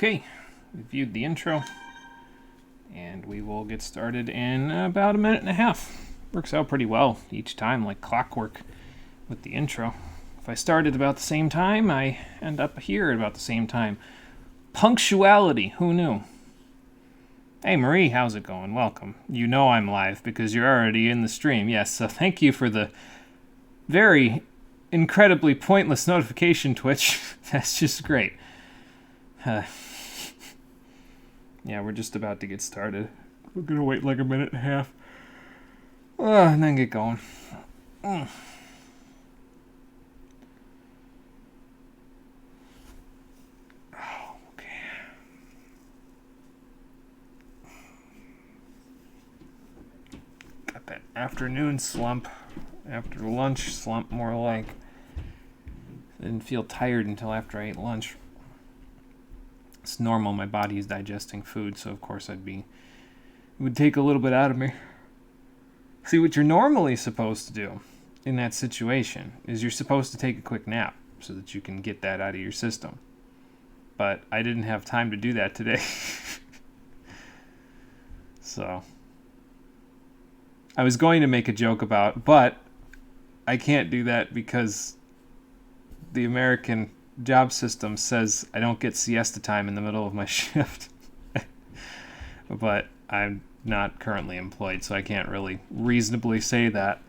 Okay, we viewed the intro, and we will get started in about a minute and a half. Works out pretty well each time, like clockwork with the intro. If I start at about the same time, I end up here at about the same time. Punctuality, who knew? Hey Marie, how's it going? Welcome. You know I'm live because you're already in the stream. Yes, so thank you for the very incredibly pointless notification, Twitch. That's just great. Yeah, we're just about to get started. We're gonna wait like a minute and a half. And then get going. Okay. Got that afternoon slump. After lunch slump, more like. I didn't feel tired until after I ate lunch. It's normal, my body is digesting food, so of course it would take a little bit out of me. See, what you're normally supposed to do in that situation is you're supposed to take a quick nap so that you can get that out of your system. But I didn't have time to do that today. So I was going to make a joke about, but I can't do that because the American job system says I don't get siesta time in the middle of my shift. But I'm not currently employed, so I can't really reasonably say that.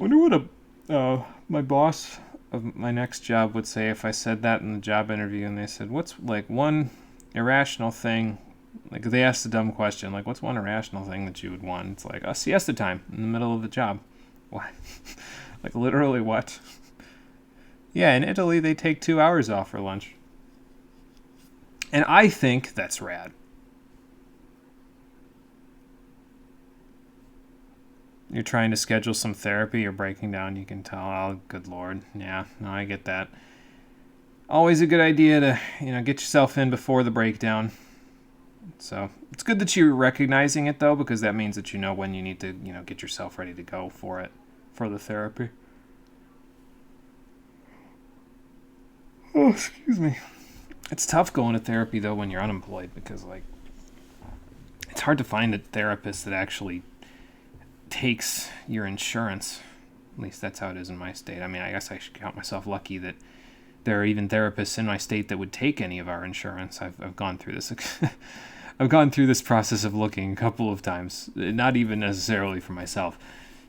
I wonder what my boss of my next job would say if I said that in the job interview and they said, what's like one irrational thing, like they asked a dumb question, like what's one irrational thing that you would want? It's like, siesta time in the middle of the job. What? Like literally what? Yeah, in Italy, they take 2 hours off for lunch. And I think that's rad. You're trying to schedule some therapy, you're breaking down, you can tell, oh, good Lord. Yeah, no, I get that. Always a good idea to, get yourself in before the breakdown. So, it's good that you're recognizing it, though, because that means that you know when you need to, get yourself ready to go for it, for the therapy. Oh, excuse me. It's tough going to therapy, though, when you're unemployed because, it's hard to find a therapist that actually takes your insurance. At least that's how it is in my state. I mean, I guess I should count myself lucky that there are even therapists in my state that would take any of our insurance. I've gone through this. I've gone through this process of looking a couple of times, not even necessarily for myself.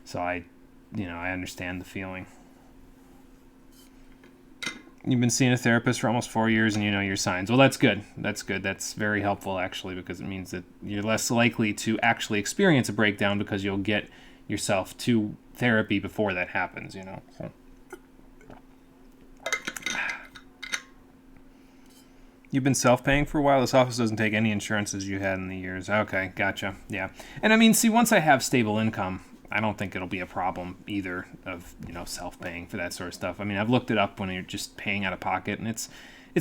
So I understand the feeling. You've been seeing a therapist for almost 4 years and you know your signs. Well, that's good. That's good. That's very helpful, actually, because it means that you're less likely to actually experience a breakdown because you'll get yourself to therapy before that happens, So. You've been self-paying for a while? This office doesn't take any insurances you had in the years. Okay, gotcha. Yeah. And I mean, see, once I have stable income, I don't think it'll be a problem either of, self-paying for that sort of stuff. I mean, I've looked it up when you're just paying out of pocket, and it's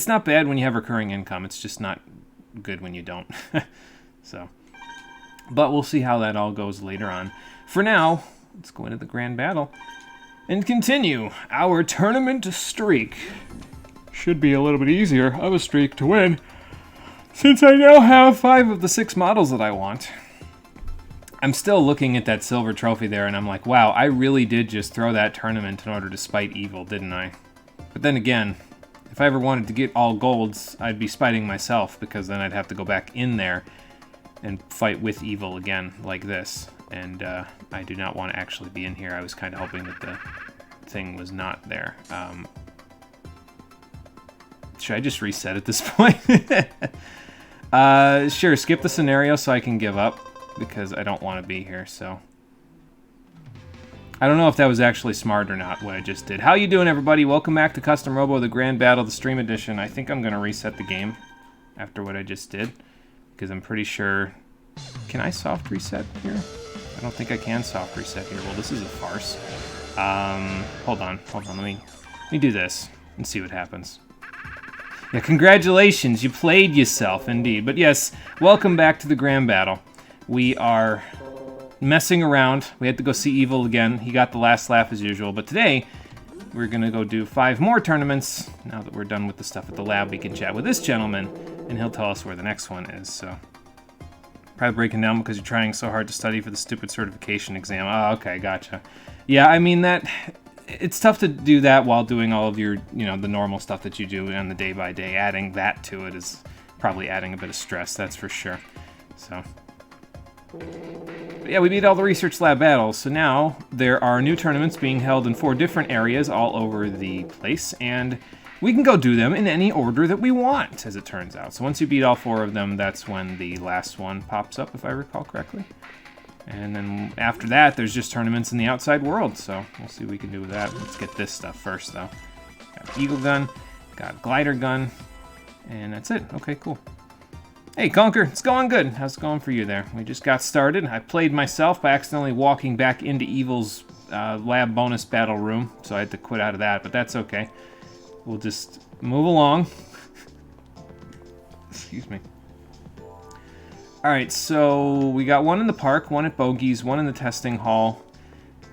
not bad when you have recurring income. It's just not good when you don't. So, but we'll see how that all goes later on. For now, let's go into the grand battle and continue our tournament streak. Should be a little bit easier of a streak to win, since I now have 5 of the 6 models that I want. I'm still looking at that silver trophy there, and I'm like, wow, I really did just throw that tournament in order to spite evil, didn't I? But then again, if I ever wanted to get all golds, I'd be spiting myself, because then I'd have to go back in there and fight with evil again, like this. And I do not want to actually be in here. I was kind of hoping that the thing was not there. Should I just reset at this point? Sure, skip the scenario so I can give up, because I don't want to be here, so. I don't know if that was actually smart or not, what I just did. How you doing, everybody? Welcome back to Custom Robo, the Grand Battle, the Stream Edition. I think I'm going to reset the game after what I just did, because I'm pretty sure... Can I soft reset here? I don't think I can soft reset here. Well, this is a farce. Hold on. Let me do this and see what happens. Yeah, congratulations, you played yourself, indeed. But yes, welcome back to the Grand Battle. We are messing around. We had to go see Evil again. He got the last laugh as usual. But today, we're going to go do 5 more tournaments. Now that we're done with the stuff at the lab, we can chat with this gentleman, and he'll tell us where the next one is. So, probably breaking down because you're trying so hard to study for the stupid certification exam. Oh, okay, gotcha. Yeah, I mean, it's tough to do that while doing all of your, the normal stuff that you do on the day-by-day. Adding that to it is probably adding a bit of stress, that's for sure. So... But yeah, we beat all the research lab battles, so now there are new tournaments being held in 4 different areas all over the place, and we can go do them in any order that we want, as it turns out. So once you beat all 4 of them, that's when the last one pops up, if I recall correctly. And then after that, there's just tournaments in the outside world, so we'll see what we can do with that. Let's get this stuff first, though. Got Eagle Gun, got Glider Gun, and that's it. Okay, cool. Hey, Conker, it's going good. How's it going for you there? We just got started. I played myself by accidentally walking back into Evil's lab bonus battle room, so I had to quit out of that, but that's okay. We'll just move along. Excuse me. Alright, so we got 1 in the park, 1 at Bogey's, 1 in the testing hall,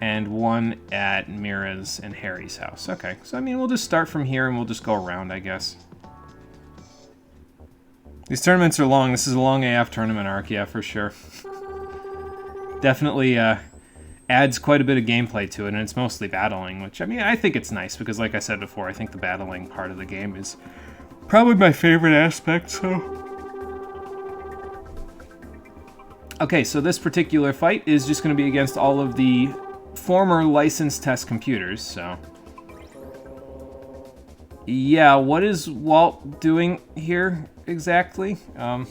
and 1 at Mira's and Harry's house. Okay, so I mean, we'll just start from here and we'll just go around, I guess. These tournaments are long. This is a long AF tournament arc, yeah, for sure. Definitely adds quite a bit of gameplay to it, and it's mostly battling, which, I mean, I think it's nice, because like I said before, I think the battling part of the game is probably my favorite aspect, so... Okay, so this particular fight is just going to be against all of the former licensed test computers, so... Yeah, what is Walt doing here exactly? Hang on.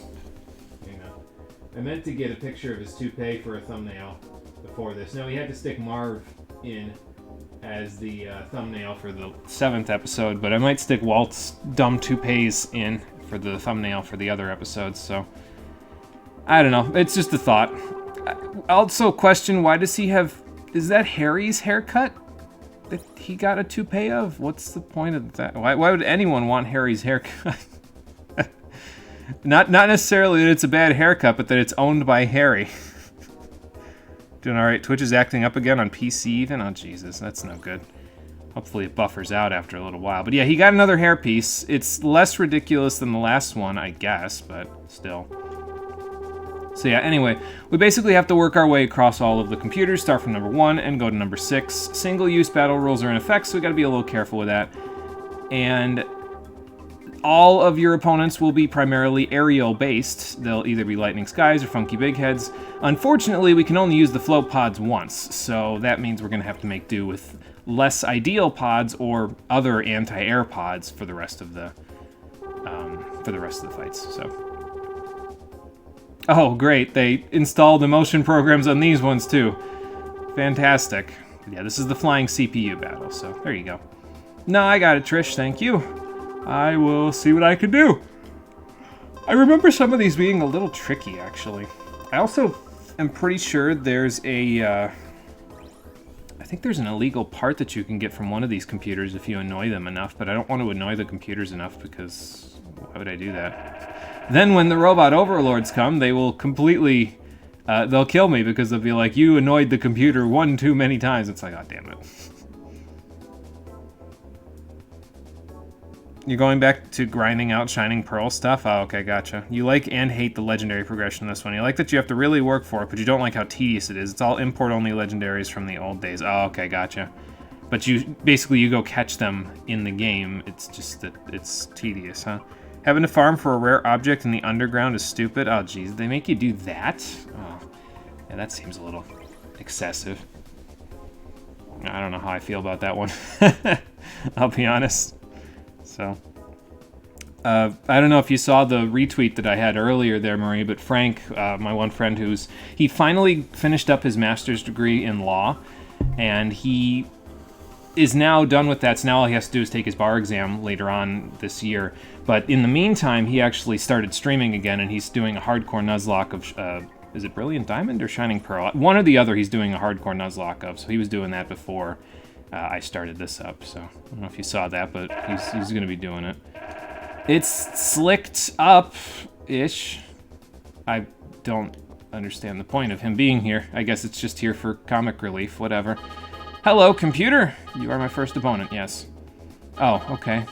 I meant to get a picture of his toupee for a thumbnail before this. No, he had to stick Marv in as the thumbnail for the 7th episode, but I might stick Walt's dumb toupees in for the thumbnail for the other episodes, so... I don't know. It's just a thought. I also question, why does he have... Is that Harry's haircut that he got a toupee of? What's the point of that? Why would anyone want Harry's haircut? Not necessarily that it's a bad haircut, but that it's owned by Harry. Doing alright. Twitch is acting up again on PC even? Oh, Jesus. That's no good. Hopefully it buffers out after a little while. But yeah, he got another hairpiece. It's less ridiculous than the last one, I guess, but still. So yeah, anyway, we basically have to work our way across all of the computers, start from number 1 and go to number 6. Single-use battle rules are in effect, so we gotta be a little careful with that. And all of your opponents will be primarily aerial-based. They'll either be Lightning Skies or Funky Big Heads. Unfortunately, we can only use the float pods once, so that means we're gonna have to make do with less ideal pods or other anti-air pods for the rest of the fights. So. Oh, great. They installed the motion programs on these ones, too. Fantastic. Yeah, this is the flying CPU battle, so there you go. No, I got it, Trish. Thank you. I will see what I can do. I remember some of these being a little tricky, actually. I also am pretty sure there's a... I think there's an illegal part that you can get from one of these computers if you annoy them enough, but I don't want to annoy the computers enough because... Why would I do that? Then when the robot overlords come, they will completely, they'll kill me because they'll be like, you annoyed the computer one too many times. It's like, oh, damn it. You're going back to grinding out Shining Pearl stuff? Oh, okay, gotcha. You like and hate the legendary progression in this one. You like that you have to really work for it, but you don't like how tedious it is. It's all import-only legendaries from the old days. Oh, okay, gotcha. But you go catch them in the game. It's just that it's tedious, huh? Having to farm for a rare object in the underground is stupid. Oh, geez, they make you do that? Oh, yeah, that seems a little excessive. I don't know how I feel about that one. I'll be honest. So, I don't know if you saw the retweet that I had earlier there, Marie, but Frank, my one friend he finally finished up his master's degree in law, and he is now done with that, so now all he has to do is take his bar exam later on this year. But in the meantime, he actually started streaming again, and he's doing a hardcore Nuzlocke of, is it Brilliant Diamond or Shining Pearl? One or the other he's doing a hardcore Nuzlocke of, so he was doing that before I started this up, so I don't know if you saw that, but he's going to be doing it. It's slicked up-ish. I don't understand the point of him being here. I guess it's just here for comic relief, whatever. Hello, computer. You are my first opponent, yes. Oh, okay.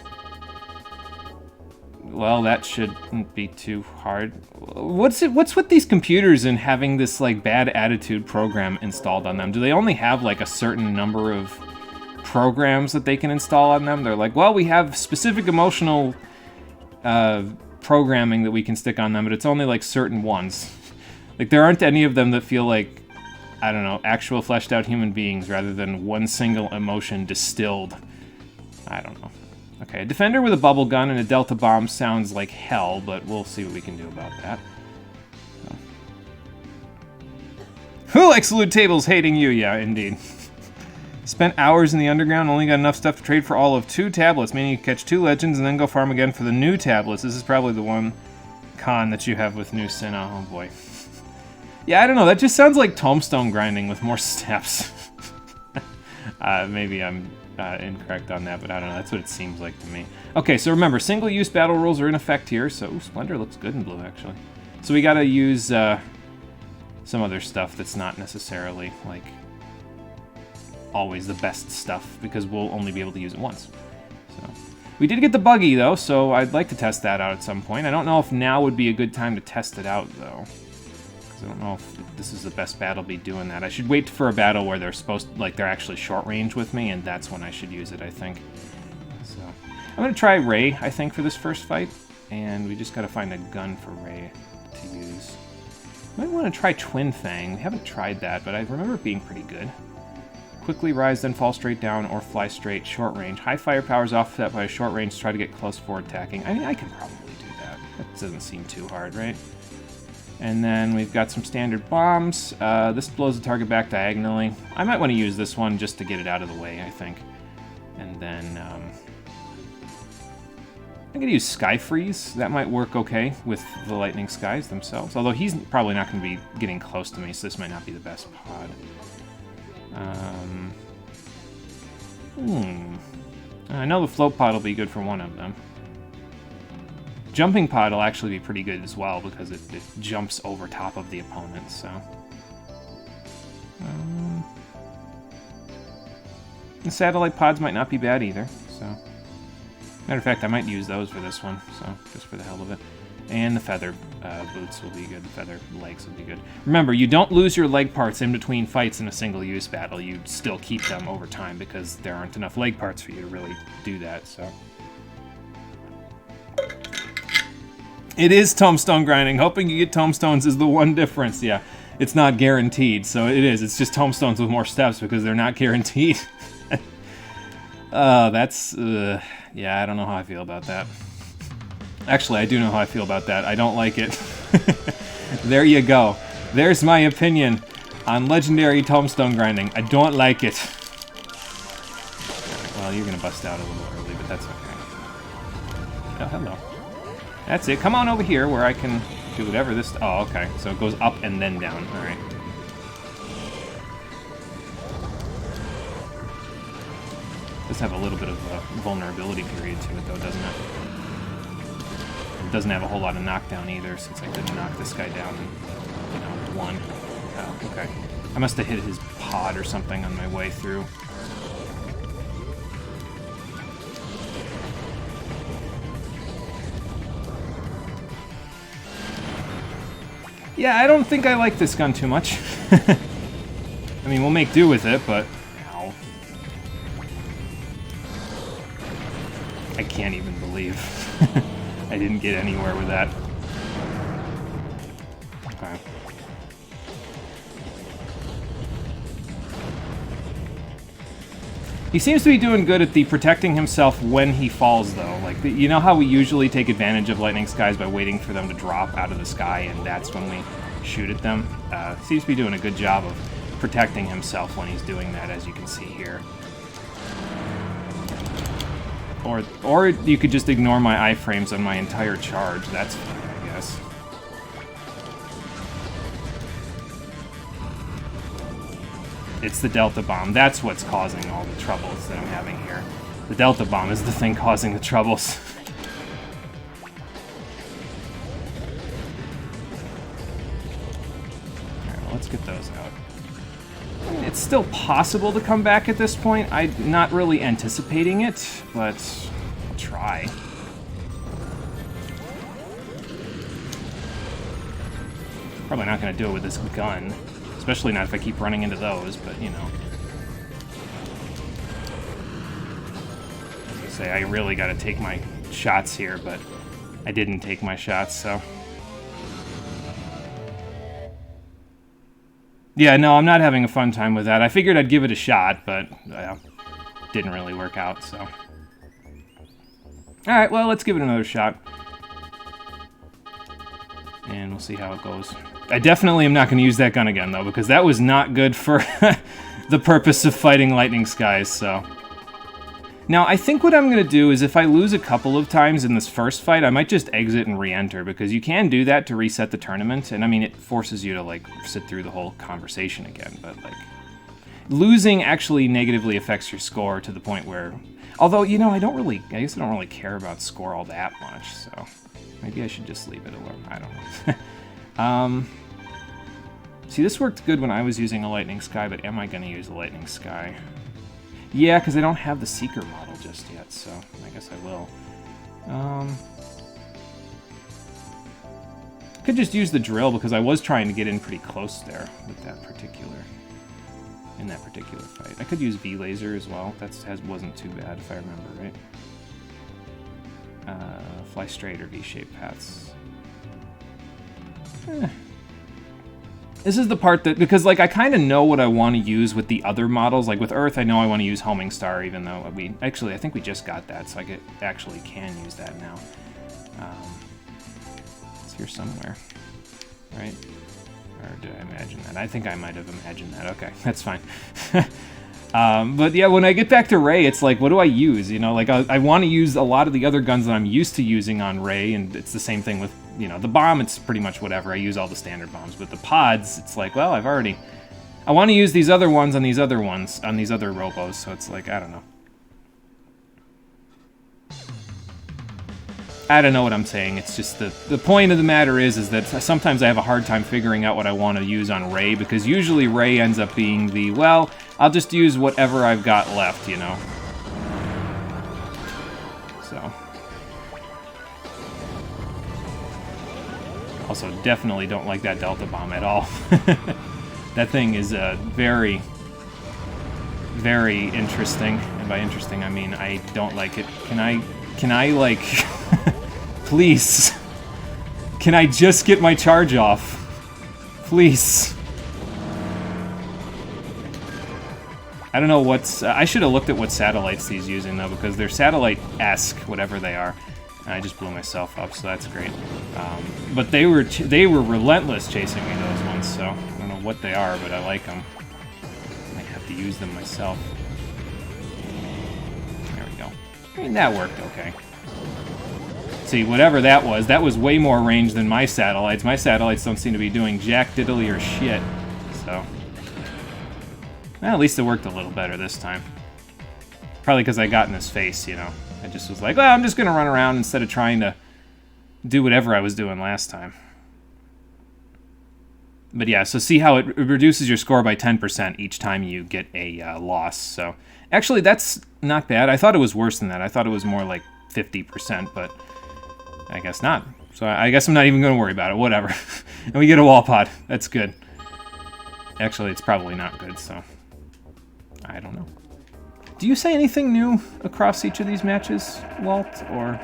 Well, that shouldn't be too hard. What's with these computers and having this, like, bad attitude program installed on them? Do they only have, like, a certain number of programs that they can install on them? They're like, well, we have specific emotional programming that we can stick on them, but it's only like certain ones. Like, there aren't any of them that feel like, I don't know, actual fleshed out human beings rather than one single emotion distilled. I don't know. Okay, a defender with a bubble gun and a delta bomb sounds like hell, but we'll see what we can do about that. So. Who likes loot tables? Hating you, yeah, indeed. Spent hours in the underground, only got enough stuff to trade for all of 2 tablets, meaning you can catch 2 legends and then go farm again for the new tablets. This is probably the one con that you have with New Sin. Oh boy. Yeah, I don't know, that just sounds like tombstone grinding with more steps. Maybe I'm incorrect on that, but I don't know, that's what it seems like to me. Okay, so remember, single-use battle rules are in effect here, so ooh, Splendor looks good in blue, actually. So we gotta use some other stuff that's not necessarily, like, always the best stuff, because we'll only be able to use it once. So we did get the buggy, though, so I'd like to test that out at some point. I don't know if now would be a good time to test it out, though. Because I don't know if this is the best battle to be doing that. I should wait for a battle where they're supposed, like, they're actually short range with me, and that's when I should use it, I think. So I'm going to try Ray, I think, for this first fight, and we just got to find a gun for Ray to use. Might want to try Twin Fang. We haven't tried that, but I remember it being pretty good. Quickly rise, then fall straight down, or fly straight, short range. High firepower is offset by a short range to try to get close forward attacking. I mean, I can probably do that. That doesn't seem too hard, right? And then we've got some standard bombs. This blows the target back diagonally. I might want to use this one just to get it out of the way, I think. And then I'm going to use Sky Freeze. That might work okay with the Lightning Skies themselves. Although he's probably not going to be getting close to me, so this might not be the best pod. I know the float pod will be good for one of them. Jumping pod will actually be pretty good as well because it jumps over top of the opponent, so... the satellite pods might not be bad either, so... Matter of fact, I might use those for this one, so just for the hell of it. And the feather boots will be good, the feather legs will be good. Remember, you don't lose your leg parts in between fights in a single-use battle. You still keep them over time because there aren't enough leg parts for you to really do that, so... It is tombstone grinding. Hoping you get tombstones is the one difference, yeah. It's not guaranteed, so it is. It's just tombstones with more steps because they're not guaranteed. That's... yeah, I don't know how I feel about that. Actually, I do know how I feel about that. I don't like it. There you go. There's my opinion on legendary tombstone grinding. I don't like it. Well, you're gonna bust out a little early, but that's okay. Oh, hello. That's it. Come on over here where I can do whatever this... Oh, okay. So it goes up and then down. All right. Does have a little bit of a vulnerability period to it, though, doesn't it? It doesn't have a whole lot of knockdown either, since I couldn't knock this guy down in, you know, one. Oh, okay. I must have hit his pod or something on my way through. Yeah, I don't think I like this gun too much. I mean, we'll make do with it, but... Ow. I can't even believe I didn't get anywhere with that. Okay. He seems to be doing good at the protecting himself when he falls, though. Like, you know how we usually take advantage of lightning skies by waiting for them to drop out of the sky, and that's when we shoot at them? Seems to be doing a good job of protecting himself when he's doing that, as you can see here. Or you could just ignore my iframes on my entire charge. That's fine, I guess. It's the Delta Bomb. That's what's causing all the troubles that I'm having here. The Delta Bomb is the thing causing the troubles. Alright, well, let's get those out. I mean, It's still possible to come back at this point. I'm not really anticipating it, but I'll try. Probably not going to do it with this gun. Especially not if I keep running into those, but, you know. I say, I really got to take my shots here, but I didn't take my shots, so... Yeah, no, I'm not having a fun time with that. I figured I'd give it a shot, but didn't really work out, so... Alright, well, let's give it another shot. And we'll see how it goes. I definitely am not going to use that gun again, though, because that was not good for the purpose of fighting lightning skies, so... Now, I think what I'm going to do is if I lose a couple of times in this first fight, I might just exit and re-enter, because you can do that to reset the tournament, and I mean, it forces you to, like, sit through the whole conversation again, but, like... Losing actually negatively affects your score to the point where... Although, you know, I guess I don't really care about score all that much, so... Maybe I should just leave it alone. I don't know. See, this worked good when I was using a lightning sky, but am I going to use a lightning sky? Yeah, because I don't have the Seeker model just yet, so I guess I will. Could just use the drill, because I was trying to get in pretty close there with that in that particular fight. I could use V-Laser as well. That wasn't too bad, if I remember right. Fly straight or V-shaped paths. This is the part that, because like I kind of know what I want to use with the other models. Like with Earth, I know I want to use Homing Star, even though I think we just got that, so I actually can use that now. It's here somewhere, right? Or did I imagine that? I think I might have imagined that. Okay, that's fine. But yeah, when I get back to Ray, it's like, what do I use? You know, like I want to use a lot of the other guns that I'm used to using on Ray, and it's the same thing with, you know, the bomb, it's pretty much whatever. I use all the standard bombs. But the pods, it's like, well, I want to use these other ones on these other Robos, so it's like, I don't know. I don't know what I'm saying. It's just the point of the matter is that sometimes I have a hard time figuring out what I want to use on Ray, because usually Ray ends up being the, well, I'll just use whatever I've got left, you know. So. Also, definitely don't like that Delta Bomb at all. That thing is very, very interesting. And by interesting, I mean I don't like it. Can I like... Please. Can I just get my charge off? Please. I don't know what's... I should have looked at what satellites he's using, though, because they're satellite-esque, whatever they are. And I just blew myself up, so that's great. But they were relentless chasing me, those ones, so I don't know what they are, but I like them. I might have to use them myself. There we go. I mean, that worked okay. See, whatever that was way more range than my satellites. My satellites don't seem to be doing jack diddly or shit, so... Well, at least it worked a little better this time. Probably because I got in his face, you know. I just was like, well, I'm just going to run around instead of trying to do whatever I was doing last time. But yeah, so see how it reduces your score by 10% each time you get a loss. So actually, that's not bad. I thought it was worse than that. I thought it was more like 50%, but I guess not. So I guess I'm not even going to worry about it. Whatever. And we get a wall pod. That's good. Actually, it's probably not good, so I don't know. Do you say anything new across each of these matches, Walt? Or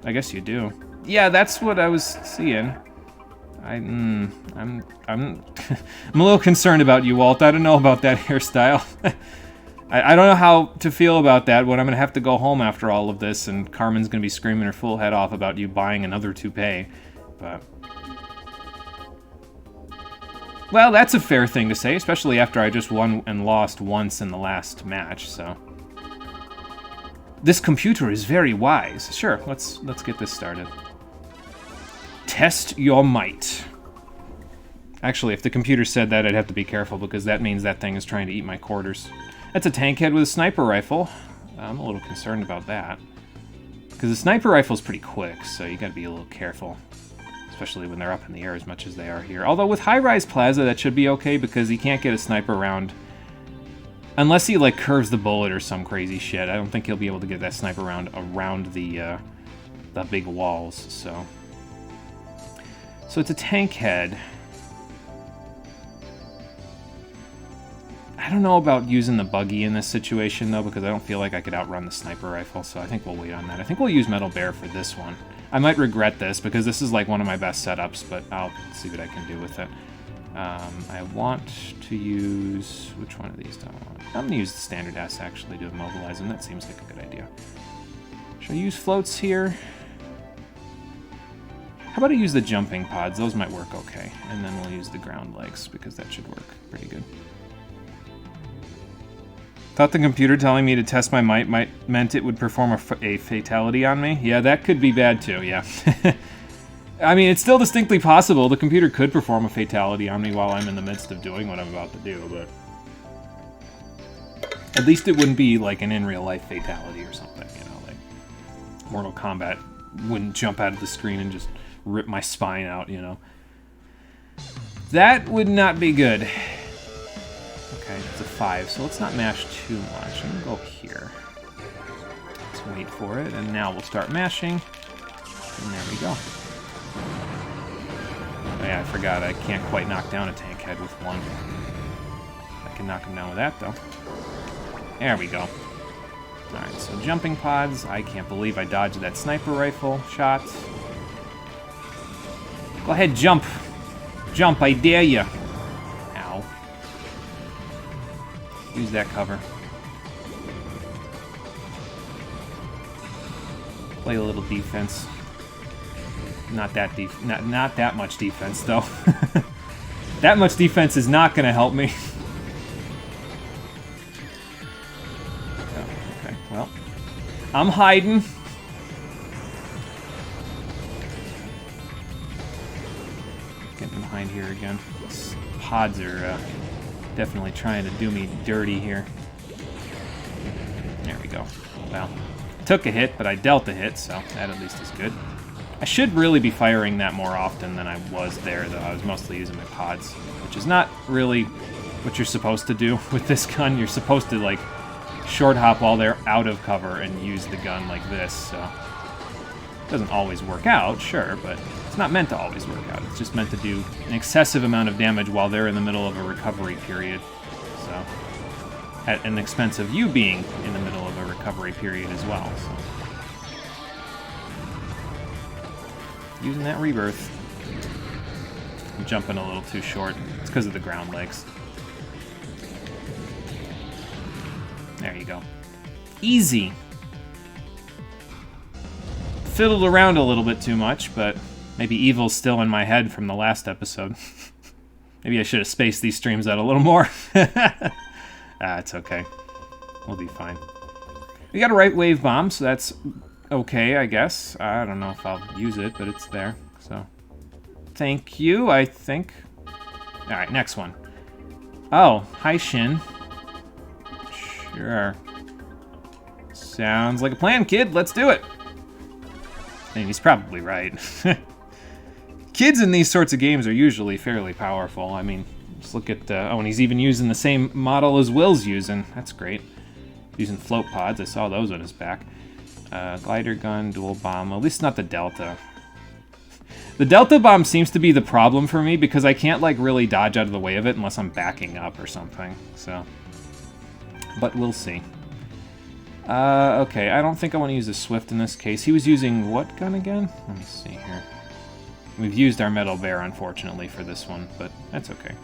I guess you do. Yeah, that's what I was seeing. I'm I'm a little concerned about you, Walt. I don't know about that hairstyle. I don't know how to feel about that when I'm gonna have to go home after all of this, and Carmen's gonna be screaming her full head off about you buying another toupee. But well, that's a fair thing to say, especially after I just won and lost once in the last match. So this computer is very wise. Sure, let's get this started. Test your might. Actually, if the computer said that, I'd have to be careful, because that means that thing is trying to eat my quarters. That's a tank head with a sniper rifle. I'm a little concerned about that, because the sniper rifle's pretty quick, so you gotta be a little careful, especially when they're up in the air as much as they are here. Although with high-rise plaza, that should be okay, because you can't get a sniper round Unless he, like, curves the bullet or some crazy shit. I don't think he'll be able to get that sniper round around the big walls, so... So it's a tank head. I don't know about using the buggy in this situation, though, because I don't feel like I could outrun the sniper rifle, so I think we'll wait on that. I think we'll use Metal Bear for this one. I might regret this, because this is, like, one of my best setups, but I'll see what I can do with it. I want to use... Which one of these do I want? I'm going to use the standard S, actually, to immobilize them. That seems like a good idea. Should I use floats here? How about I use the jumping pods? Those might work okay. And then we'll use the ground legs, because that should work pretty good. Thought the computer telling me to test my might meant it would perform a fatality on me? Yeah, that could be bad too, yeah. I mean, it's still distinctly possible. The computer could perform a fatality on me while I'm in the midst of doing what I'm about to do, but... At least it wouldn't be like an in-real-life fatality or something, you know, like... Mortal Kombat wouldn't jump out of the screen and just rip my spine out, you know. That would not be good. Okay, it's a 5, so let's not mash too much. I'm gonna go here. Let's wait for it, and now we'll start mashing. And there we go. Oh yeah, I forgot, I can't quite knock down a tank head with one. I can knock him down with that, though. There we go. Alright, so jumping pods. I can't believe I dodged that sniper rifle shot. Go ahead, jump. Jump, I dare you. Ow. Use that cover. Play a little defense. Not that much defense, though. That much defense is not going to help me. Oh, okay, well. I'm hiding. Getting behind here again. These pods are definitely trying to do me dirty here. There we go. Well, took a hit, but I dealt a hit, so that at least is good. I should really be firing that more often than I was there, though. I was mostly using my pods, which is not really what you're supposed to do with this gun. You're supposed to, like, short hop while they're out of cover and use the gun like this, so... It doesn't always work out, sure, but it's not meant to always work out. It's just meant to do an excessive amount of damage while they're in the middle of a recovery period, so... At an expense of you being in the middle of a recovery period as well, so... Using that rebirth. I'm jumping a little too short. It's because of the ground legs. There you go. Easy. Fiddled around a little bit too much, but maybe evil's still in my head from the last episode. Maybe I should have spaced these streams out a little more. It's okay. We'll be fine. We got a right wave bomb, so that's... okay, I guess. I don't know if I'll use it, but it's there, so... Thank you, I think. Alright, next one. Oh, hi, Shin. Sure. Sounds like a plan, kid. Let's do it! And he's probably right. Kids in these sorts of games are usually fairly powerful. I mean, just look at... oh, and he's even using the same model as Will's using. That's great. Using float pods. I saw those on his back. Glider gun, dual bomb. At least not the Delta. The Delta bomb seems to be the problem for me because I can't, like, really dodge out of the way of it unless I'm backing up or something, so... But we'll see. Okay, I don't think I want to use the Swift in this case. He was using what gun again? Let me see here. We've used our Metal Bear, unfortunately, for this one, but that's okay.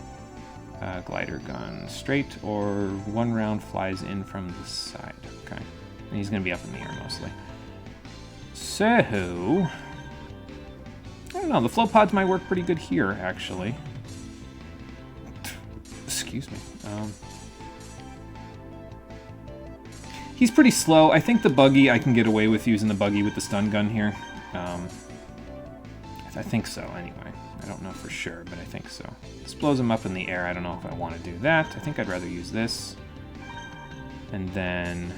Glider gun. Straight or one round flies in from the side. Okay. And he's going to be up in the air, mostly. So... I don't know, the float pods might work pretty good here, actually. Excuse me. He's pretty slow. I think the buggy, I can get away with using the buggy with the stun gun here. I think so, anyway. I don't know for sure, but I think so. This blows him up in the air. I don't know if I want to do that. I think I'd rather use this. And then...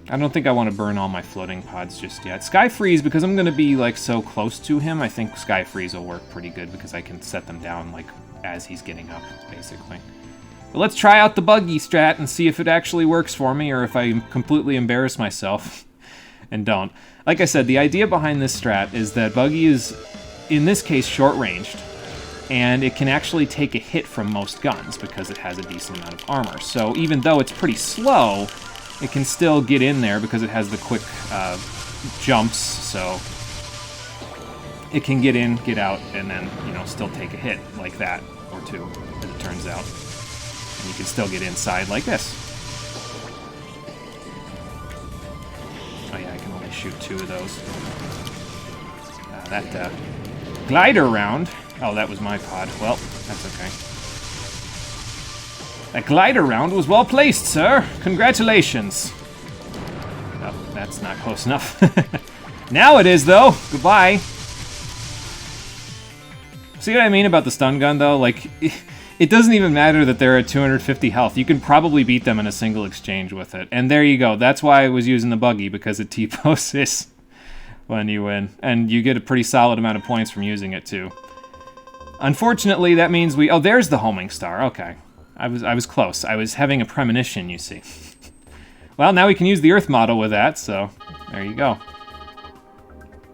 I don't think I want to burn all my floating pods just yet. Sky Freeze, because I'm going to be, like, so close to him, I think Sky Freeze will work pretty good because I can set them down, like, as he's getting up, basically. But let's try out the buggy strat and see if it actually works for me or if I completely embarrass myself and don't. Like I said, the idea behind this strat is that buggy is, in this case, short-ranged, and it can actually take a hit from most guns because it has a decent amount of armor. So even though it's pretty slow, it can still get in there because it has the quick jumps, so it can get in, get out, and then, you know, still take a hit like that, or two, as it turns out. And you can still get inside like this. Oh yeah, I can only shoot 2 of those. That glider round... Oh, that was my pod. Well, that's okay. That glider round was well placed, sir. Congratulations. Oh, that's not close enough. Now it is, though. Goodbye. See what I mean about the stun gun, though? Like, it doesn't even matter that they're at 250 health. You can probably beat them in a single exchange with it. And there you go. That's why I was using the buggy, because it T-poses when you win. And you get a pretty solid amount of points from using it, too. Unfortunately, that means we... Oh, there's the homing star. Okay. I was close. I was having a premonition, you see. Well, now we can use the Earth model with that, so there you go.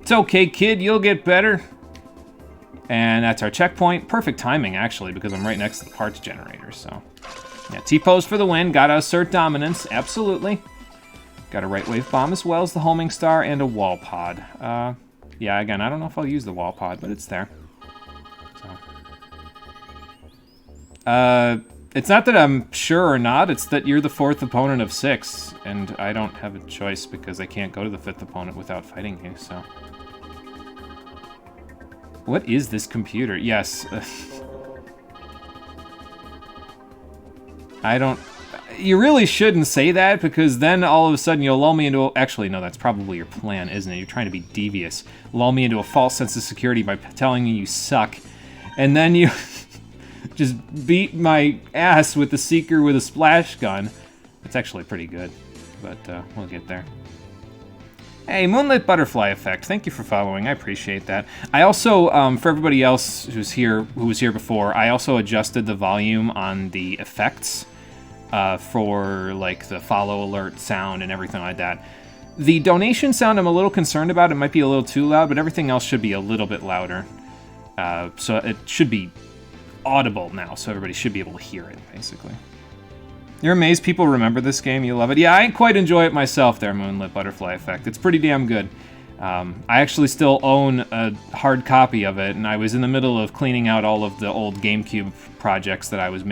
It's okay, kid. You'll get better. And that's our checkpoint. Perfect timing, actually, because I'm right next to the parts generator, so... Yeah, T-pose for the win. Gotta assert dominance. Absolutely. Got a right wave bomb as well as the homing star and a wall pod. Yeah, again, I don't know if I'll use the wall pod, but it's there. It's not that I'm sure or not, it's that you're the 4th opponent of 6, and I don't have a choice because I can't go to the 5th opponent without fighting you, so... What is this computer? Yes. I don't... You really shouldn't say that, because then all of a sudden you'll lull me into a... Actually, no, that's probably your plan, isn't it? You're trying to be devious. Lull me into a false sense of security by telling me you suck. And then you... just beat my ass with the Seeker with a splash gun. It's actually pretty good, but we'll get there. Hey, Moonlit Butterfly Effect. Thank you for following. I appreciate that. I also, for everybody else who was here before, I also adjusted the volume on the effects for like the follow alert sound and everything like that. The donation sound I'm a little concerned about. It might be a little too loud, but everything else should be a little bit louder. So it should be audible now, so everybody should be able to hear it, basically. You're amazed people remember this game, you love it. Yeah, I quite enjoy it myself there, Moonlit Butterfly Effect. It's pretty damn good. I actually still own a hard copy of it, and I was in the middle of cleaning out all of the old GameCube projects that I was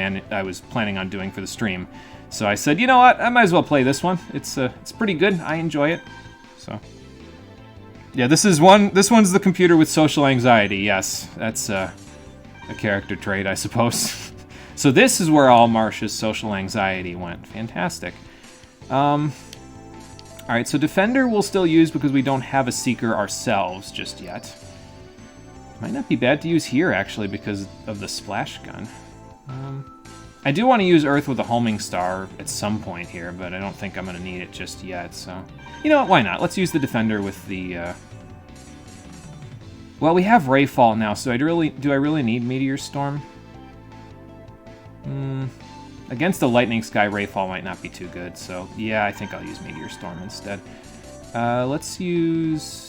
planning on doing for the stream. So I said, you know what, I might as well play this one. It's pretty good, I enjoy it. So yeah, this one's the computer with social anxiety, yes. That's a character trait, I suppose. So this is where all Marsh's social anxiety went. Fantastic. Alright, so Defender we'll still use because we don't have a Seeker ourselves just yet. Might not be bad to use here, actually, because of the splash gun. I do want to use Earth with a homing star at some point here, but I don't think I'm going to need it just yet, so... You know what, why not? Let's use the Defender with the... Well, we have Rayfall now, so do I really need Meteor Storm? Against the Lightning Sky, Rayfall might not be too good, so yeah, I think I'll use Meteor Storm instead. Let's use...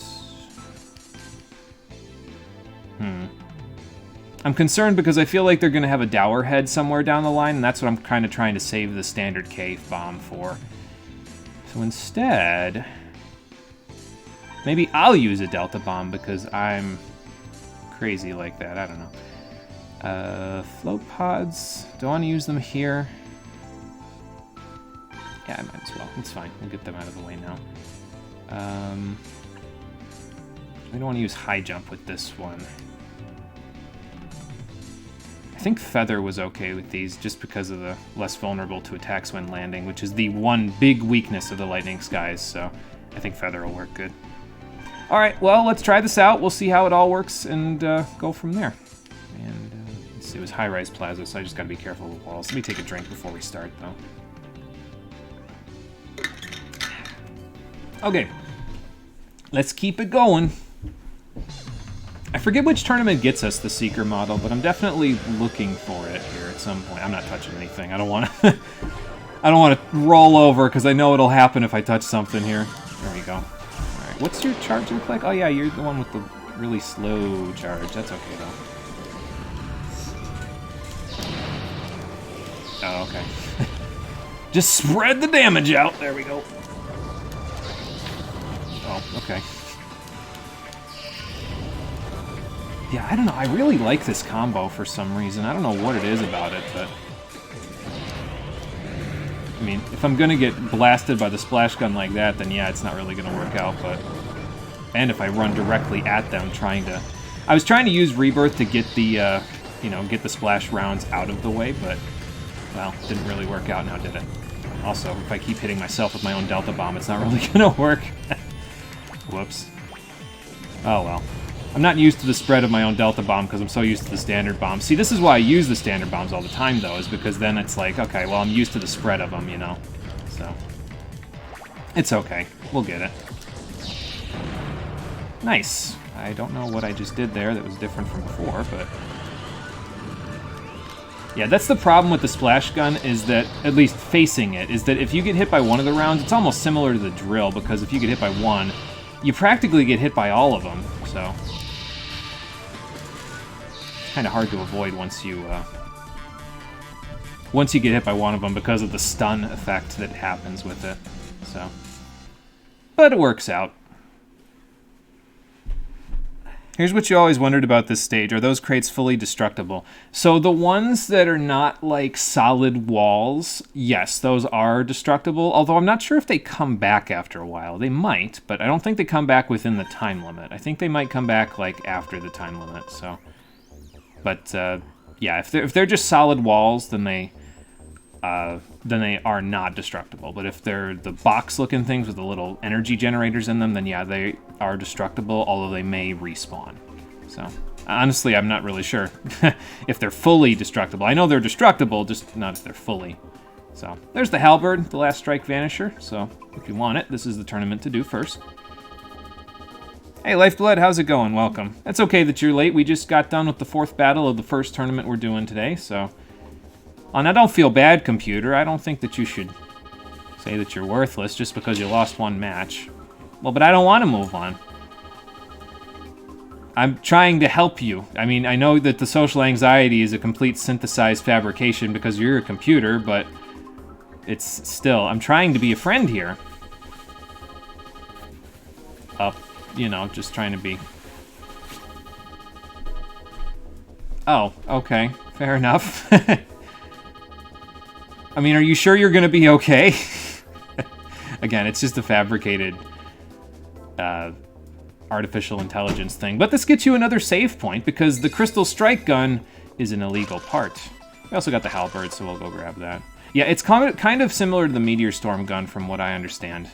I'm concerned because I feel like they're going to have a Dower Head somewhere down the line, and that's what I'm kind of trying to save the standard Cave Bomb for. So instead... Maybe I'll use a Delta Bomb because I'm crazy like that. I don't know. Float pods. Do I want to use them here? Yeah, I might as well. It's fine. We'll get them out of the way now. We don't want to use high jump with this one. I think Feather was okay with these just because of the less vulnerable to attacks when landing, which is the one big weakness of the Lightning Skies, so I think Feather will work good. Alright, well, let's try this out. We'll see how it all works and go from there. And let's see, it was high-rise plaza, so I just gotta be careful with walls. Let me take a drink before we start, though. Okay. Let's keep it going. I forget which tournament gets us the Seeker model, but I'm definitely looking for it here at some point. I'm not touching anything. I don't want to... I don't want to roll over, because I know it'll happen if I touch something here. There we go. Alright, what's your charge look like? Oh yeah, you're the one with the really slow charge. That's okay, though. Oh, okay. Just spread the damage out. There we go. Oh, okay. Yeah, I don't know. I really like this combo for some reason. I don't know what it is about it, but... I mean, if I'm gonna get blasted by the splash gun like that, then yeah, it's not really gonna work out, but... And if I run directly at them trying to... I was trying to use Rebirth to get the, you know, get the splash rounds out of the way, but... Well, didn't really work out now, did it? Also, if I keep hitting myself with my own Delta Bomb, it's not really gonna work. Whoops. Oh well. I'm not used to the spread of my own Delta Bomb because I'm so used to the standard bombs. See, this is why I use the standard bombs all the time, though, is because then it's like, okay, well, I'm used to the spread of them, you know? So, it's okay. We'll get it. Nice. I don't know what I just did there that was different from before, but... Yeah, that's the problem with the splash gun, is that, at least facing it, is that if you get hit by one of the rounds, it's almost similar to the drill, because if you get hit by one, you practically get hit by all of them, so... Kind of hard to avoid once you get hit by one of them because of the stun effect that happens with it. So, but it works out. Here's what you always wondered about this stage: are those crates fully destructible? So the ones that are not like solid walls, yes, those are destructible. Although I'm not sure if they come back after a while. They might, but I don't think they come back within the time limit. I think they might come back like after the time limit. So. But yeah, if they're just solid walls, then they are not destructible. But if they're the box-looking things with the little energy generators in them, then yeah, they are destructible. Although they may respawn. So honestly, I'm not really sure if they're fully destructible. I know they're destructible, just not if they're fully. So there's the Halberd, the Last Strike Vanisher. So if you want it, this is the tournament to do first. Hey, Lifeblood, how's it going? Welcome. It's okay that you're late. We just got done with the 4th battle of the first tournament we're doing today, so... And I don't feel bad, computer. I don't think that you should say that you're worthless just because you lost one match. Well, but I don't want to move on. I'm trying to help you. I mean, I know that the social anxiety is a complete synthesized fabrication because you're a computer, but... It's still... I'm trying to be a friend here. You know, just trying to be... Oh, okay. Fair enough. I mean, are you sure you're gonna be okay? Again, it's just a fabricated artificial intelligence thing. But this gets you another save point, because the Crystal Strike Gun is an illegal part. We also got the Halberd, so we'll go grab that. Yeah, it's kind of similar to the Meteor Storm gun from what I understand.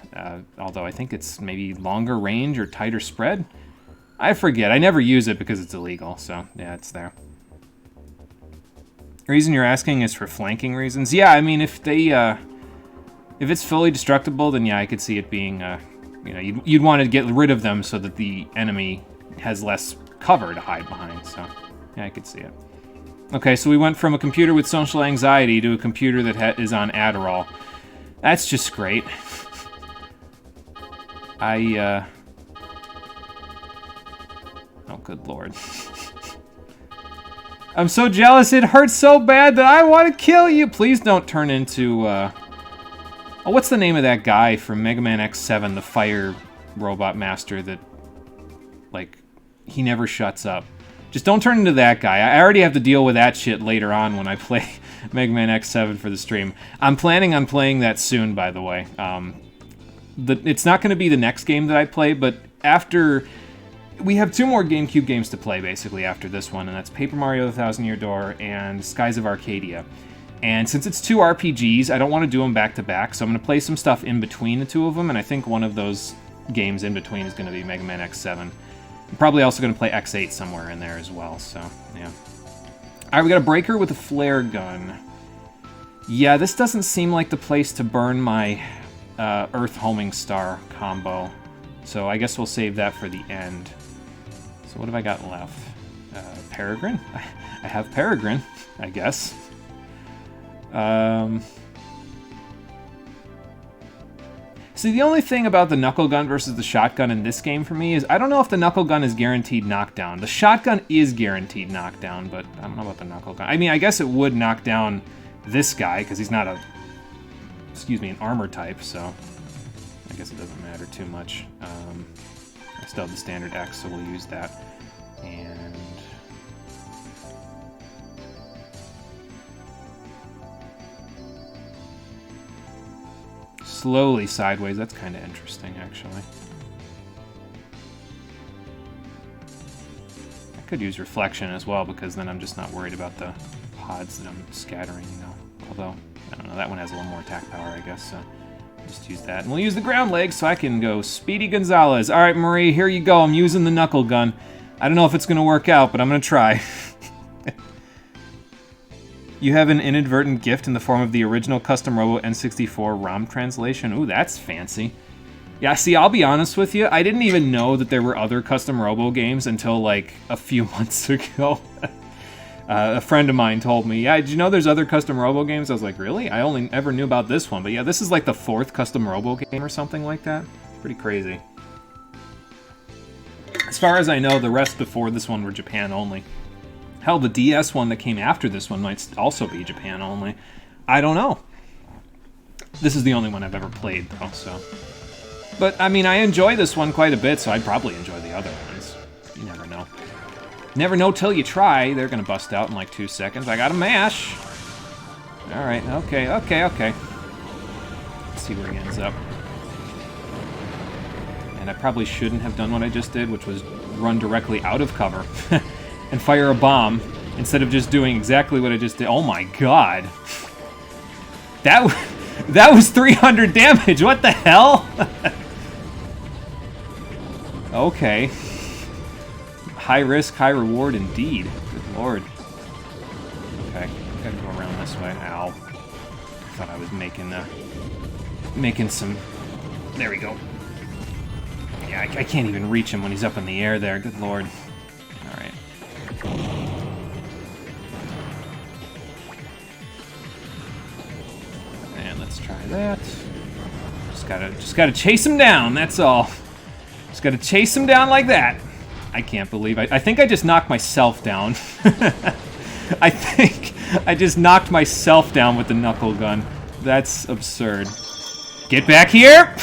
Although I think it's maybe longer range or tighter spread. I forget. I never use it because it's illegal, so yeah, it's there. The reason you're asking is for flanking reasons. Yeah, I mean, if they, if it's fully destructible, then yeah, I could see it being, you know, you'd want to get rid of them so that the enemy has less cover to hide behind, so yeah, I could see it. Okay, so we went from a computer with social anxiety to a computer that is on Adderall. That's just great. Oh, good lord. I'm so jealous, it hurts so bad that I want to kill you! Please don't turn into, Oh, what's the name of that guy from Mega Man X7, the fire robot master that, like, he never shuts up? Just don't turn into that guy. I already have to deal with that shit later on when I play Mega Man X7 for the stream. I'm planning on playing that soon, by the way. It's not going to be the next game that I play, but after... We have 2 more GameCube games to play, basically, after this one, and that's Paper Mario The Thousand Year Door and Skies of Arcadia. And since it's 2 RPGs, I don't want to do them back-to-back, so I'm going to play some stuff in between the 2 of them, and I think one of those games in between is going to be Mega Man X7. I'm probably also going to play X8 somewhere in there as well, so, yeah. Alright, we got a breaker with a flare gun. Yeah, this doesn't seem like the place to burn my Earth Homing Star combo, so I guess we'll save that for the end. So what have I got left? Peregrine? I have Peregrine, I guess. See, the only thing about the knuckle gun versus the shotgun in this game for me is I don't know if the knuckle gun is guaranteed knockdown. The shotgun is guaranteed knockdown, but I don't know about the knuckle gun. I mean, I guess it would knock down this guy because he's not an armor type, so I guess it doesn't matter too much. I still have the standard X, so we'll use that. And slowly sideways, that's kind of interesting, actually. I could use reflection as well, because then I'm just not worried about the pods that I'm scattering, you know. Although, I don't know, that one has a little more attack power, I guess, so just use that. And we'll use the ground leg so I can go Speedy Gonzalez. All right, Marie, here you go. I'm using the knuckle gun. I don't know if it's going to work out, but I'm going to try. You have an inadvertent gift in the form of the original custom Robo N64 ROM translation. Ooh, that's fancy. Yeah, see, I'll be honest with you. I didn't even know that there were other custom Robo games until, like, a few months ago. A friend of mine told me, yeah, did you know there's other custom Robo games? I was like, really? I only ever knew about this one. But yeah, this is like the 4th custom Robo game or something like that. Pretty crazy. As far as I know, the rest before this one were Japan only. Hell, the DS one that came after this one might also be Japan only. I don't know. This is the only one I've ever played, though, so... But, I mean, I enjoy this one quite a bit, so I'd probably enjoy the other ones. You never know. Never know till you try. They're gonna bust out in like 2 seconds. I got a mash! Alright, okay. Let's see where he ends up. And I probably shouldn't have done what I just did, which was run directly out of cover. And fire a bomb, instead of just doing exactly what I just did. Oh my god. That was 300 damage, what the hell? Okay. High risk, high reward indeed. Good lord. Okay, gotta go around this way. Ow. I thought I was making some... There we go. Yeah, I can't even reach him when he's up in the air there, good lord. Alright. And let's try that. Just gotta chase him down, that's all. Just gotta chase him down like that. I can't believe I think I just knocked myself down. I think I just knocked myself down with the knuckle gun. That's absurd. Get back here!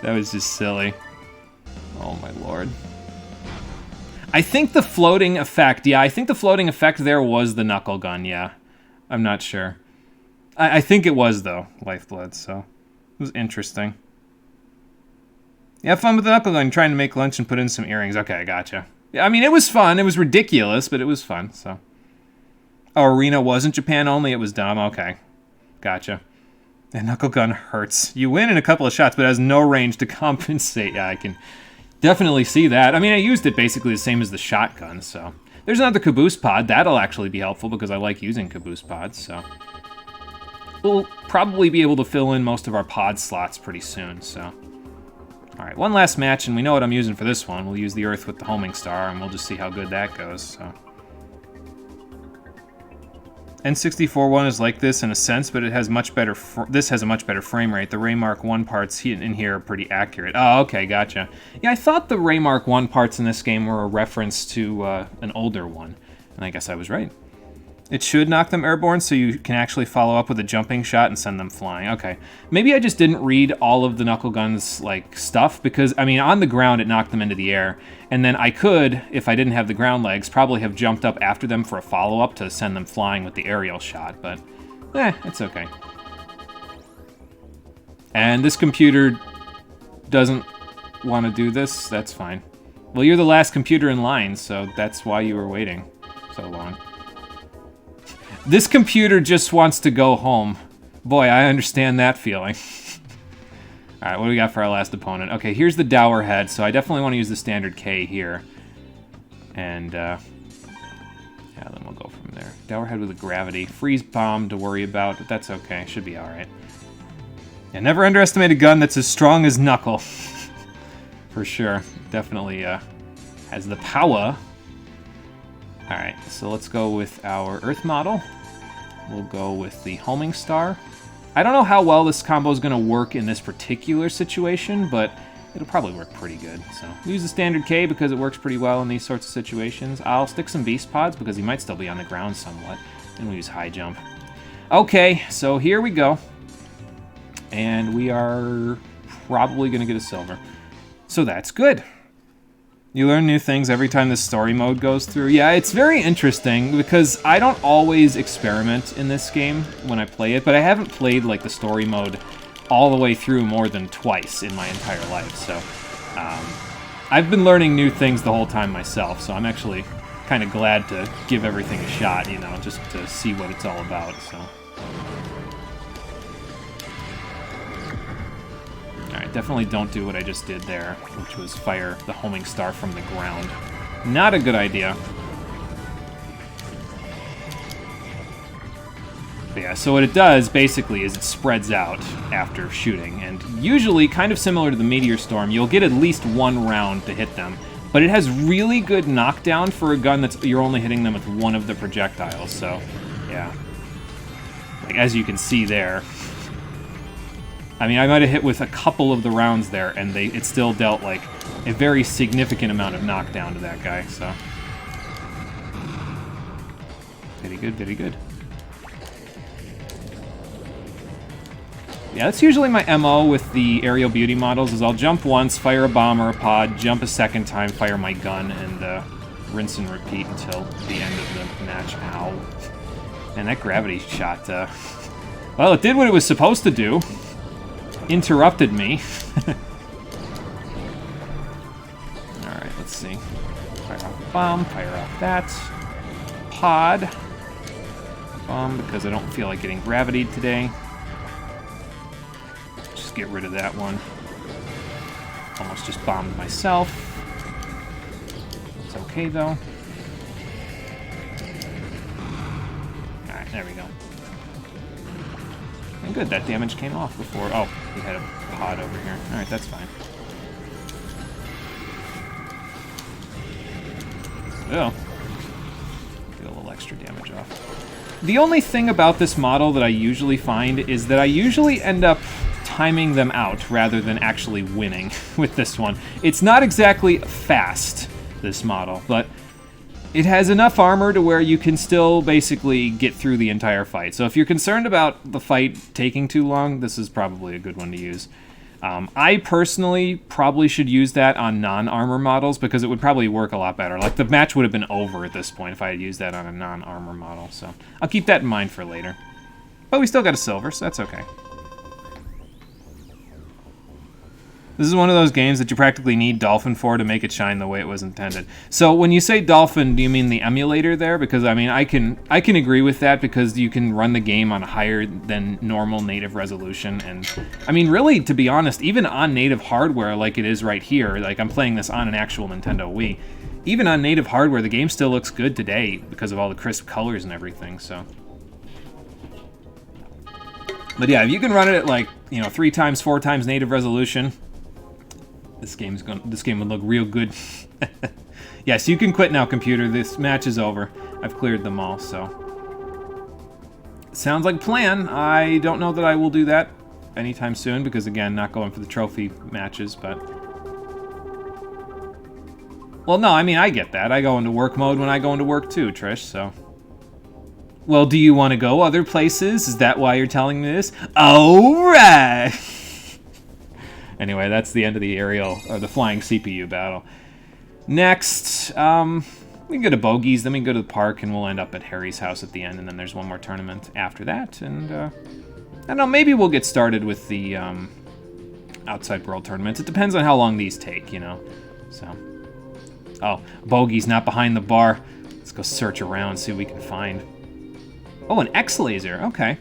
That was just silly. Oh my lord. I think the floating effect, yeah, I think the floating effect there was the knuckle gun, yeah. I'm not sure. I think it was, though, Lifeblood, so it was interesting. Yeah, have fun with the knuckle gun, trying to make lunch and put in some earrings. Okay, gotcha. Yeah, I mean, it was fun. It was ridiculous, but it was fun, so. Oh, Arena wasn't Japan only, it was dumb. Okay, gotcha. The knuckle gun hurts. You win in a couple of shots, but it has no range to compensate. Yeah, I can definitely see that. I mean, I used it basically the same as the shotgun, so. There's another caboose pod. That'll actually be helpful because I like using caboose pods, so. We'll probably be able to fill in most of our pod slots pretty soon, so. Alright, one last match, and we know what I'm using for this one. We'll use the Earth with the homing star, and we'll just see how good that goes, so. N64 one is like this in a sense, but it has much better. This has a much better frame rate. The Raymark 1 parts in here are pretty accurate. Oh, okay, gotcha. Yeah, I thought the Raymark 1 parts in this game were a reference to an older one, and I guess I was right. It should knock them airborne, so you can actually follow up with a jumping shot and send them flying. Okay, maybe I just didn't read all of the knuckle guns like stuff because I mean on the ground it knocked them into the air, and then I could, if I didn't have the ground legs, probably have jumped up after them for a follow-up to send them flying with the aerial shot. But it's okay. And this computer doesn't want to do this. That's fine. Well, you're the last computer in line, so that's why you were waiting so long. This computer just wants to go home. Boy, I understand that feeling. Alright, what do we got for our last opponent? Okay, here's the Dower Head, so I definitely want to use the standard K here. And, yeah, then we'll go from there. Dower Head with a gravity. Freeze bomb to worry about, but that's okay. Should be alright. Yeah, never underestimate a gun that's as strong as Knuckle. for sure. Definitely has the power. Alright, so let's go with our Earth model. We'll go with the Homing Star. I don't know how well this combo is going to work in this particular situation, but it'll probably work pretty good. So we'll use the standard K because it works pretty well in these sorts of situations. I'll stick some Beast Pods because he might still be on the ground somewhat. And we'll use High Jump. Okay, so here we go. And we are probably going to get a silver. So that's good. You learn new things every time the story mode goes through. Yeah, it's very interesting because I don't always experiment in this game when I play it, but I haven't played like the story mode all the way through more than twice in my entire life. So I've been learning new things the whole time myself, so I'm actually kind of glad to give everything a shot, you know, just to see what it's all about. So. Alright, definitely don't do what I just did there, which was fire the homing star from the ground. Not a good idea. But yeah, so what it does, basically, is it spreads out after shooting, and usually, kind of similar to the Meteor Storm, you'll get at least one round to hit them, but it has really good knockdown for a gun that's you're only hitting them with one of the projectiles, so, yeah. Like, as you can see there, I mean, I might have hit with a couple of the rounds there, and it still dealt, like, a very significant amount of knockdown to that guy, so. Very good, very good. Yeah, that's usually my MO with the aerial beauty models, is I'll jump once, fire a bomb or a pod, jump a second time, fire my gun, and rinse and repeat until the end of the match. Ow. And that gravity shot, well, it did what it was supposed to do. Interrupted me. Alright, let's see. Fire off the bomb, fire off that. Pod. Bomb, because I don't feel like getting gravitied today. Just get rid of that one. Almost just bombed myself. It's okay, though. Alright, there we go. And good, that damage came off before. Oh, we had a pod over here. Alright, that's fine. Oh. Get a little extra damage off. The only thing about this model that I usually find is that I usually end up timing them out rather than actually winning with this one. It's not exactly fast, this model, but it has enough armor to where you can still basically get through the entire fight. So if you're concerned about the fight taking too long, this is probably a good one to use. I personally probably should use that on non-armor models because it would probably work a lot better. Like, the match would have been over at this point if I had used that on a non-armor model. So I'll keep that in mind for later. But we still got a silver, so that's okay. This is one of those games that you practically need Dolphin for to make it shine the way it was intended. So when you say Dolphin, do you mean the emulator there? Because I mean, I can agree with that because you can run the game on higher than normal native resolution. And I mean, really, to be honest, even on native hardware like it is right here, like I'm playing this on an actual Nintendo Wii, even on native hardware, the game still looks good today because of all the crisp colors and everything, so. But yeah, if you can run it at like, you know, 3 times, 4 times native resolution, this game would look real good. Yes, you can quit now, computer. This match is over. I've cleared them all, so. Sounds like a plan. I don't know that I will do that anytime soon because, again, not going for the trophy matches, but. Well, no, I mean, I get that. I go into work mode when I go into work too, Trish, so. Well, do you want to go other places? Is that why you're telling me this? All right. Anyway, that's the end of the aerial, or the flying CPU battle. Next, we can go to Bogies, then we can go to the park, and we'll end up at Harry's house at the end, and then there's one more tournament after that, and, I don't know, maybe we'll get started with the, outside world tournaments. It depends on how long these take, you know, so. Oh, Bogies not behind the bar. Let's go search around, see what we can find. Oh, an X-Laser, okay.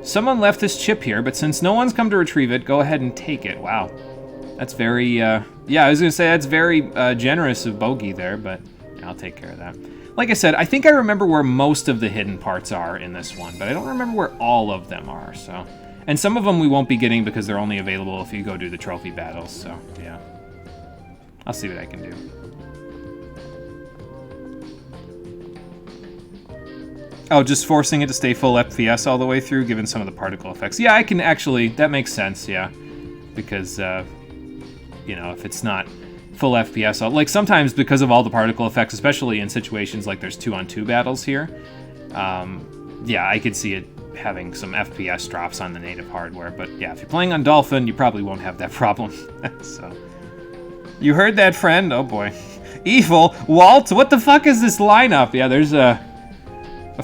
Someone left this chip here, but since no one's come to retrieve it, go ahead and take it. Wow. That's very, yeah, I was going to say that's very generous of Bogey there, but I'll take care of that. Like I said, I think I remember where most of the hidden parts are in this one, but I don't remember where all of them are, so. And some of them we won't be getting because they're only available if you go do the trophy battles, so, yeah. I'll see what I can do. Oh, just forcing it to stay full FPS all the way through, given some of the particle effects. Yeah, I can actually... That makes sense, yeah. Because, you know, if it's not full FPS... Like, sometimes because of all the particle effects, especially in situations like there's 2-on-2 battles here, yeah, I could see it having some FPS drops on the native hardware. But, yeah, if you're playing on Dolphin, you probably won't have that problem. So... You heard that, friend? Oh, boy. Evil? Walt? What the fuck is this lineup? Yeah, there's a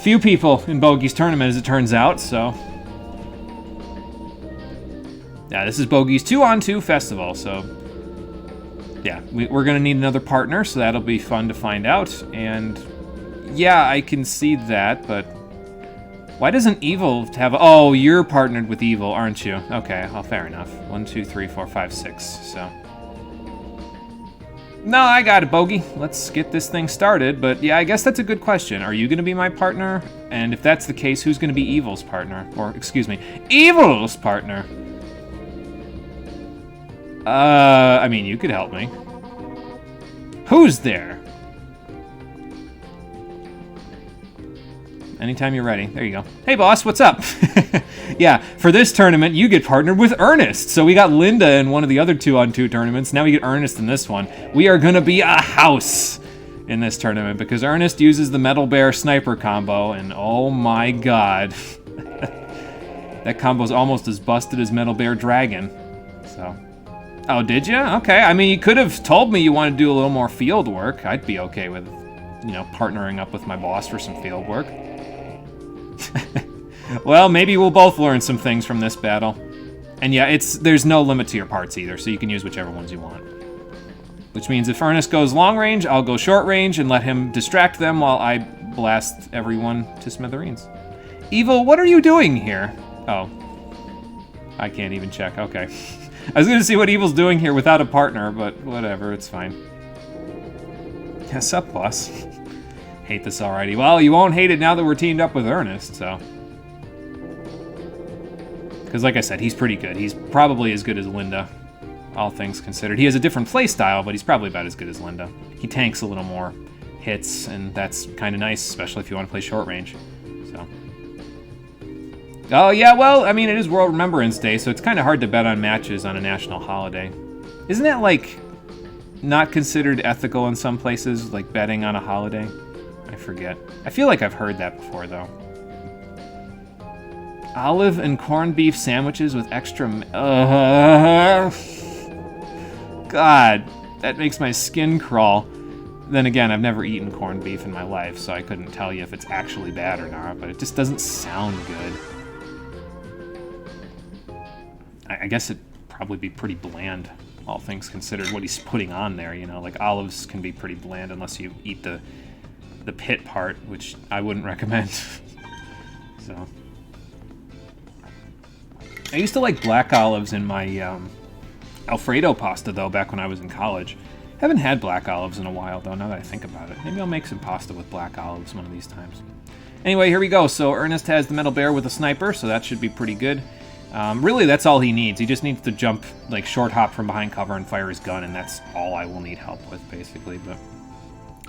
few people in Bogey's tournament, as it turns out, so... Yeah, this is Bogey's 2-on-2 festival, so... Yeah, we're gonna need another partner, so that'll be fun to find out, and... Yeah, I can see that, but... Why doesn't Evil have... Oh, you're partnered with Evil, aren't you? Okay, well, fair enough. 1, 2, 3, 4, 5, 6, so... No, I got it, Bogey. Let's get this thing started. But yeah, I guess that's a good question. Are you going to be my partner? And if that's the case, who's going to be Evil's partner? Or, excuse me, Evil's partner. I mean, you could help me. Who's there? Anytime you're ready. There you go. Hey, boss, what's up? Yeah, for this tournament, you get partnered with Ernest. So we got Linda in one of the other 2-on-2 tournaments. Now we get Ernest in this one. We are going to be a house in this tournament because Ernest uses the Metal Bear sniper combo, and oh my god. That combo's almost as busted as Metal Bear Dragon. So... Oh, did you? Okay, I mean, you could have told me you wanted to do a little more field work. I'd be okay with, you know, partnering up with my boss for some field work. Well, maybe we'll both learn some things from this battle. And yeah, there's no limit to your parts either, so you can use whichever ones you want. Which means if Ernest goes long range, I'll go short range and let him distract them while I blast everyone to smithereens. Evil, what are you doing here? Oh. I can't even check, okay. I was gonna see what Evil's doing here without a partner, but whatever, it's fine. Yeah, sup, boss? Hate this already. Well, you won't hate it now that we're teamed up with Ernest, so... Because like I said, he's pretty good. He's probably as good as Linda, all things considered. He has a different play style, but he's probably about as good as Linda. He tanks a little more hits, and that's kind of nice, especially if you want to play short range. So. Oh, yeah, well, I mean, it is World Remembrance Day, so it's kind of hard to bet on matches on a national holiday. Isn't that, like, not considered ethical in some places, like betting on a holiday? I forget. I feel like I've heard that before, though. Olive and corned beef sandwiches with extra... God, that makes my skin crawl. Then again, I've never eaten corned beef in my life, so I couldn't tell you if it's actually bad or not, but it just doesn't sound good. I guess it'd probably be pretty bland, all things considered, what he's putting on there, you know? Like, olives can be pretty bland unless you eat the pit part, which I wouldn't recommend. So... I used to like black olives in my Alfredo pasta, though, back when I was in college. Haven't had black olives in a while, though, now that I think about it. Maybe I'll make some pasta with black olives one of these times. Anyway, here we go. So Ernest has the Metal Bear with a sniper, so that should be pretty good. Really, that's all he needs. He just needs to jump, like, short hop from behind cover and fire his gun, and that's all I will need help with, basically. But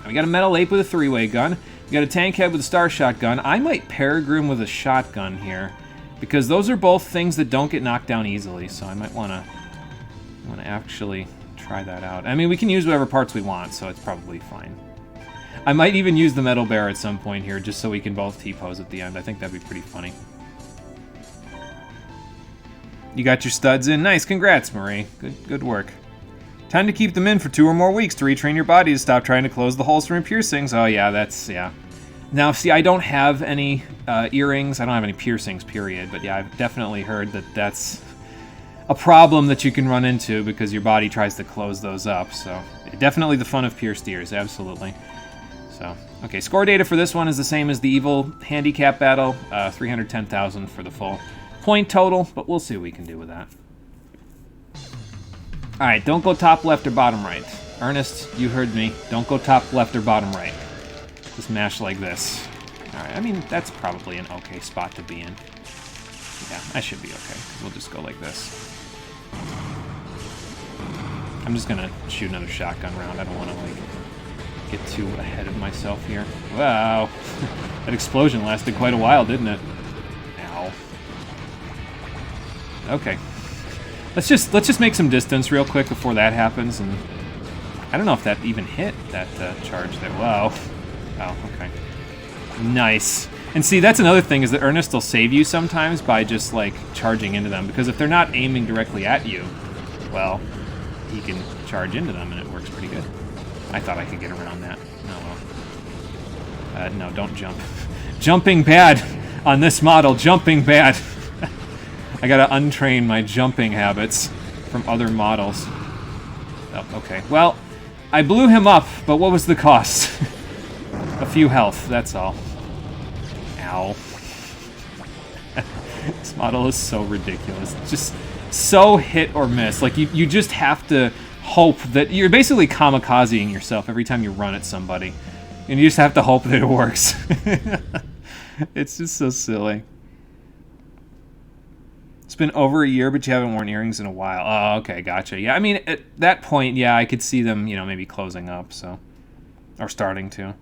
we got a Metal Ape with a 3-way gun. We got a Tank Head with a Star Shotgun. I might Peregrine with a shotgun here, because those are both things that don't get knocked down easily, so I might want to actually try that out. I mean, we can use whatever parts we want, so it's probably fine. I might even use the Metal Bear at some point here, just so we can both T-pose at the end. I think that'd be pretty funny. You got your studs in? Nice, congrats, Marie. Good work. Time to keep them in for 2 or more weeks to retrain your body to stop trying to close the holes from your piercings. Oh yeah, yeah. Now, see, I don't have any earrings. I don't have any piercings, period. But yeah, I've definitely heard that that's a problem that you can run into because your body tries to close those up. So definitely the fun of pierced ears, absolutely. So, okay, score data for this one is the same as the Evil handicap battle. 310,000 for the full point total, but we'll see what we can do with that. All right, don't go top left or bottom right. Ernest, you heard me. Don't go top left or bottom right. Just mash like this. Alright, I mean, that's probably an okay spot to be in. Yeah, I should be okay. We'll just go like this. I'm I'm just gonna shoot another shotgun round. I don't want to, like, get too ahead of myself here. Wow. That explosion lasted quite a while, didn't it? Ow. Okay. Let's just make some distance real quick before that happens, and I don't know if that even hit that charge there. Wow. Oh, okay. Nice. And see, that's another thing, is that Ernest will save you sometimes by just, like, charging into them, because if they're not aiming directly at you, well, he can charge into them, and it works pretty good. I thought I could get around that. Oh, well. No, don't jump. Jumping bad on this model. Jumping bad. I gotta untrain my jumping habits from other models. Oh, okay. Well, I blew him up, but what was the cost? A few health, that's all. Ow. This model is so ridiculous. Just so hit or miss. Like, you just have to hope that... You're basically kamikazing yourself every time you run at somebody. And you just have to hope that it works. It's just so silly. It's been over a year, but you haven't worn earrings in a while. Oh, okay, gotcha. Yeah, I mean, at that point, yeah, I could see them, you know, maybe closing up, so... Or starting to.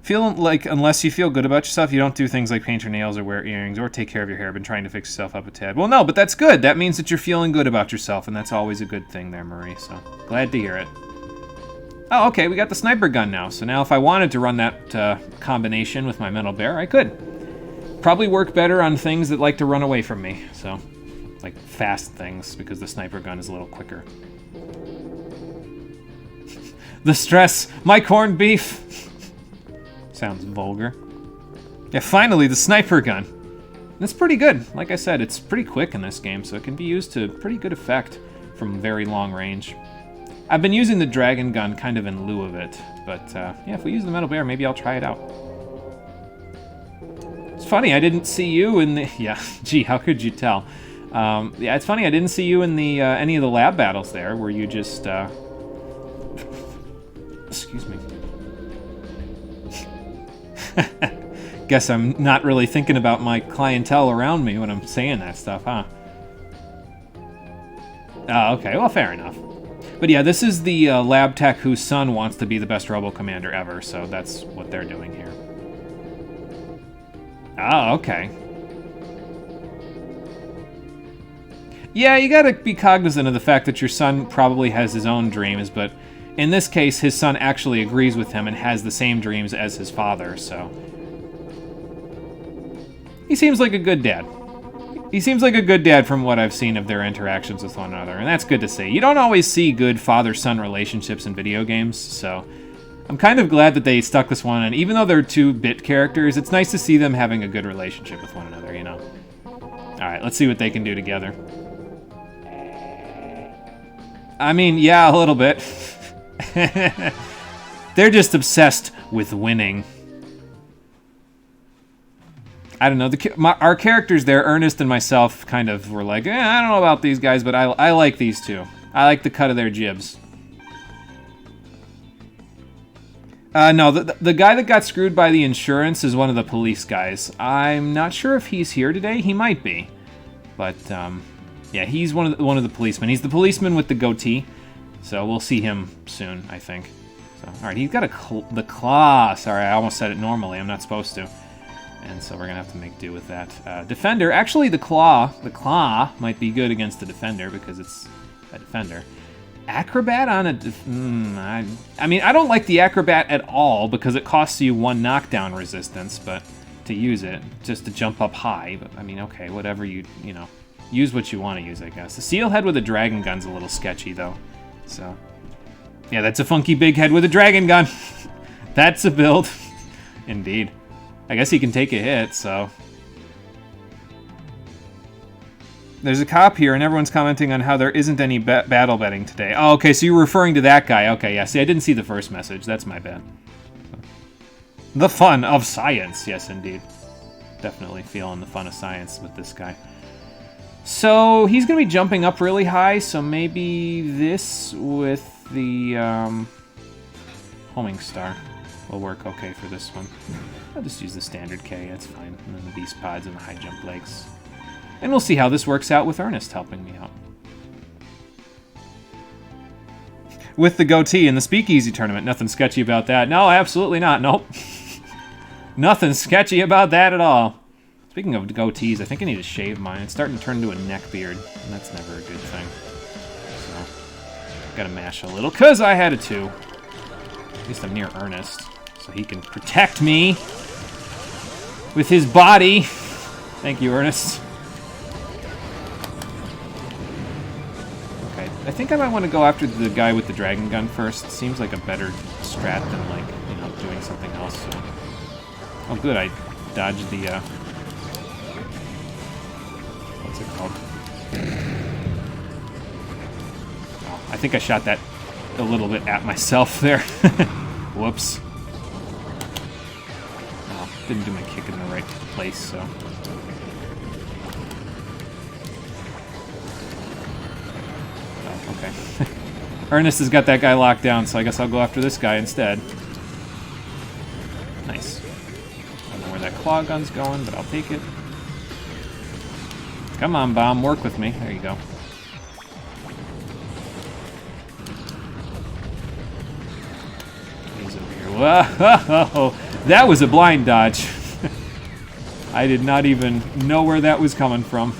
Feel like, unless you feel good about yourself, you don't do things like paint your nails or wear earrings or take care of your hair. Been trying to fix yourself up a tad. Well, no, but that's good. That means that you're feeling good about yourself, and that's always a good thing there, Marie, so glad to hear it. Oh, okay, we got the sniper gun now. So now if I wanted to run that combination with my metal bear, I could. Probably work better on things that like to run away from me, so like fast things, because the sniper gun is a little quicker. The stress, my corned beef. Sounds vulgar. Yeah, finally the sniper gun. It's pretty good. Like I said, it's pretty quick in this game, so it can be used to pretty good effect from very long range. I've been using the dragon gun kind of in lieu of it, but yeah, if we use the metal bear, maybe I'll try it out. It's funny, I didn't see you in the... Yeah, gee, how could you tell? Yeah, it's funny, I didn't see you in the any of the lab battles there, where you just... Excuse me. Guess I'm not really thinking about my clientele around me when I'm saying that stuff, huh? Oh, okay, well, fair enough. But yeah, this is the lab tech whose son wants to be the best Robo Commander ever, so that's what they're doing here. Oh, okay. Yeah, you gotta be cognizant of the fact that your son probably has his own dreams, but in this case, his son actually agrees with him and has the same dreams as his father, so... He seems like a good dad. He seems like a good dad from what I've seen of their interactions with one another, and that's good to see. You don't always see good father-son relationships in video games, so... I'm kind of glad that they stuck this one, and even though they're 2-bit characters, it's nice to see them having a good relationship with one another, you know? Alright, let's see what they can do together. I mean, yeah, a little bit. They're just obsessed with winning. I don't know, our characters there, Ernest and myself, kind of were like, I don't know about these guys, but I like these two. I like the cut of their jibs. No, the guy that got screwed by the insurance is one of the police guys. I'm not sure if he's here today. He might be. But, yeah, he's one of the policemen. He's the policeman with the goatee. So we'll see him soon, I think. So, alright, he's got the claw. Sorry, I almost said it normally. I'm not supposed to. And so we're going to have to make do with that. Defender. Actually, the claw might be good against the defender because it's a defender. Acrobat on a... I mean, I don't like the acrobat at all because it costs you 1 knockdown resistance, but to use it, just to jump up high. But I mean, okay, whatever you know, use what you want to use, I guess. The seal head with a dragon gun's a little sketchy, though. So, yeah, that's a funky big head with a dragon gun. That's a build. Indeed. I guess he can take a hit, so... There's a cop here, and everyone's commenting on how there isn't any battle betting today. Oh, okay, so you're referring to that guy. Okay, yeah, see, I didn't see the first message. That's my bad. The fun of science. Yes, indeed. Definitely feeling the fun of science with this guy. So, he's going to be jumping up really high, so maybe this with the homing star will work okay for this one. I'll just use the standard K, that's fine. And then the beast pods and the high jump legs. And we'll see how this works out with Ernest helping me out. with the goatee in the Speakeasy tournament. Nothing sketchy about that. No, absolutely not. Nope. Nothing sketchy about that at all. Speaking of goatees, I think I need to shave mine. It's starting to turn into a neck beard, and that's never a good thing. So, gotta mash a little, because I had to. At least I'm near Ernest, so he can protect me with his body. Thank you, Ernest. Okay, I think I might want to go after the guy with the dragon gun first. Seems like a better strat than, like, you know, doing something else. So. Oh, good, I dodged the, what's it called? Oh, I think I shot that a little bit at myself there. Whoops. Oh, didn't do my kick in the right place, so. Oh, okay. Ernest has got that guy locked down, so I guess I'll go after this guy instead. Nice. I don't know where that claw gun's going, but I'll take it. Come on, Bomb, work with me. There you go. He's over here. Whoa! That was a blind dodge. I did not even know where that was coming from.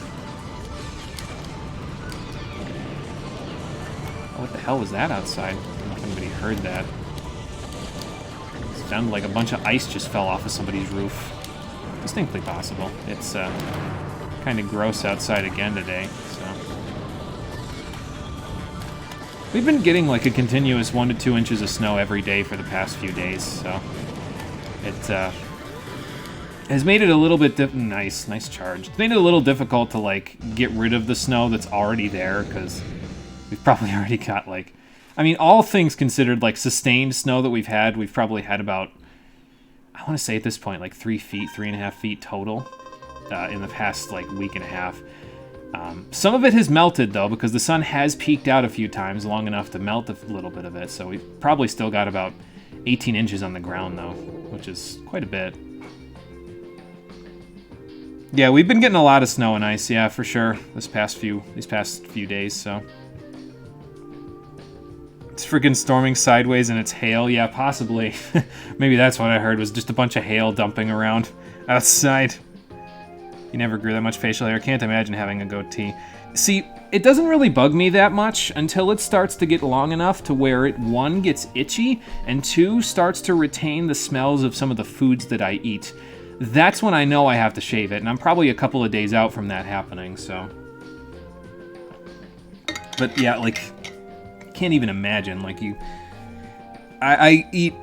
Oh, what the hell was that outside? I don't know if anybody heard that. It sounded like a bunch of ice just fell off of somebody's roof. Distinctly possible. It's kind of gross outside again today, so. We've been getting like a continuous 1 to 2 inches of snow every day for the past few days, so it has made it a little bit nice charge. It's made it a little difficult to like get rid of the snow that's already there, because we've probably already got like, I mean, all things considered, like sustained snow that we've probably had about, I want to say at this point, like 3 feet, 3.5 feet total. In the past like week and a half. Some of it has melted though, because the sun has peeked out a few times long enough to melt a little bit of it, so we've probably still got about 18 inches on the ground though, which is quite a bit. Yeah, we've been getting a lot of snow and ice, yeah, for sure, these past few days, so. It's freaking storming sideways and it's hail, yeah, possibly. Maybe that's what I heard, was just a bunch of hail dumping around outside. You never grew that much facial hair. Can't imagine having a goatee. See, it doesn't really bug me that much until it starts to get long enough to where it, 1, gets itchy, and 2, starts to retain the smells of some of the foods that I eat. That's when I know I have to shave it, and I'm probably a couple of days out from that happening, so. But yeah, like, can't even imagine, like I eat,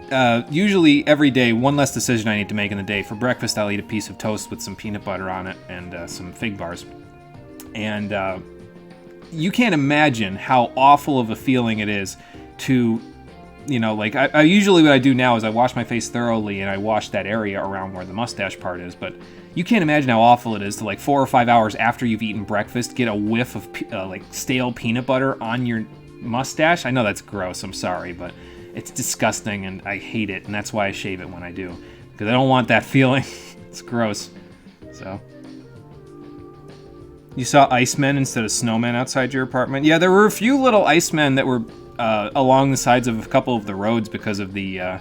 usually every day, one less decision I need to make in the day. For breakfast, I'll eat a piece of toast with some peanut butter on it and some fig bars. And you can't imagine how awful of a feeling it is to, you know, like, I usually what I do now is I wash my face thoroughly and I wash that area around where the mustache part is. But you can't imagine how awful it is to, like, 4 or 5 hours after you've eaten breakfast, get a whiff of, like, stale peanut butter on your mustache. I know that's gross, I'm sorry, but it's disgusting, and I hate it, and that's why I shave it when I do. Because I don't want that feeling. It's gross. So. You saw icemen instead of snowmen outside your apartment? Yeah, there were a few little icemen that were along the sides of a couple of the roads because of the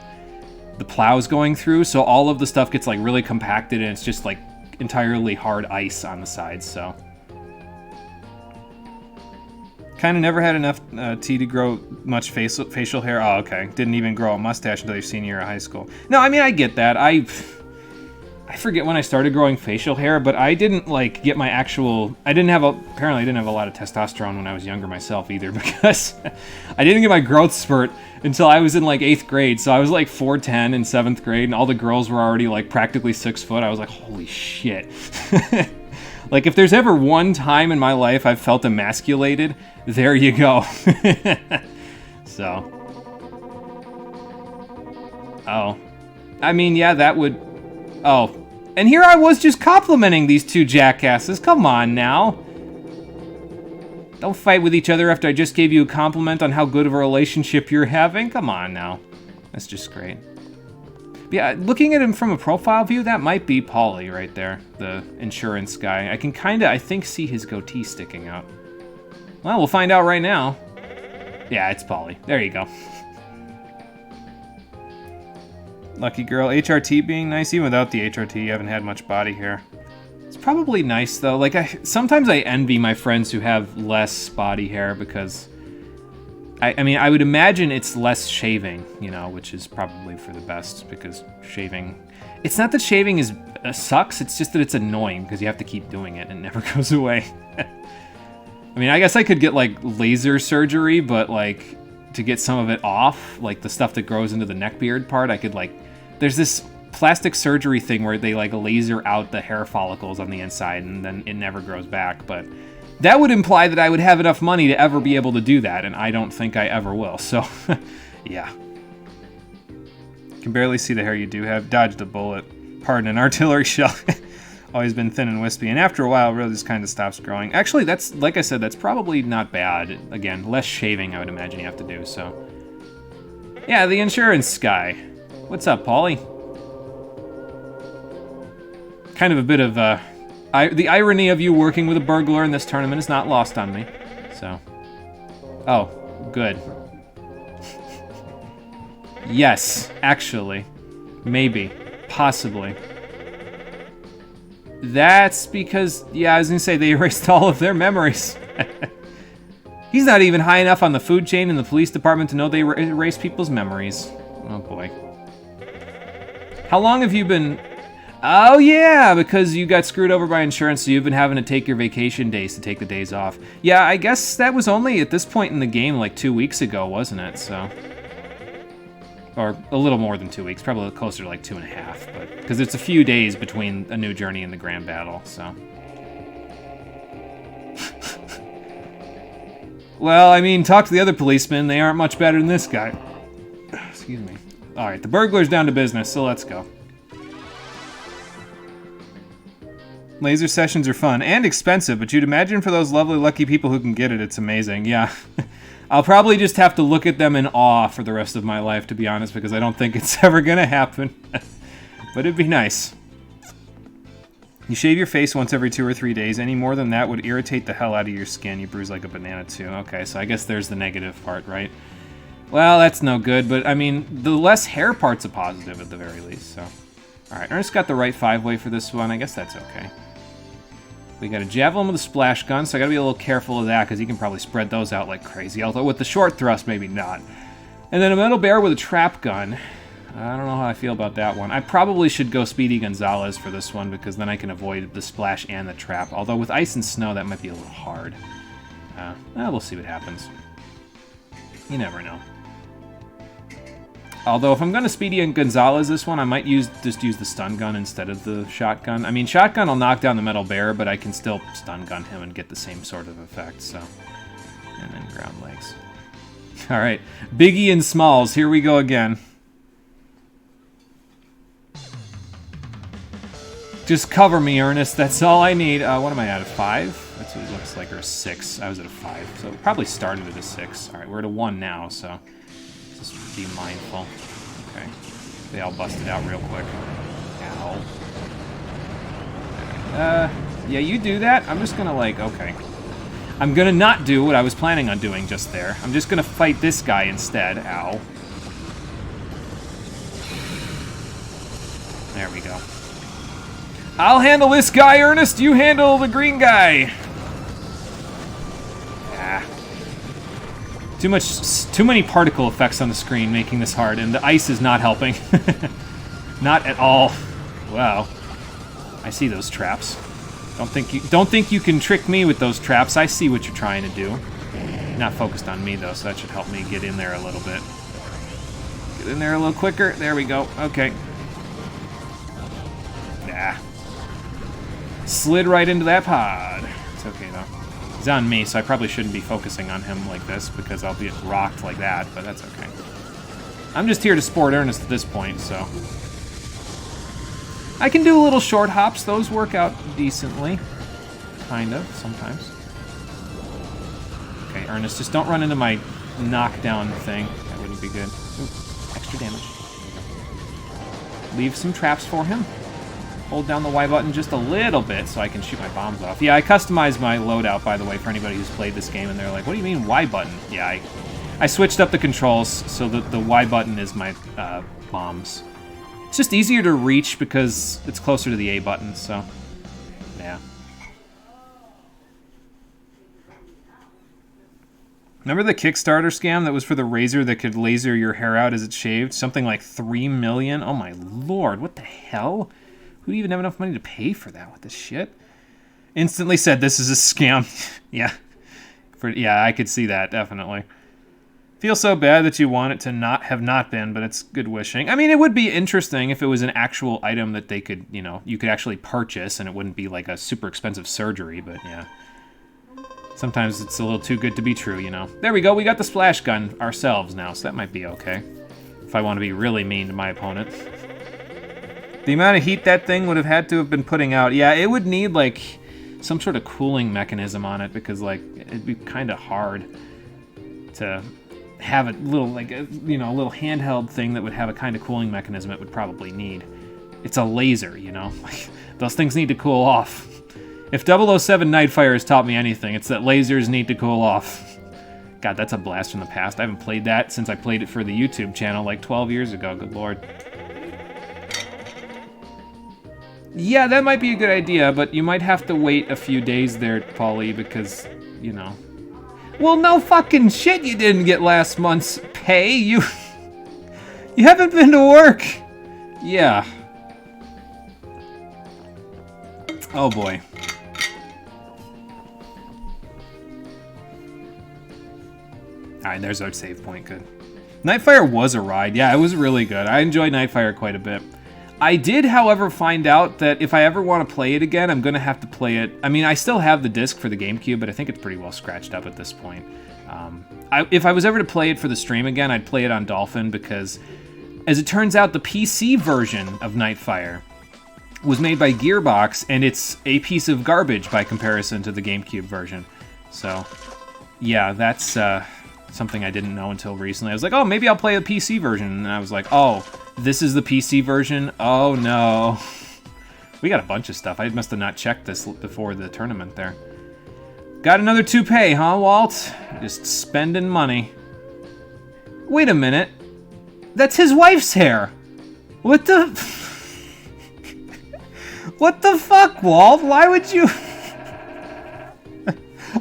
plows going through, so all of the stuff gets, like, really compacted, and it's just, like, entirely hard ice on the sides, so. Kind of never had enough tea to grow much facial hair. Oh, okay. Didn't even grow a mustache until your senior year of high school. No, I mean, I get that. I forget when I started growing facial hair, but I didn't, like, get my actual... Apparently I didn't have a lot of testosterone when I was younger myself either, because I didn't get my growth spurt until I was in, like, 8th grade. So I was, like, 4'10" in 7th grade, and all the girls were already, like, practically 6 foot. I was like, holy shit. Like, if there's ever one time in my life I've felt emasculated, there you go. So. Oh. I mean, yeah, that would... Oh. And here I was just complimenting these two jackasses. Come on now. Don't fight with each other after I just gave you a compliment on how good of a relationship you're having. Come on now. That's just great. Yeah, looking at him from a profile view, that might be Paulie right there, the insurance guy. I can kind of, I think, see his goatee sticking out. Well, we'll find out right now. Yeah, it's Polly. There you go. Lucky girl. HRT being nice. Even without the HRT, you haven't had much body hair. It's probably nice, though. Like, sometimes I envy my friends who have less body hair because... I mean, I would imagine it's less shaving, you know, which is probably for the best because shaving... It's not that shaving is sucks, it's just that it's annoying because you have to keep doing it and it never goes away. I mean, I guess I could get, like, laser surgery, but, like, to get some of it off, like the stuff that grows into the neck beard part, I could, like... There's this plastic surgery thing where they, like, laser out the hair follicles on the inside and then it never grows back, but... That would imply that I would have enough money to ever be able to do that, and I don't think I ever will, so... yeah. Can barely see the hair you do have. Dodged a bullet. Pardon, an artillery shell. Always been thin and wispy, and after a while, it really just kind of stops growing. Actually, that's, like I said, that's probably not bad. Again, less shaving, I would imagine you have to do, so... Yeah, the insurance guy. What's up, Paulie? Kind of a bit of, the irony of you working with a burglar in this tournament is not lost on me, so... Oh, good. Yes, actually. Maybe. Possibly. That's because, yeah, I was gonna say they erased all of their memories. He's not even high enough on the food chain in the police department to know they erase people's memories. Oh boy. How long have you been... Oh yeah, because you got screwed over by insurance, so you've been having to take your vacation days to take the days off. Yeah, I guess that was only at this point in the game like 2 weeks ago, wasn't it? So... Or a little more than 2 weeks, probably closer to like 2.5, but because it's a few days between a new journey and the grand battle, so. Well, I mean, talk to the other policemen, they aren't much better than this guy. Excuse me. Alright, the burglar's down to business, so let's go. Laser sessions are fun and expensive, but you'd imagine for those lovely lucky people who can get it, it's amazing, yeah. I'll probably just have to look at them in awe for the rest of my life, to be honest, because I don't think it's ever gonna happen. But it'd be nice. You shave your face once every 2 or 3 days. Any more than that would irritate the hell out of your skin. You bruise like a banana, too. Okay, so I guess there's the negative part, right? Well, that's no good, but, I mean, the less hair part's a positive at the very least, so... Alright, Ernest got the right 5-way for this one. I guess that's okay. We got a javelin with a splash gun, so I gotta be a little careful of that, because he can probably spread those out like crazy, although with the short thrust, maybe not. And then a metal bear with a trap gun. I don't know how I feel about that one. I probably should go Speedy Gonzalez for this one, because then I can avoid the splash and the trap, although with ice and snow, that might be a little hard. We'll see what happens. You never know. Although, if I'm going to Speedy and Gonzalez this one, I might just use the stun gun instead of the shotgun. I mean, shotgun will knock down the metal bear, but I can still stun gun him and get the same sort of effect, so... And then ground legs. Alright, Biggie and Smalls, here we go again. Just cover me, Ernest, that's all I need. What am I at, a 5? That's what it looks like, or a 6. I was at a 5, so it probably started at a 6. Alright, we're at a 1 now, so... Just be mindful. Okay. They all busted out real quick. Ow. Yeah, you do that. I'm just gonna, like, okay. I'm gonna not do what I was planning on doing just there. I'm just gonna fight this guy instead. Ow. There we go. I'll handle this guy, Ernest. You handle the green guy. Ah. Too many particle effects on the screen making this hard, and the ice is not helping. Not at all. Wow. I see those traps. Don't think you can trick me with those traps. I see what you're trying to do. You're not focused on me though, so that should help me get in there a little bit. Get in there a little quicker. There we go. Okay. Nah. Slid right into that pod. It's okay though. He's on me, so I probably shouldn't be focusing on him like this because I'll be rocked like that, but that's okay. I'm just here to support Ernest at this point, so... I can do little short hops. Those work out decently. Kind of, sometimes. Okay, Ernest, just don't run into my knockdown thing. That wouldn't be good. Ooh, extra damage. Leave some traps for him. Hold down the Y button just a little bit so I can shoot my bombs off. Yeah, I customized my loadout, by the way, for anybody who's played this game, and they're like, what do you mean Y button? Yeah, I switched up the controls so that the Y button is my bombs. It's just easier to reach because it's closer to the A button, so yeah. Remember the Kickstarter scam that was for the razor that could laser your hair out as it shaved? Something like 3 million? Oh my lord, what the hell? Who'd even have enough money to pay for that? What the shit? Instantly said this is a scam. Yeah. Yeah, I could see that, definitely. Feel so bad that you want it to not have not been, but it's good wishing. I mean, it would be interesting if it was an actual item that they could, you know, you could actually purchase and it wouldn't be like a super expensive surgery, but yeah. Sometimes it's a little too good to be true, you know. There we go, we got the splash gun ourselves now, so that might be okay. If I want to be really mean to my opponent. The amount of heat that thing would have had to have been putting out, yeah, it would need, like, some sort of cooling mechanism on it, because, like, it'd be kind of hard to have a little, like, a little handheld thing that would have a kind of cooling mechanism it would probably need. It's a laser, you know? Those things need to cool off. If 007 Nightfire has taught me anything, it's that lasers need to cool off. God, that's a blast from the past. I haven't played that since I played it for the YouTube channel like 12 years ago. Good lord. Yeah, that might be a good idea, but you might have to wait a few days there, Paulie, because, you know. Well, no fucking shit you didn't get last month's pay. You haven't been to work. Yeah. Oh boy. Alright, there's our save point, good. Nightfire was a ride. Yeah, it was really good. I enjoyed Nightfire quite a bit. I did, however, find out that if I ever want to play it again, I'm going to have to play it. I mean, I still have the disc for the GameCube, but I think it's pretty well scratched up at this point. If I was ever to play it for the stream again, I'd play it on Dolphin because, as it turns out, the PC version of Nightfire was made by Gearbox, and it's a piece of garbage by comparison to the GameCube version. So, yeah, that's something I didn't know until recently. I was like, oh, maybe I'll play the PC version. And I was like, oh, this is the PC version? Oh, no. We got a bunch of stuff. I must have not checked this before the tournament there. Got another toupee, huh, Walt? Just spending money. Wait a minute. That's his wife's hair. What the... What the fuck, Walt? Why would you...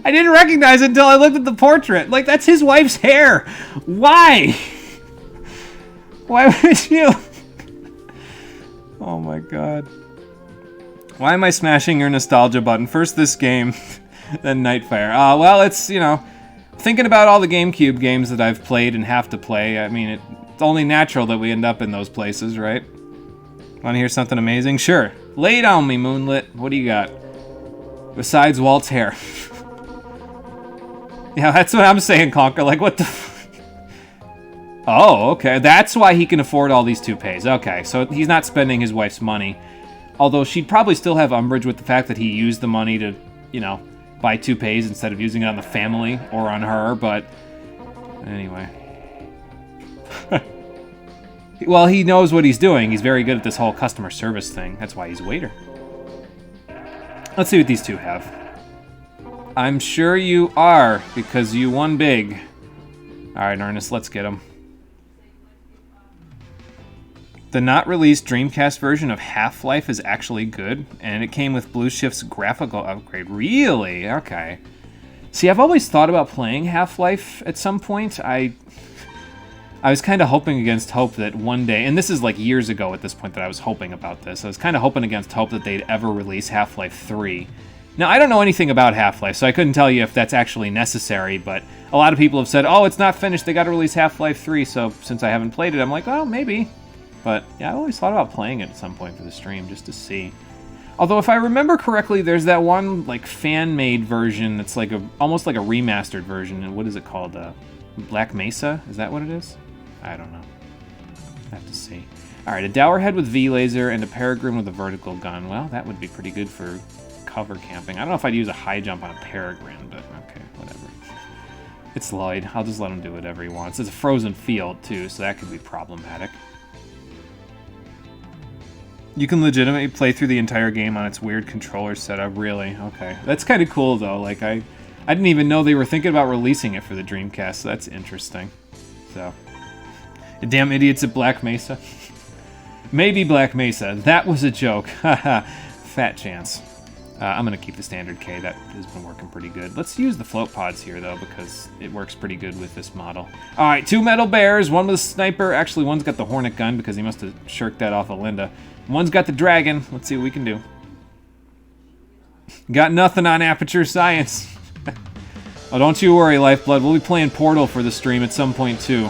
I didn't recognize it until I looked at the portrait. Like, that's his wife's hair. Why? Why would you? Oh my god. Why am I smashing your nostalgia button? First this game, then Nightfire. Well, it's, you know, thinking about all the GameCube games that I've played and have to play, I mean, it's only natural that we end up in those places, right? Want to hear something amazing? Sure. Lay it on me, Moonlit. What do you got? Besides Walt's hair. Yeah, that's what I'm saying, Conker. Like, what the... Oh, okay. That's why he can afford all these toupees. Okay, so he's not spending his wife's money. Although she'd probably still have umbrage with the fact that he used the money to, you know, buy toupees instead of using it on the family or on her, but... Anyway. Well, he knows what he's doing. He's very good at this whole customer service thing. That's why he's a waiter. Let's see what these two have. I'm sure you are, because you won big. Alright, Ernest, let's get him. The not-released Dreamcast version of Half-Life is actually good, and it came with Blue Shift's graphical upgrade. Really? Okay. See, I've always thought about playing Half-Life at some point. I was kind of hoping against hope that one day, and this is like years ago at this point that I was hoping about this, I was kind of hoping against hope that they'd ever release Half-Life 3. Now, I don't know anything about Half-Life, so I couldn't tell you if that's actually necessary, but a lot of people have said, oh, it's not finished, they gotta release Half-Life 3, so since I haven't played it, I'm like, well, maybe. But, yeah, I always thought about playing it at some point for the stream, just to see. Although, if I remember correctly, there's that one, like, fan-made version that's like almost like a remastered version, and what is it called? Black Mesa? Is that what it is? I don't know. I have to see. Alright, a Dowerhead with V-Laser and a Peregrine with a vertical gun. Well, that would be pretty good for cover camping. I don't know if I'd use a high jump on a Peregrine, but okay, whatever. It's Lloyd. I'll just let him do whatever he wants. It's a frozen field, too, so that could be problematic. You can legitimately play through the entire game on its weird controller setup, really? Okay. That's kind of cool, though. Like, I I didn't even know they were thinking about releasing it for the Dreamcast, so that's interesting. So, damn idiots at Black Mesa. Maybe Black Mesa. That was a joke. Haha. Fat chance. I'm going to keep the standard K. That has been working pretty good. Let's use the float pods here, though, because it works pretty good with this model. All right, 2 metal bears. One with a sniper. Actually, one's got the Hornet gun because he must have shirked that off of Linda. One's got the dragon. Let's see what we can do. Got nothing on Aperture Science. Oh, don't you worry, Lifeblood. We'll be playing Portal for the stream at some point, too.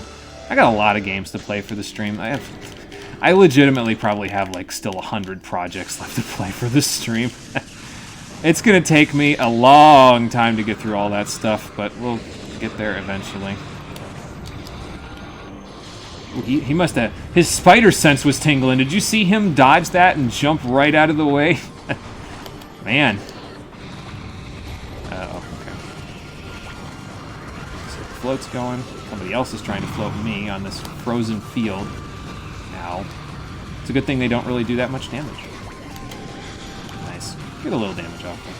I got a lot of games to play for the stream. I legitimately probably have, like, still 100 projects left to play for this stream. It's going to take me a long time to get through all that stuff, but we'll get there eventually. He must have... His spider sense was tingling. Did you see him dodge that and jump right out of the way? Man. Uh-oh, okay. So the float's going. Somebody else is trying to float me on this frozen field. Ow. It's a good thing they don't really do that much damage. Nice. Get a little damage off them.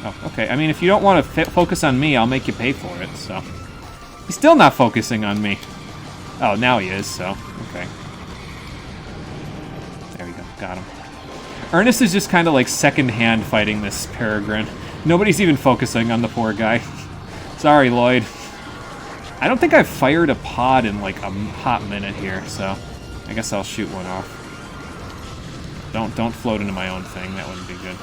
Oh, okay. I mean, if you don't want to focus on me, I'll make you pay for it, so... He's still not focusing on me. Oh, now he is, so... Okay. There we go. Got him. Ernest is just kind of like second-hand fighting this Peregrine. Nobody's even focusing on the poor guy. Sorry, Lloyd. I don't think I've fired a pod in like a hot minute here, so... I guess I'll shoot one off. Don't float into my own thing. That wouldn't be good.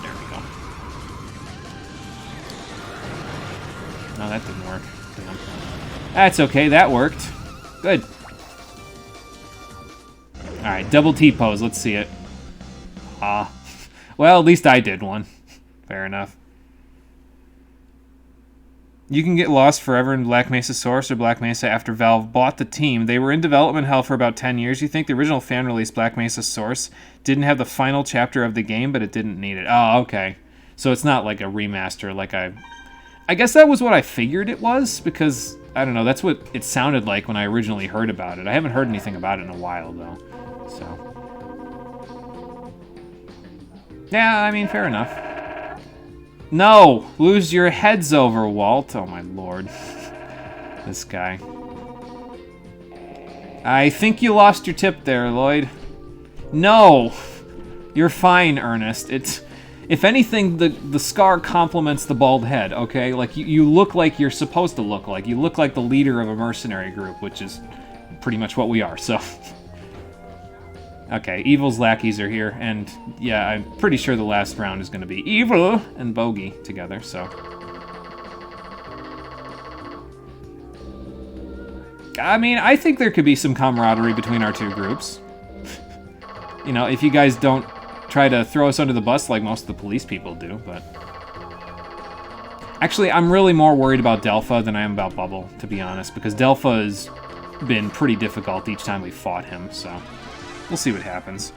There we go. No, that didn't work. Damn. That's okay. That worked. Good. All right, double T-pose. Let's see it. Ah. Well, at least I did one. Fair enough. You can get lost forever in Black Mesa Source or Black Mesa after Valve bought the team. They were in development hell for about 10 years. You think the original fan release Black Mesa Source didn't have the final chapter of the game, but it didn't need it. Oh, okay. So it's not like a remaster like I guess that was what I figured it was, because, I don't know, that's what it sounded like when I originally heard about it. I haven't heard anything about it in a while, though. So. Yeah, I mean, fair enough. No! Lose your heads over, Walt. Oh, my lord. This guy. I think you lost your tip there, Lloyd. No! You're fine, Ernest. If anything, the scar complements the bald head, okay? Like, you look like you're supposed to look like. You look like the leader of a mercenary group, which is pretty much what we are, so... Okay, Evil's lackeys are here, and yeah, I'm pretty sure the last round is going to be Evil and Bogey together, so... I mean, I think there could be some camaraderie between our two groups. You know, if you guys don't try to throw us under the bus like most of the police people do, but... Actually, I'm really more worried about Delpha than I am about Bubble, to be honest, because Delpha has been pretty difficult each time we fought him, so... We'll see what happens.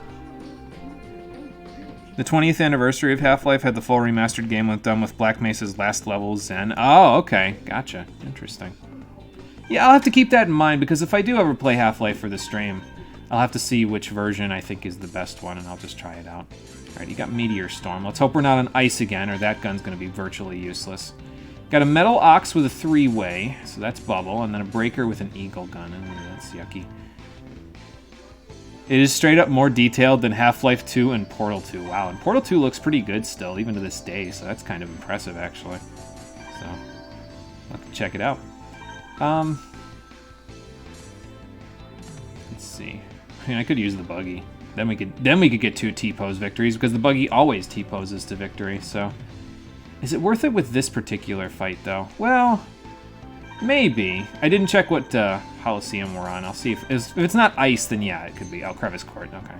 The 20th anniversary of Half-Life had the full remastered game done with Black Mesa's last level, Zen. Oh, okay. Gotcha. Interesting. Yeah, I'll have to keep that in mind, because if I do ever play Half-Life for the stream, I'll have to see which version I think is the best one, and I'll just try it out. Alright, you got Meteor Storm. Let's hope we're not on ice again, or that gun's going to be virtually useless. Got a Metal Ox with a 3-way, so that's Bubble, and then a Breaker with an Eagle gun. That's yucky. It is straight up more detailed than Half-Life 2 and Portal 2. Wow, and Portal 2 looks pretty good still, even to this day, so that's kind of impressive, actually. So, I'll have to check it out. Let's see. I mean, I could use the buggy. Then we could get 2 T-pose victories, because the buggy always T-poses to victory, so... Is it worth it with this particular fight, though? Well... Maybe. I didn't check what Coliseum we're on. I'll see if it's not ice, then yeah, it could be. Oh, Crevice Court. Okay.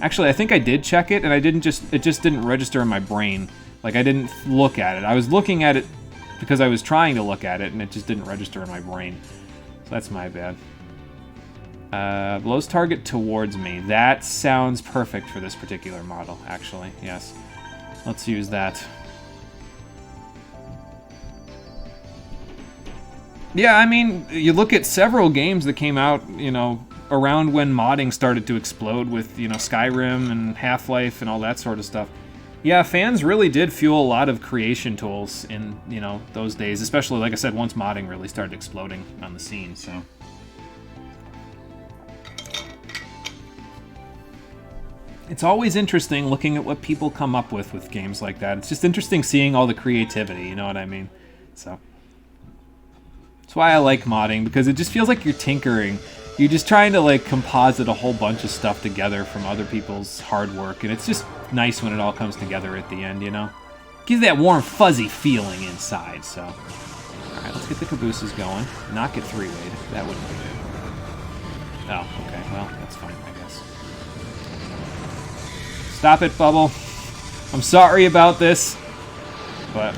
Actually, I think I did check it, and it just didn't register in my brain. Like, I didn't look at it. I was looking at it because I was trying to look at it, and it just didn't register in my brain. So that's my bad. Blows target towards me. That sounds perfect for this particular model, actually. Yes. Let's use that. Yeah, I mean, you look at several games that came out, you know, around when modding started to explode with, you know, Skyrim and Half-Life and all that sort of stuff. Yeah, fans really did fuel a lot of creation tools in, you know, those days, especially, like I said, once modding really started exploding on the scene, so. It's always interesting looking at what people come up with games like that. It's just interesting seeing all the creativity, you know what I mean? So. That's why I like modding, because it just feels like you're tinkering. You're just trying to, like, composite a whole bunch of stuff together from other people's hard work, and it's just nice when it all comes together at the end, you know? Gives that warm, fuzzy feeling inside, so. Alright, let's get the cabooses going. Not get three-wayed. That wouldn't be good. Oh, okay, well, that's fine, I guess. Stop it, Bubble. I'm sorry about this, but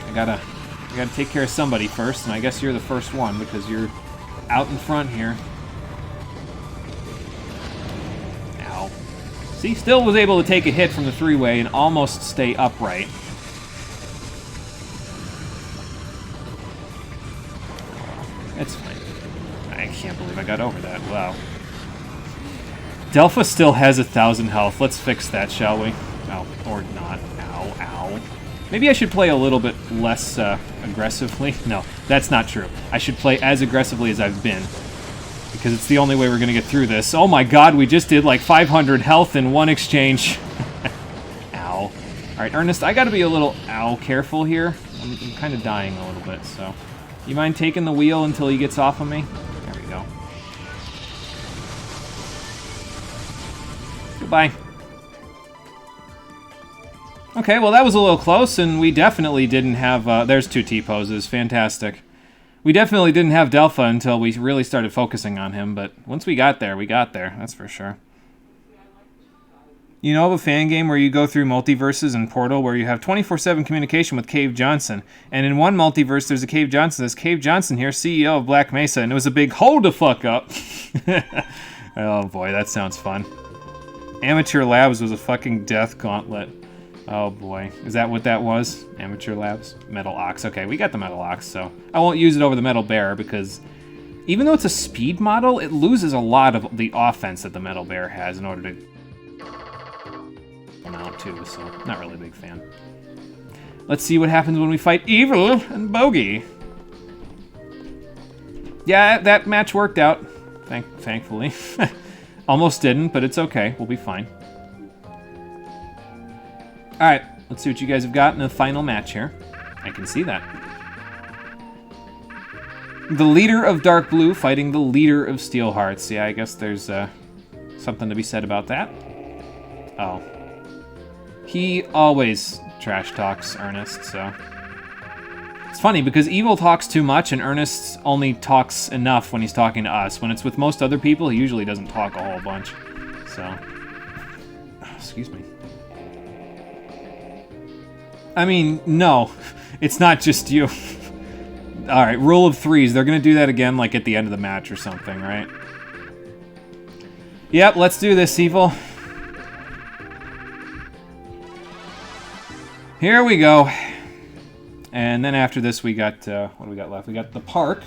I gotta take care of somebody first, and I guess you're the first one, because you're out in front here. Ow. See, still was able to take a hit from the three-way and almost stay upright. It's fine. I can't believe I got over that. Wow. Delpha still has 1,000 health. Let's fix that, shall we? Oh, or not. Ow, ow. Maybe I should play a little bit less aggressively. No, that's not true. I should play as aggressively as I've been, because it's the only way we're going to get through this. Oh my god, we just did like 500 health in one exchange. Ow. Alright, Ernest, I got to be a little careful here. I'm kind of dying a little bit, so. You mind taking the wheel until he gets off of me? There we go. Goodbye. Okay, well that was a little close, and we definitely didn't have, there's two T-poses, fantastic. We definitely didn't have Delpha until we really started focusing on him, but once we got there, that's for sure. You know of a fan game where you go through multiverses and Portal where you have 24/7 communication with Cave Johnson, and in one multiverse there's a Cave Johnson, there's Cave Johnson here, CEO of Black Mesa, and it was a big hold the fuck up. Oh boy, that sounds fun. Amateur Labs was a fucking death gauntlet. Oh boy, is that what that was? Amateur Labs? Metal Ox. Okay, we got the Metal Ox, so I won't use it over the Metal Bear because even though it's a speed model, it loses a lot of the offense that the Metal Bear has in order to come out too, so not really a big fan. Let's see what happens when we fight Evil and Bogey. Yeah, that match worked out, thankfully. Almost didn't, but it's okay, we'll be fine. Alright, let's see what you guys have got in the final match here. I can see that. The leader of Dark Blue fighting the leader of Steel Hearts. Yeah, I guess there's something to be said about that. Oh. He always trash talks Ernest, so. It's funny because Evil talks too much and Ernest only talks enough when he's talking to us. When it's with most other people, he usually doesn't talk a whole bunch. So. Excuse me. I mean, no, it's not just you. Alright, rule of threes. They're gonna do that again, like, at the end of the match or something, right? Yep, let's do this, Evil. Here we go. And then after this, we got, what do we got left? We got the park.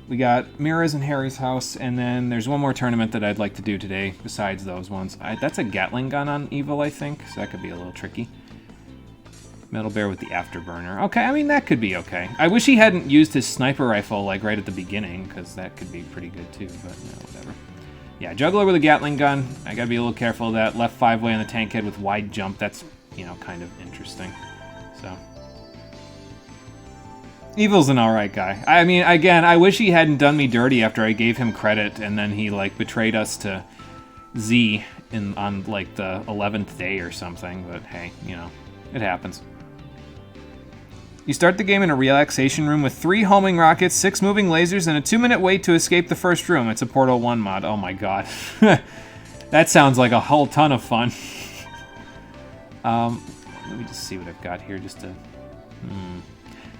We got Mira's and Harry's house, and then there's one more tournament that I'd like to do today besides those ones. That's a Gatling gun on Evil, I think, so that could be a little tricky. Metal Bear with the Afterburner. Okay, I mean, that could be okay. I wish he hadn't used his sniper rifle, like, right at the beginning, because that could be pretty good, too, but no, whatever. Yeah, Juggler with a Gatling gun. I gotta be a little careful of that. Left 5-way on the tank head with wide jump. That's, you know, kind of interesting. So. Evil's an alright guy. I mean, again, I wish he hadn't done me dirty after I gave him credit, and then he, like, betrayed us to Z on, like, the 11th day or something, but hey, you know, it happens. You start the game in a relaxation room with 3 homing rockets, 6 moving lasers, and a 2-minute wait to escape the first room. It's a Portal 1 mod. Oh my god. That sounds like a whole ton of fun. Let me just see what I've got here just to...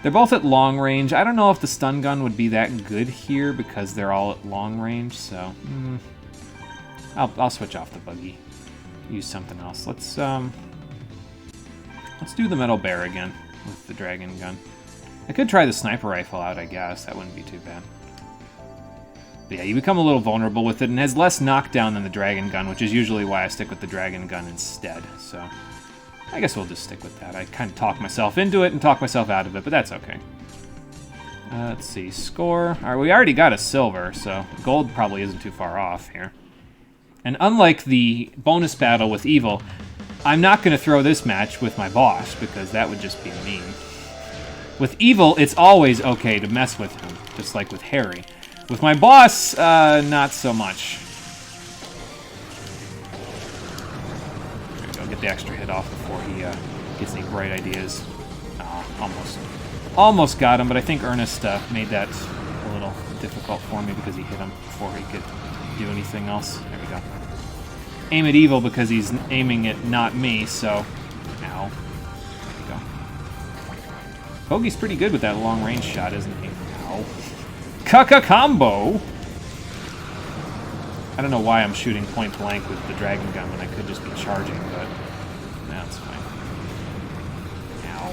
They're both at long range. I don't know if the stun gun would be that good here because they're all at long range, so... I'll switch off the buggy. Use something else. Let's do the Metal Bear again with the dragon gun. I could try the sniper rifle out, I guess. That wouldn't be too bad. But yeah, you become a little vulnerable with it and has less knockdown than the dragon gun, which is usually why I stick with the dragon gun instead. So I guess we'll just stick with that. I kind of talked myself into it and talked myself out of it, but that's okay. Let's see, score. All right, we already got a silver, so gold probably isn't too far off here. And unlike the bonus battle with Evil, I'm not going to throw this match with my boss, because that would just be mean. With Evil, it's always okay to mess with him, just like with Harry. With my boss, not so much. There we go, get the extra hit off before he gets any bright ideas. Almost got him, but I think Ernest made that a little difficult for me because he hit him before he could do anything else. There we go. Aim at Evil because he's aiming at not me, so... Ow. There we go. Bogey's pretty good with that long-range shot, isn't he? Ow. Kaka combo! I don't know why I'm shooting point blank with the dragon gun when I could just be charging, but... That's fine. Ow.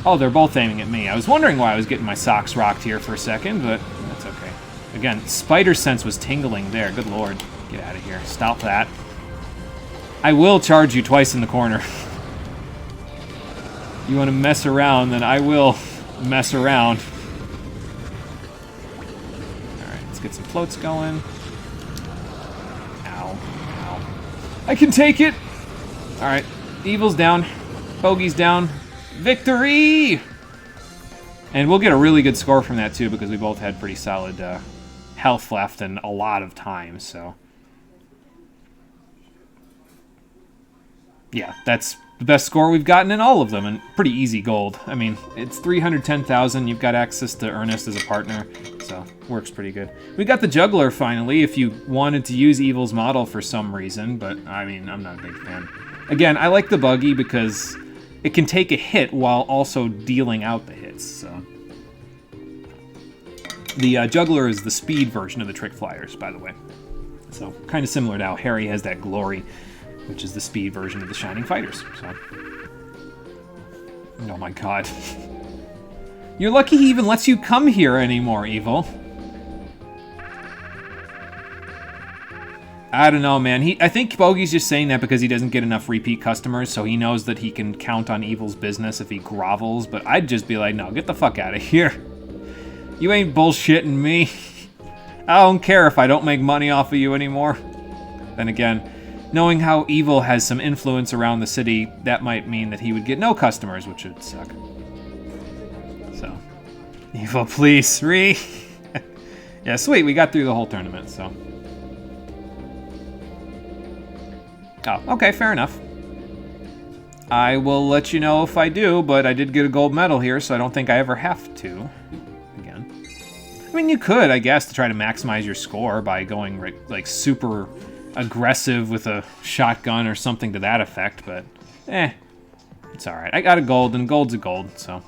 Oh, they're both aiming at me. I was wondering why I was getting my socks rocked here for a second, but that's okay. Again, spider sense was tingling there. Good lord. Get out of here. Stop that. I will charge you twice in the corner. You want to mess around, then I will mess around. Alright, let's get some floats going. Ow. Ow. I can take it! Alright, Evil's down. Bogey's down. Victory! And we'll get a really good score from that, too, because we both had pretty solid health left and a lot of time, so... Yeah, that's the best score we've gotten in all of them, and pretty easy gold. I mean, it's 310,000, you've got access to Ernest as a partner, so works pretty good. We got the Juggler, finally, if you wanted to use Evil's model for some reason, but, I mean, I'm not a big fan. Again, I like the Buggy because it can take a hit while also dealing out the hits, so... The Juggler is the speed version of the Trick Flyers, by the way. So, kind of similar to how Harry has that Glory, which is the speed version of the Shining Fighters. So. Oh my god. You're lucky he even lets you come here anymore, Evil. I don't know, man. I think Bogey's just saying that because he doesn't get enough repeat customers, so he knows that he can count on Evil's business if he grovels, but I'd just be like, no, get the fuck out of here. You ain't bullshitting me. I don't care if I don't make money off of you anymore. Then again, knowing how Evil has some influence around the city, that might mean that he would get no customers, which would suck. So, Evil, please, Yeah, sweet, we got through the whole tournament, so. Oh, okay, fair enough. I will let you know if I do, but I did get a gold medal here, so I don't think I ever have to. Again. I mean, you could, I guess, to try to maximize your score by going, like, super aggressive with a shotgun or something to that effect, but it's alright. I got a gold, and gold's a gold, so.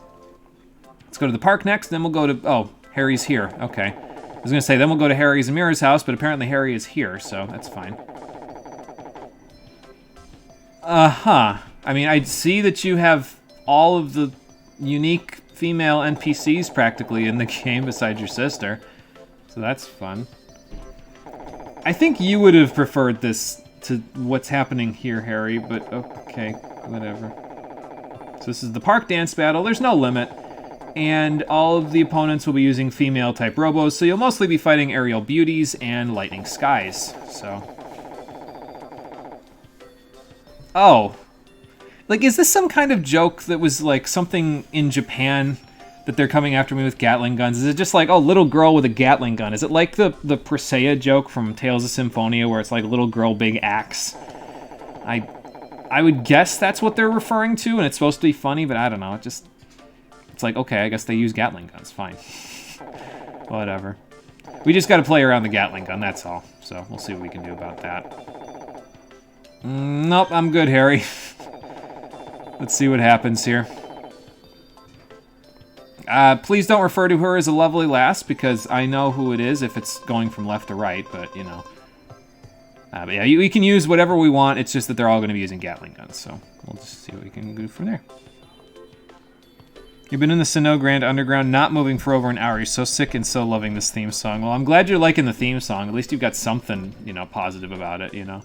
Let's go to the park next, then we'll go to, oh, Harry's here, okay. I was gonna say, then we'll go to Harry's and Mira's house, but apparently Harry is here, so that's fine. I mean, I see that you have all of the unique female NPCs practically in the game besides your sister, so that's fun. I think you would have preferred this to what's happening here, Harry, but okay, whatever. So this is the park dance battle. There's no limit, and all of the opponents will be using female-type Robos, so you'll mostly be fighting aerial beauties and lightning skies, so... Oh. Like, is this some kind of joke that was, like, something in Japan that they're coming after me with Gatling guns? Is it just like, oh, little girl with a Gatling gun? Is it like the Presea joke from Tales of Symphonia where it's like little girl, big axe? I would guess that's what they're referring to, and it's supposed to be funny, but I don't know. It's like, okay, I guess they use Gatling guns. Fine. Whatever. We just gotta play around the Gatling gun, that's all. So we'll see what we can do about that. Nope, I'm good, Harry. Let's see what happens here. Please don't refer to her as a lovely lass, because I know who it is if it's going from left to right, but, you know. But yeah, we can use whatever we want, it's just that they're all going to be using Gatling guns, so we'll just see what we can do from there. You've been in the Sinnoh Grand Underground, not moving for over an hour. You're so sick and so loving this theme song. Well, I'm glad you're liking the theme song. At least you've got something, you know, positive about it, you know.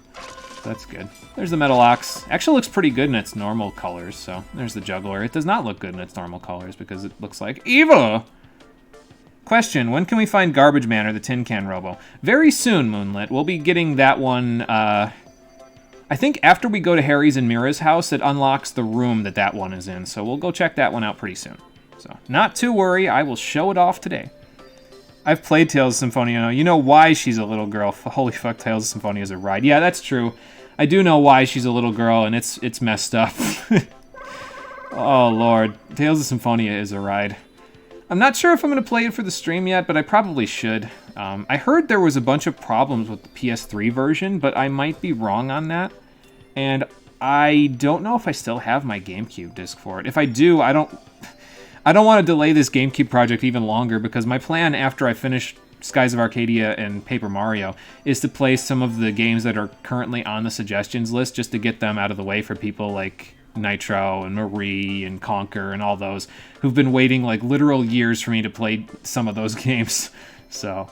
That's good. There's the Metal Ox. Actually looks pretty good in its normal colors, so there's the Juggler. It does not look good in its normal colors because it looks like evil. Question, when can we find Garbage Man or the Tin Can Robo? Very soon, Moonlit. We'll be getting that one, I think after we go to Harry's and Mira's house, it unlocks the room that one is in, so we'll go check that one out pretty soon. So, not to worry, I will show it off today. I've played Tales of Symphonia. You know why she's a little girl. Holy fuck, Tales of Symphonia is a ride. Yeah, that's true. I do know why she's a little girl, and it's messed up. Oh, Lord. Tales of Symphonia is a ride. I'm not sure if I'm going to play it for the stream yet, but I probably should. I heard there was a bunch of problems with the PS3 version, but I might be wrong on that. And I don't know if I still have my GameCube disc for it. If I do, I don't want to delay this GameCube project even longer, because my plan after I finish Skies of Arcadia and Paper Mario is to play some of the games that are currently on the suggestions list, just to get them out of the way for people like Nitro and Marie and Conker and all those who've been waiting like literal years for me to play some of those games. So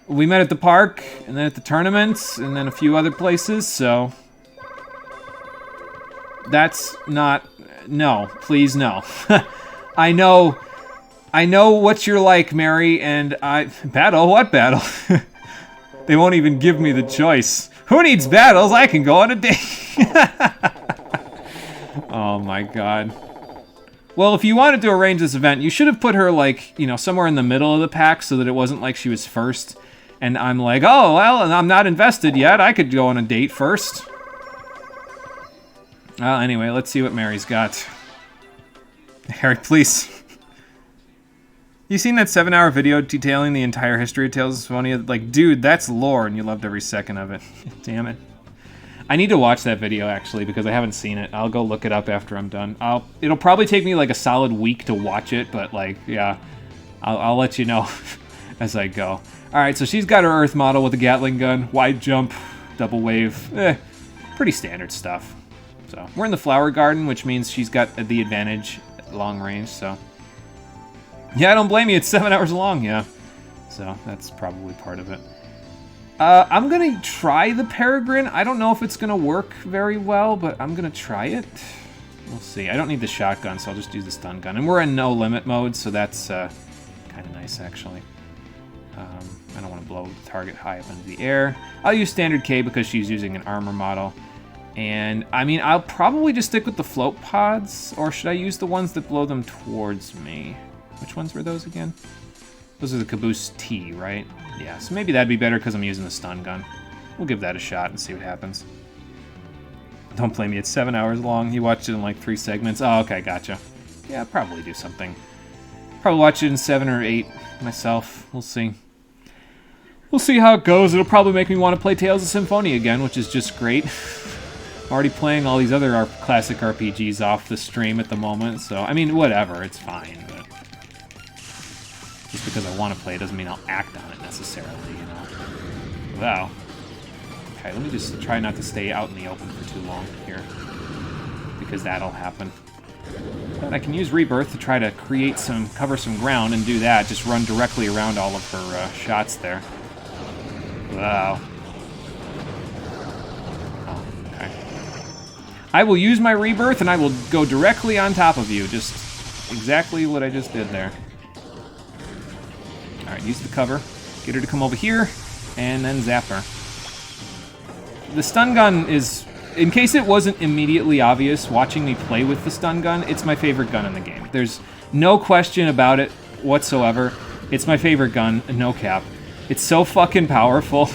we met at the park and then at the tournaments and then a few other places, so that's not... No, please no. I know what you're like, Mary, and Battle? What battle? They won't even give me the choice. Who needs battles? I can go on a date. Oh my god. Well, if you wanted to arrange this event, you should have put her, like, you know, somewhere in the middle of the pack so that it wasn't like she was first. And I'm like, oh, well, I'm not invested yet. I could go on a date first. Well, anyway, let's see what Mary's got. Harry, please. You seen that 7-hour video detailing the entire history of Tales of Symphonia? Like, dude, that's lore, and you loved every second of it. Damn it. I need to watch that video, actually, because I haven't seen it. I'll go look it up after I'm done. It'll probably take me, like, a solid week to watch it, but, like, yeah. I'll let you know as I go. Alright, so she's got her Earth model with a Gatling gun, wide jump, double wave. Pretty standard stuff. So, we're in the Flower Garden, which means she's got the advantage at long range, so... Yeah, I don't blame you. It's 7 hours long, yeah. So, that's probably part of it. I'm going to try the Peregrine. I don't know if it's going to work very well, but I'm going to try it. We'll see. I don't need the shotgun, so I'll just use the stun gun. And we're in no limit mode, so that's kind of nice, actually. I don't want to blow the target high up into the air. I'll use standard K because she's using an armor model. And, I mean, I'll probably just stick with the float pods, or should I use the ones that blow them towards me? Which ones were those again? Those are the Caboose T, right? Yeah, so maybe that'd be better because I'm using the stun gun. We'll give that a shot and see what happens. Don't blame me, it's 7 hours long. You watched it in like 3 segments. Oh, okay, gotcha. Yeah, I'll probably do something. Probably watch it in 7 or 8 myself. We'll see. We'll see how it goes. It'll probably make me want to play Tales of Symphonia again, which is just great. I'm already playing all these other classic RPGs off the stream at the moment, so, I mean, whatever, it's fine, but... Just because I want to play it doesn't mean I'll act on it necessarily, you know. Wow. Okay, let me just try not to stay out in the open for too long here, because that'll happen. But I can use Rebirth to try to cover some ground and do that. Just run directly around all of her shots there. Wow. Oh, okay. I will use my Rebirth and I will go directly on top of you. Just exactly what I just did there. Alright, use the cover. Get her to come over here, and then zap her. The stun gun is... In case it wasn't immediately obvious watching me play with the stun gun, it's my favorite gun in the game. There's no question about it whatsoever. It's my favorite gun, no cap. It's so fucking powerful.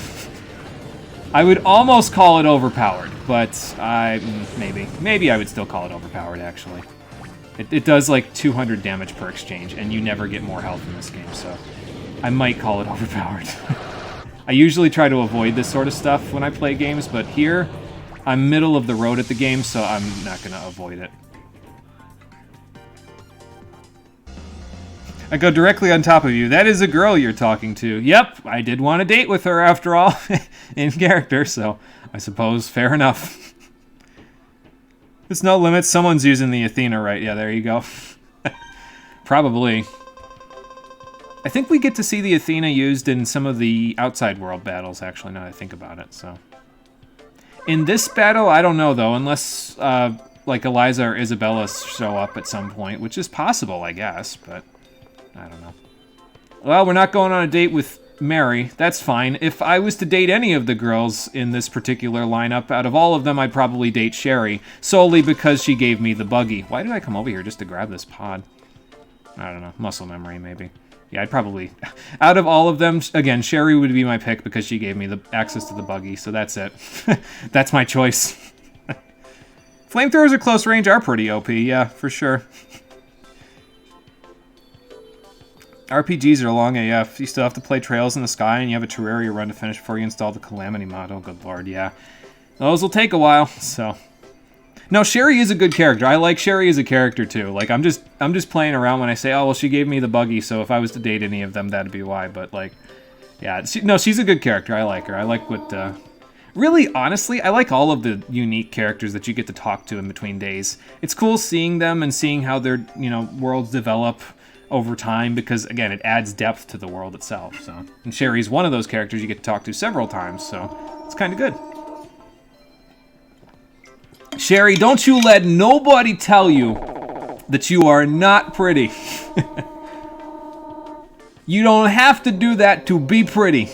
I would almost call it overpowered, but maybe I would still call it overpowered, actually. It does like 200 damage per exchange, and you never get more health in this game, so I might call it overpowered. I usually try to avoid this sort of stuff when I play games, but here, I'm middle of the road at the game, so I'm not going to avoid it. I go directly on top of you. That is a girl you're talking to. Yep, I did want a date with her after all, in character, so I suppose fair enough. There's no limit. Someone's using the Athena, right? Yeah, there you go. Probably. I think we get to see the Athena used in some of the outside world battles, actually, now that I think about it, so... In this battle, I don't know, though, unless, like, Eliza or Isabella show up at some point, which is possible, I guess, but I don't know. Well, we're not going on a date with Mary. That's fine. If I was to date any of the girls in this particular lineup, out of all of them, I'd probably date Sherry, solely because she gave me the buggy. Why did I come over here just to grab this pod? I don't know. Muscle memory, maybe. Yeah, I'd probably... Out of all of them, again, Sherry would be my pick because she gave me the access to the buggy, so that's it. That's my choice. Flamethrowers at close range are pretty OP, yeah, for sure. RPGs are long AF. You still have to play Trails in the Sky, and you have a Terraria run to finish before you install the Calamity mod. Oh, good lord, yeah. Those will take a while, so... No, Sherry is a good character. I like Sherry as a character too. Like I'm just playing around when I say, oh well, she gave me the buggy, so if I was to date any of them, that'd be why. But like, yeah, she's a good character. I like her. I like what. Really, honestly, I like all of the unique characters that you get to talk to in between days. It's cool seeing them and seeing how their worlds develop over time because again, it adds depth to the world itself. So, and Sherry's one of those characters you get to talk to several times, so it's kind of good. Sherry, don't you let nobody tell you that you are not pretty. You don't have to do that to be pretty.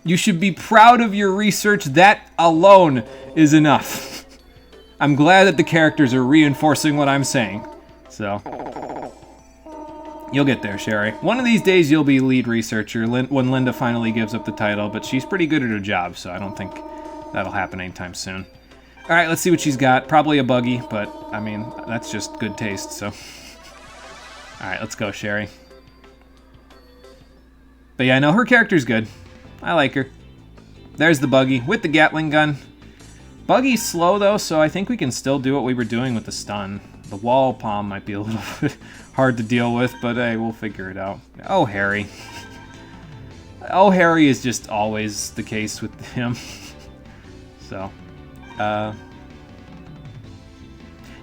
You should be proud of your research. That alone is enough. I'm glad that the characters are reinforcing what I'm saying. So, you'll get there, Sherry. One of these days you'll be lead researcher when Linda finally gives up the title, but she's pretty good at her job, so I don't think that'll happen anytime soon. All right, let's see what she's got. Probably a buggy, but, I mean, that's just good taste, so. All right, let's go, Sherry. But yeah, no, her character's good. I like her. There's the buggy with the Gatling gun. Buggy's slow, though, so I think we can still do what we were doing with the stun. The wall palm might be a little bit hard to deal with, but hey, we'll figure it out. Oh, Harry. Oh, Harry is just always the case with him. So,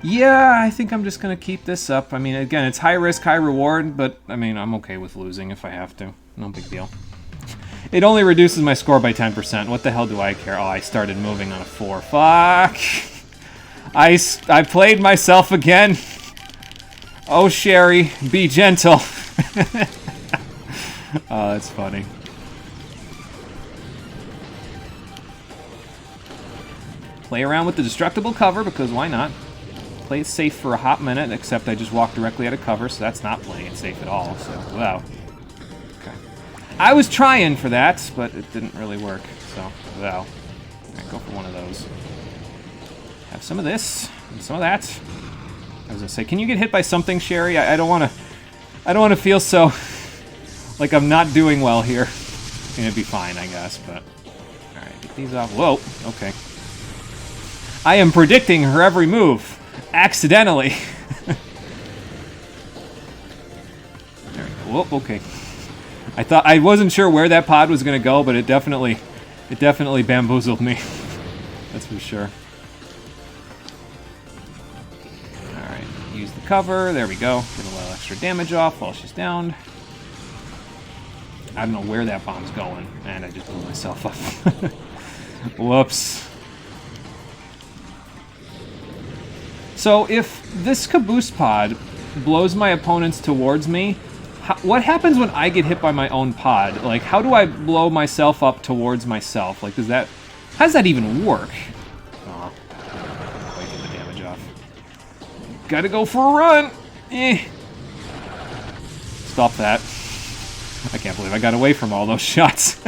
yeah, I think I'm just going to keep this up. I mean, again, it's high risk, high reward, but, I mean, I'm okay with losing if I have to. No big deal. It only reduces my score by 10%. What the hell do I care? Oh, I started moving on a 4. Fuck! I played myself again. Oh, Sherry, be gentle. Oh, that's funny. Play around with the destructible cover, because why not? Play it safe for a hot minute, except I just walked directly out of cover, so that's not playing it safe at all, so, wow. Okay. I was trying for that, but it didn't really work, so, wow. Alright, go for one of those. Have some of this, and some of that. I was gonna say, can you get hit by something, Sherry? I don't wanna feel so like I'm not doing well here. I mean, it'd be fine, I guess, but... Alright, get these off. Whoa, okay. I am predicting her every move, accidentally. There we go. Whoa, okay. I wasn't sure where that pod was gonna go, but it definitely bamboozled me. That's for sure. All right, use the cover. There we go. Get a little extra damage off while she's downed. I don't know where that bomb's going, and I just blew myself up. Whoops. So if this caboose pod blows my opponents towards me, what happens when I get hit by my own pod? Like, how do I blow myself up towards myself? Like, how does that even work? Oh, quite get the damage off. Gotta go for a run. Stop that. I can't believe I got away from all those shots.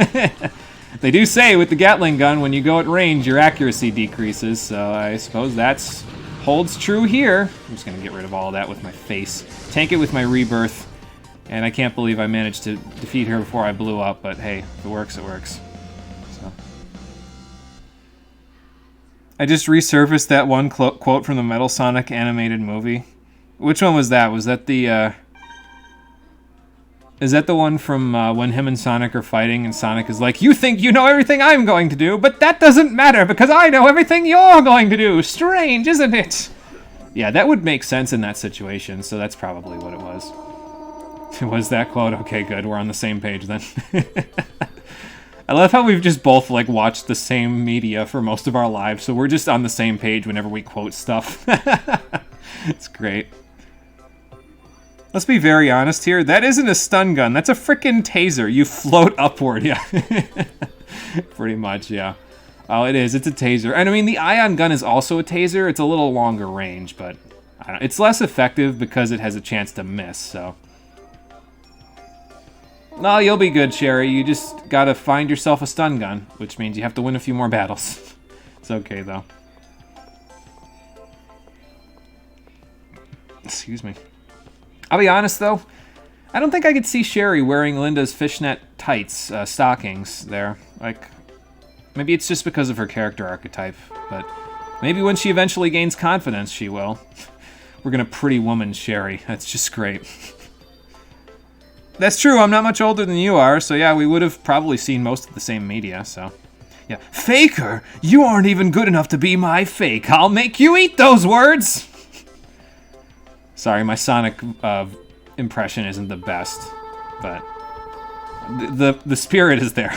They do say with the Gatling gun, when you go at range, your accuracy decreases, so I suppose that's holds true here. I'm just gonna get rid of all of that with my face. Tank it with my rebirth. And I can't believe I managed to defeat her before I blew up, but hey, if it works, it works. So. I just resurfaced that one quote from the Metal Sonic animated movie. Which one was that? Was that the, is that the one from when him and Sonic are fighting and Sonic is like, you think you know everything I'm going to do, but that doesn't matter because I know everything you're going to do. Strange, isn't it? Yeah, that would make sense in that situation, so that's probably what it was. Was that quote? Okay, good. We're on the same page then. I love how we've just both like watched the same media for most of our lives, so we're just on the same page whenever we quote stuff. It's great. Let's be very honest here. That isn't a stun gun. That's a frickin' taser. You float upward, yeah. Pretty much, yeah. Oh, it is. It's a taser. And I mean, the ion gun is also a taser. It's a little longer range, but I don't know. It's less effective because it has a chance to miss, so. No, you'll be good, Sherry. You just gotta find yourself a stun gun, which means you have to win a few more battles. It's okay, though. Excuse me. I'll be honest, though. I don't think I could see Sherry wearing Linda's fishnet tights, stockings there. Like, maybe it's just because of her character archetype, but maybe when she eventually gains confidence, she will. We're gonna pretty woman Sherry. That's just great. That's true, I'm not much older than you are, so yeah, we would have probably seen most of the same media, so. Yeah. Faker! You aren't even good enough to be my fake. I'll make you eat those words! Sorry, my Sonic impression isn't the best, but the spirit is there.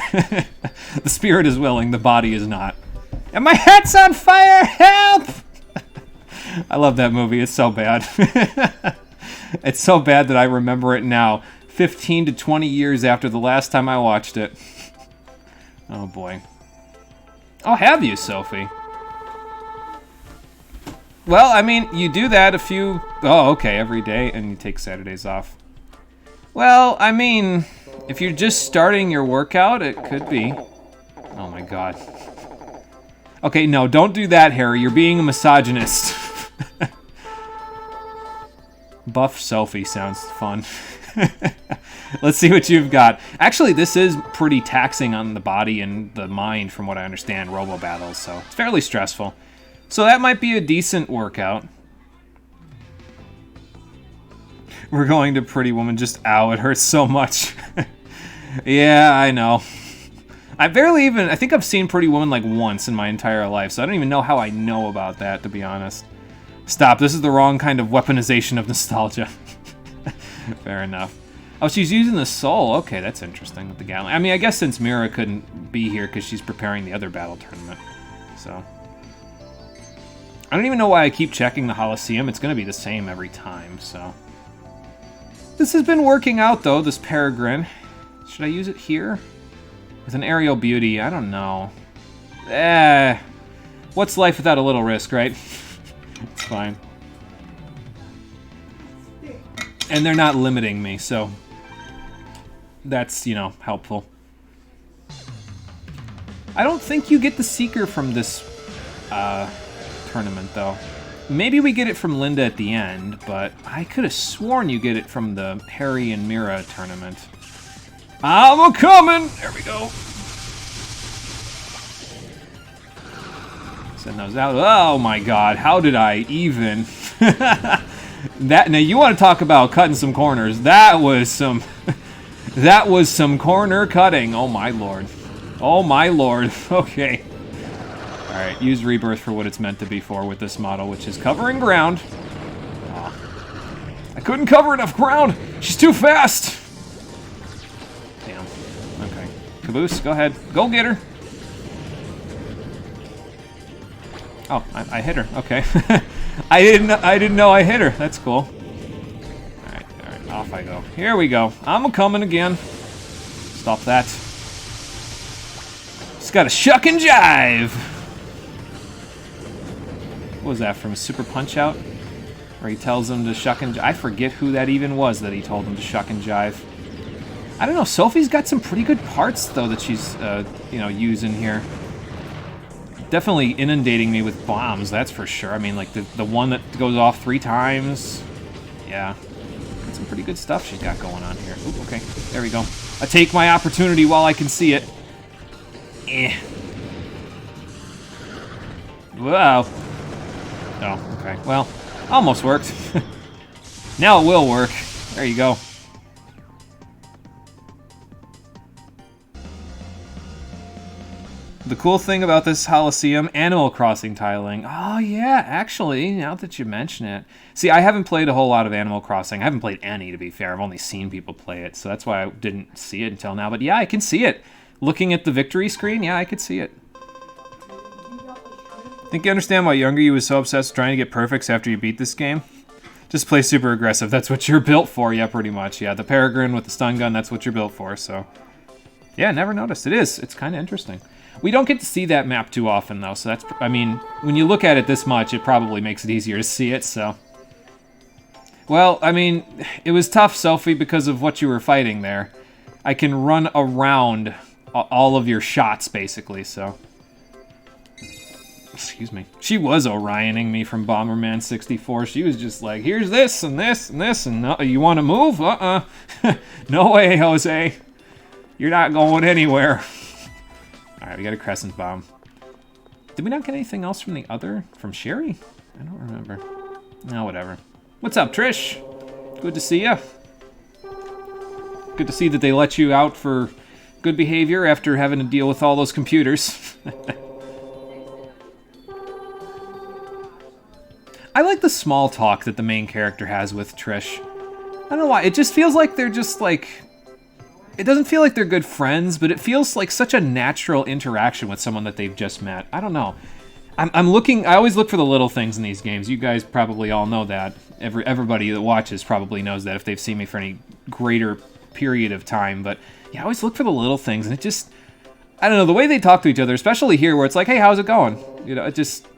The spirit is willing, the body is not. And my hat's on fire! Help! I love that movie. It's so bad. It's so bad that I remember it now, 15 to 20 years after the last time I watched it. Oh boy. Oh, have you, Sophie? Well, I mean, you do that every day, and you take Saturdays off. Well, I mean, if you're just starting your workout, it could be. Oh my god. Okay, no, don't do that, Harry. You're being a misogynist. Buff Sophie sounds fun. Let's see what you've got. Actually, this is pretty taxing on the body and the mind, from what I understand, Robo battles, so it's fairly stressful. So that might be a decent workout. We're going to Pretty Woman. Just, ow, it hurts so much. Yeah, I know. I think I've seen Pretty Woman like once in my entire life, so I don't even know how I know about that, to be honest. Stop, this is the wrong kind of weaponization of nostalgia. Fair enough. Oh, she's using the soul. Okay, that's interesting with the Gatling. I mean, I guess since Mira couldn't be here because she's preparing the other battle tournament, so. I don't even know why I keep checking the Holosseum. It's going to be the same every time, so. This has been working out, though, this Peregrine. Should I use it here? With an aerial beauty, I don't know. What's life without a little risk, right? It's fine. And they're not limiting me, so that's, you know, helpful. I don't think you get the Seeker from this tournament, though. Maybe we get it from Linda at the end, but I could have sworn you get it from the Harry and Mira tournament. I'm a-comin'! There we go. Send those out. Oh my god, how did I even... Now you want to talk about cutting some corners. That was some... that was some corner cutting. Oh my lord. Oh my lord. Okay. Alright, use Rebirth for what it's meant to be for with this model, which is covering ground. Aw. I couldn't cover enough ground! She's too fast! Damn. Okay. Caboose, go ahead. Go get her! Oh, I hit her. Okay. I didn't know I hit her. That's cool. Alright, off I go. Here we go. I'm a-coming again. Stop that. Just gotta shuck and jive! What was that, from a Super Punch-Out? Where he tells him to shuck and jive? I forget who that even was that he told him to shuck and jive. I don't know, Sophie's got some pretty good parts, though, that she's, using here. Definitely inundating me with bombs, that's for sure. I mean, like, the one that goes off 3 times. Yeah. Got some pretty good stuff she's got going on here. Ooh, okay. There we go. I take my opportunity while I can see it. Eh. Wow. Oh, okay. Well, almost worked. Now it will work. There you go. The cool thing about this Holosseum, Animal Crossing tiling. Oh yeah, actually, now that you mention it. See, I haven't played a whole lot of Animal Crossing. I haven't played any, to be fair. I've only seen people play it, so that's why I didn't see it until now. But yeah, I can see it. Looking at the victory screen, yeah, I could see it. Think you understand why younger you was so obsessed with trying to get perfects after you beat this game? Just play super aggressive. That's what you're built for. Yeah, pretty much. Yeah, the Peregrine with the stun gun, that's what you're built for, so... Yeah, never noticed. It is. It's kind of interesting. We don't get to see that map too often, though, so that's... I mean, when you look at it this much, it probably makes it easier to see it, so... Well, I mean, it was tough, Sophie, because of what you were fighting there. I can run around all of your shots, basically, so... Excuse me. She was Orioning me from Bomberman 64. She was just like, here's this, and this, and this, and no, you want to move? No way, Jose. You're not going anywhere. Alright, we got a Crescent Bomb. Did we not get anything else from the other? From Sherry? I don't remember. No, whatever. What's up, Trish? Good to see ya. Good to see that they let you out for good behavior after having to deal with all those computers. I like the small talk that the main character has with Trish. I don't know why. It just feels like they're just like... It doesn't feel like they're good friends, but it feels like such a natural interaction with someone that they've just met. I don't know. I'm looking... I always look for the little things in these games. You guys probably all know that. Everybody that watches probably knows that if they've seen me for any greater period of time. But yeah, I always look for the little things, and it just... I don't know, the way they talk to each other, especially here, where it's like, hey, how's it going? You know, it just...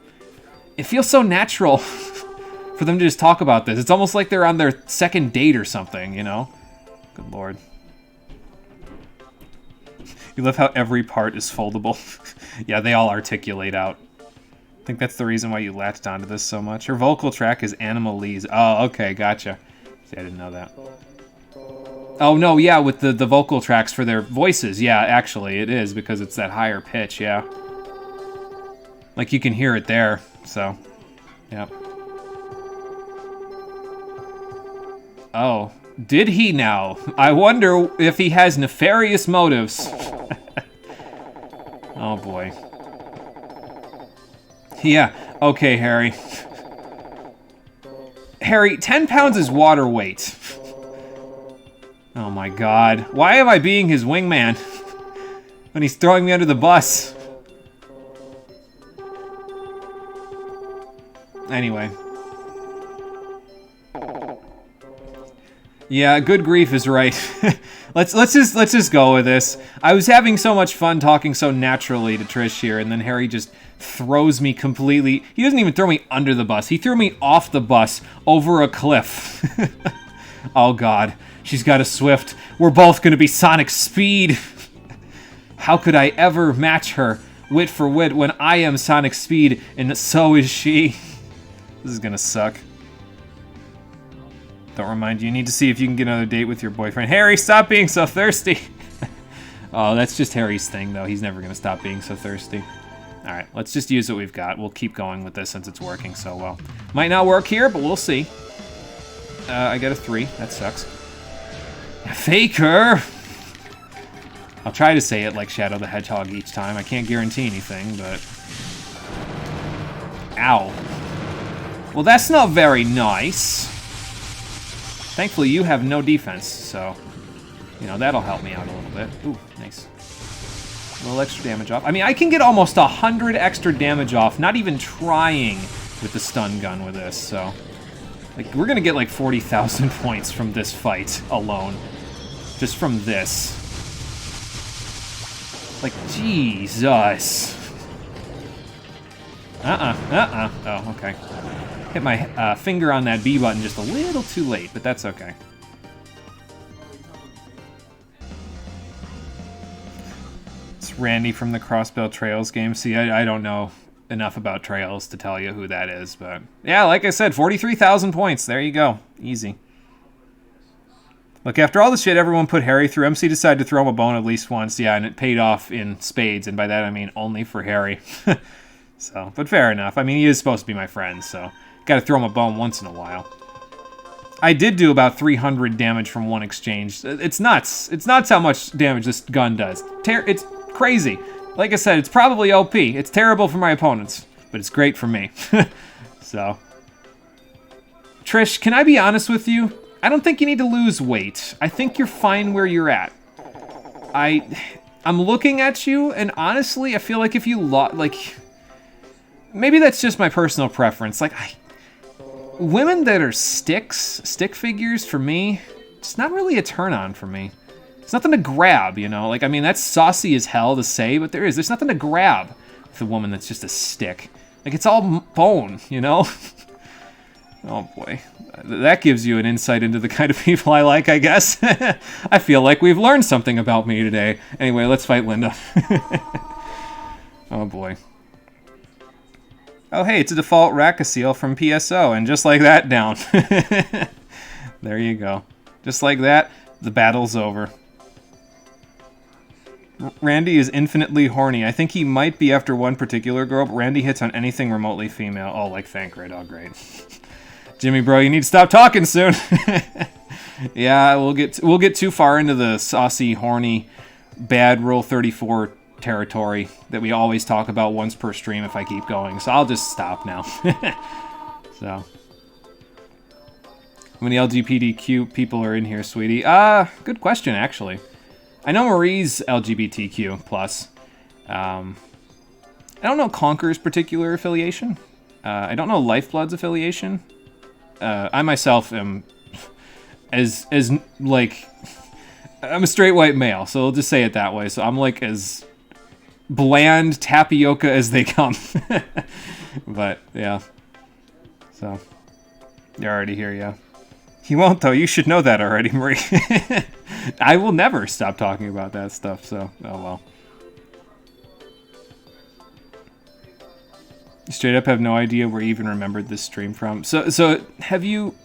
It feels so natural for them to just talk about this. It's almost like they're on their second date or something, you know? Good lord. You love how every part is foldable. Yeah, they all articulate out. I think that's the reason why you latched onto this so much. Her vocal track is Animal Lee's. Oh, okay, gotcha. See, I didn't know that. Oh, no, yeah, with the vocal tracks for their voices. Yeah, actually, it is, because it's that higher pitch, yeah. Like, you can hear it there, so, yep. Oh, did he now? I wonder if he has nefarious motives. Oh, boy. Yeah, okay, Harry. Harry, 10 pounds is water weight. Oh, my God. Why am I being his wingman when he's throwing me under the bus? Anyway. Yeah, good grief is right. let's just go with this. I was having so much fun talking so naturally to Trish here, and then Harry just throws me completely. He doesn't even throw me under the bus. He threw me off the bus over a cliff. Oh God, she's got a Swift. We're both gonna be Sonic Speed. How could I ever match her wit for wit when I am Sonic Speed and so is she? This is gonna suck. Don't remind you, you need to see if you can get another date with your boyfriend. Harry, stop being so thirsty. Oh, that's just Harry's thing, though. He's never gonna stop being so thirsty. All right, let's just use what we've got. We'll keep going with this since it's working so well. Might not work here, but we'll see. I got a 3. That sucks. Faker! I'll try to say it like Shadow the Hedgehog each time. I can't guarantee anything, but... Ow. Well, that's not very nice. Thankfully, you have no defense, so... You know, that'll help me out a little bit. Ooh, nice. A little extra damage off. I mean, I can get almost 100 extra damage off, not even trying with the stun gun with this, so... Like, we're gonna get like 40,000 points from this fight alone. Just from this. Like, Jesus. Oh, okay. Hit my finger on that B button just a little too late, but that's okay. It's Randy from the Crossbell Trails game. See, I don't know enough about Trails to tell you who that is, but... Yeah, like I said, 43,000 points. There you go. Easy. Look, after all the shit everyone put Harry through, MC decided to throw him a bone at least once, yeah, and it paid off in spades, and by that I mean only for Harry. So, but fair enough. I mean, he is supposed to be my friend, so... Gotta throw him a bone once in a while. I did do about 300 damage from one exchange. It's nuts. It's nuts how much damage this gun does. It's crazy. Like I said, it's probably OP. It's terrible for my opponents, but it's great for me. So. Trish, can I be honest with you? I don't think you need to lose weight. I think you're fine where you're at. I'm looking at you, and honestly, I feel like if you like, maybe that's just my personal preference. Like, women that are stick figures for me, it's not really a turn on for me. It's nothing to grab, you know. Like, I mean, that's saucy as hell to say, but there's nothing to grab with a woman that's just a stick. Like, it's all bone, you know. Oh boy, that gives you an insight into the kind of people I like, I guess. I feel like we've learned something about me today. Anyway, let's fight Linda. Oh boy. Oh hey, it's a default Rakasiel from PSO, and just like that, down. There you go. Just like that, the battle's over. Randy is infinitely horny. I think he might be after one particular girl, but Randy hits on anything remotely female. Oh, like Thancred. Oh, great. Jimmy, bro, you need to stop talking soon. Yeah, we'll get too far into the saucy, horny, bad Rule 34 territory that we always talk about once per stream if I keep going. So I'll just stop now. So, how many LGBTQ people are in here, sweetie? Good question, actually. I know Marie's LGBTQ plus. I don't know Conquer's particular affiliation. I don't know Lifeblood's affiliation. I myself am as like, I'm a straight white male, so I'll just say it that way. So I'm like as bland tapioca as they come. But yeah, so you're already here, yeah. He won't though. You should know that already, Marie. I will never stop talking about that stuff. So oh well. Straight up have no idea where you even remembered this stream from. So have you...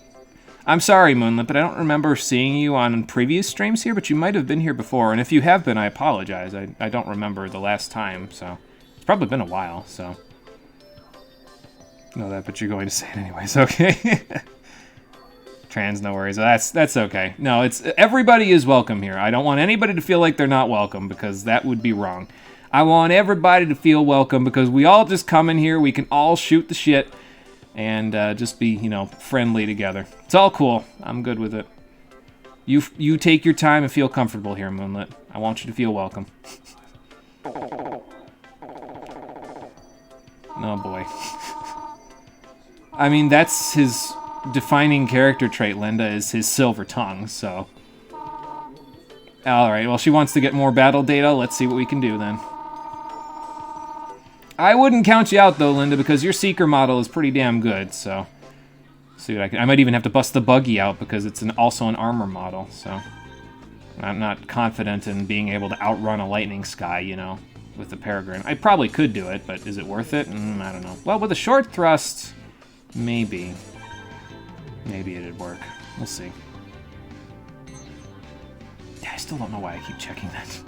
I'm sorry, Moonlit, but I don't remember seeing you on previous streams here, but you might have been here before, and if you have been, I apologize. I don't remember the last time, so... It's probably been a while, so... Know that, but you're going to say it anyways, okay? Trans, no worries. That's okay. No, it's... Everybody is welcome here. I don't want anybody to feel like they're not welcome, because that would be wrong. I want everybody to feel welcome because we all just come in here, we can all shoot the shit, and just be, you know, friendly together. It's all cool. I'm good with it. You take your time and feel comfortable here, Moonlit. I want you to feel welcome. Oh boy. I mean, that's his defining character trait, Linda, is his silver tongue, so... Alright, well, she wants to get more battle data. Let's see what we can do then. I wouldn't count you out, though, Linda, because your Seeker model is pretty damn good, so... See what I might even have to bust the buggy out, because it's also an armor model, so... I'm not confident in being able to outrun a lightning sky, you know, with the Peregrine. I probably could do it, but is it worth it? I don't know. Well, with a short thrust, maybe. Maybe it'd work. We'll see. Yeah, I still don't know why I keep checking that.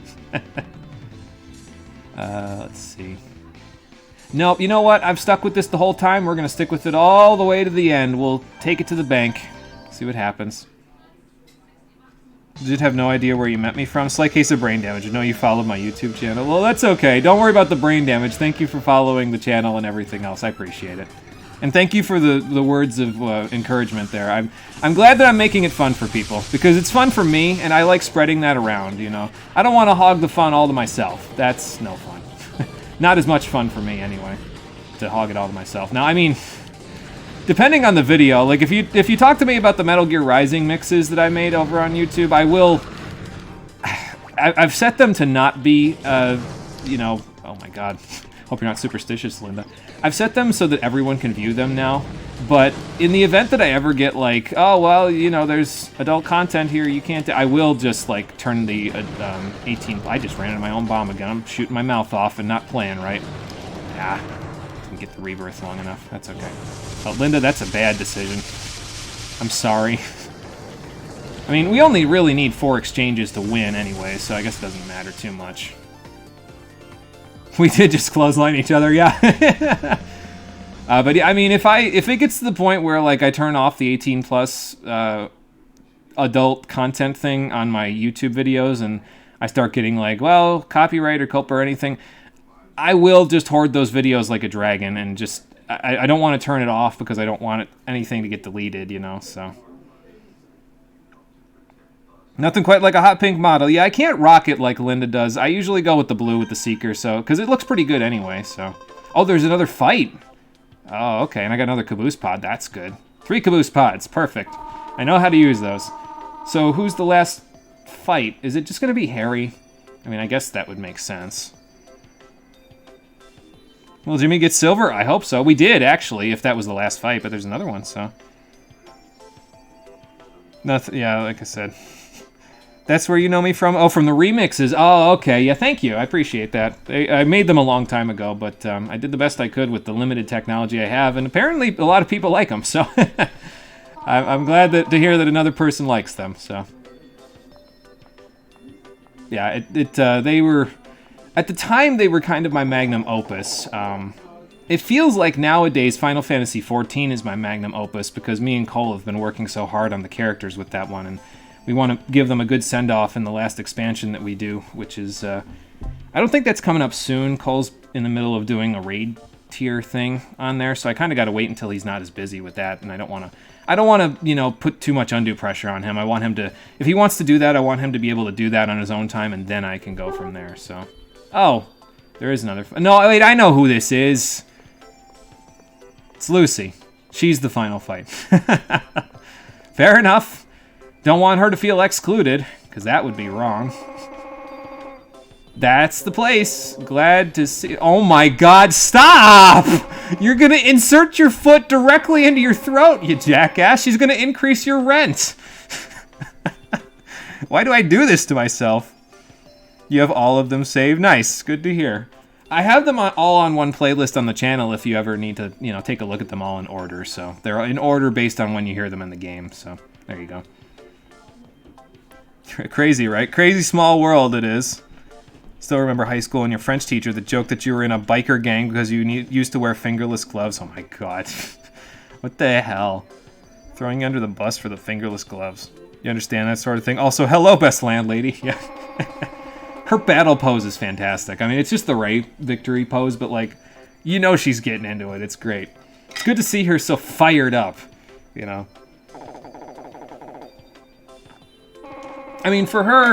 Let's see. Nope, you know what? I've stuck with this the whole time. We're going to stick with it all the way to the end. We'll take it to the bank. See what happens. Did have no idea where you met me from. Slight case of brain damage. I know you followed my YouTube channel. Well, that's okay. Don't worry about the brain damage. Thank you for following the channel and everything else. I appreciate it. And thank you for the words of encouragement there. I'm glad that I'm making it fun for people, because it's fun for me, and I like spreading that around, you know. I don't want to hog the fun all to myself. That's no fun. Not as much fun for me, anyway, to hog it all to myself. Now, I mean, depending on the video, like, if you talk to me about the Metal Gear Rising mixes that I made over on YouTube, I will... I've set them to not be, you know... Oh my god. Hope you're not superstitious, Linda. I've set them so that everyone can view them now, but in the event that I ever get like, oh, well, you know, there's adult content here, you can't... I will just, like, turn the 18... I just ran into my own bomb again. I'm shooting my mouth off and not playing right. Ah, didn't get the rebirth long enough. That's okay. Oh, Linda, that's a bad decision. I'm sorry. I mean, we only really need 4 exchanges to win anyway, so I guess it doesn't matter too much. We did just clothesline each other, yeah. But I mean, if it gets to the point where like I turn off the 18+ adult content thing on my YouTube videos and I start getting like, well, copyright or culpa or anything, I will just hoard those videos like a dragon and just I don't want to turn it off because I don't want anything to get deleted, you know. So Nothing quite like a hot pink model. Yeah, I can't rock it like Linda does. I usually go with the blue with the Seeker, so because it looks pretty good anyway, so. Oh, there's another fight. Oh, okay, and I got another caboose pod. That's good. 3 caboose pods. Perfect. I know how to use those. So who's the last fight? Is it just going to be Harry? I mean, I guess that would make sense. Will Jimmy get silver? I hope so. We did, actually, if that was the last fight, but there's another one, so. Nothing, yeah, like I said. That's where you know me from? Oh, from the remixes. Oh, okay. Yeah, thank you. I appreciate that. I made them a long time ago, but I did the best I could with the limited technology I have, and apparently a lot of people like them, so I'm glad to hear that another person likes them, so. Yeah, they were... At the time, they were kind of my magnum opus. It feels like nowadays Final Fantasy XIV is my magnum opus because me and Cole have been working so hard on the characters with that one, and we want to give them a good send-off in the last expansion that we do, which is... I don't think that's coming up soon. Cole's in the middle of doing a raid tier thing on there, so I kind of got to wait until he's not as busy with that, and I don't want to, you know, put too much undue pressure on him. I want him to... If he wants to do that, I want him to be able to do that on his own time, and then I can go from there, so... Oh, there is another... No, wait, I know who this is. It's Lucy. She's the final fight. Fair enough. Don't want her to feel excluded, because that would be wrong. That's the place. Glad to see... Oh my god, stop! You're gonna insert your foot directly into your throat, you jackass. She's gonna increase your rent. Why do I do this to myself? You have all of them saved. Nice. Good to hear. I have them all on one playlist on the channel if you ever need to, you know, take a look at them all in order. So they're in order based on when you hear them in the game. So there you go. Crazy, right? Crazy small world it is. Still remember high school and your French teacher that joked that you were in a biker gang because you used to wear fingerless gloves. Oh my god. What the hell? Throwing you under the bus for the fingerless gloves. You understand that sort of thing? Also, hello, best landlady. Yeah. Her battle pose is fantastic. I mean, it's just the right victory pose, but, like, you know she's getting into it. It's great. It's good to see her so fired up, you know. I mean, for her...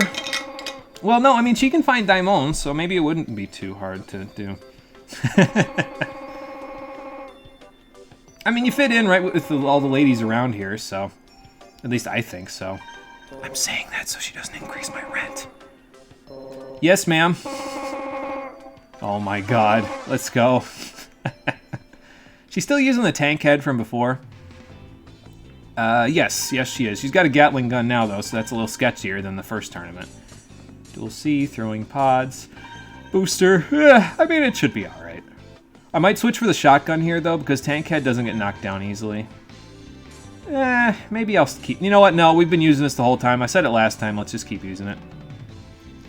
Well, no, I mean, she can find diamonds, so maybe it wouldn't be too hard to do. I mean, you fit in right with all the ladies around here, so... At least I think so. I'm saying that so she doesn't increase my rent. Yes, ma'am. Oh my god. Let's go. She's still using the tank head from before. Yes, she is. She's got a Gatling gun now, though, so that's a little sketchier than the first tournament. Dual C, throwing pods. Booster. I mean, it should be alright. I might switch for the shotgun here, though, because tank head doesn't get knocked down easily. Maybe I'll keep... You know what? No, we've been using this the whole time. I said it last time. Let's just keep using it.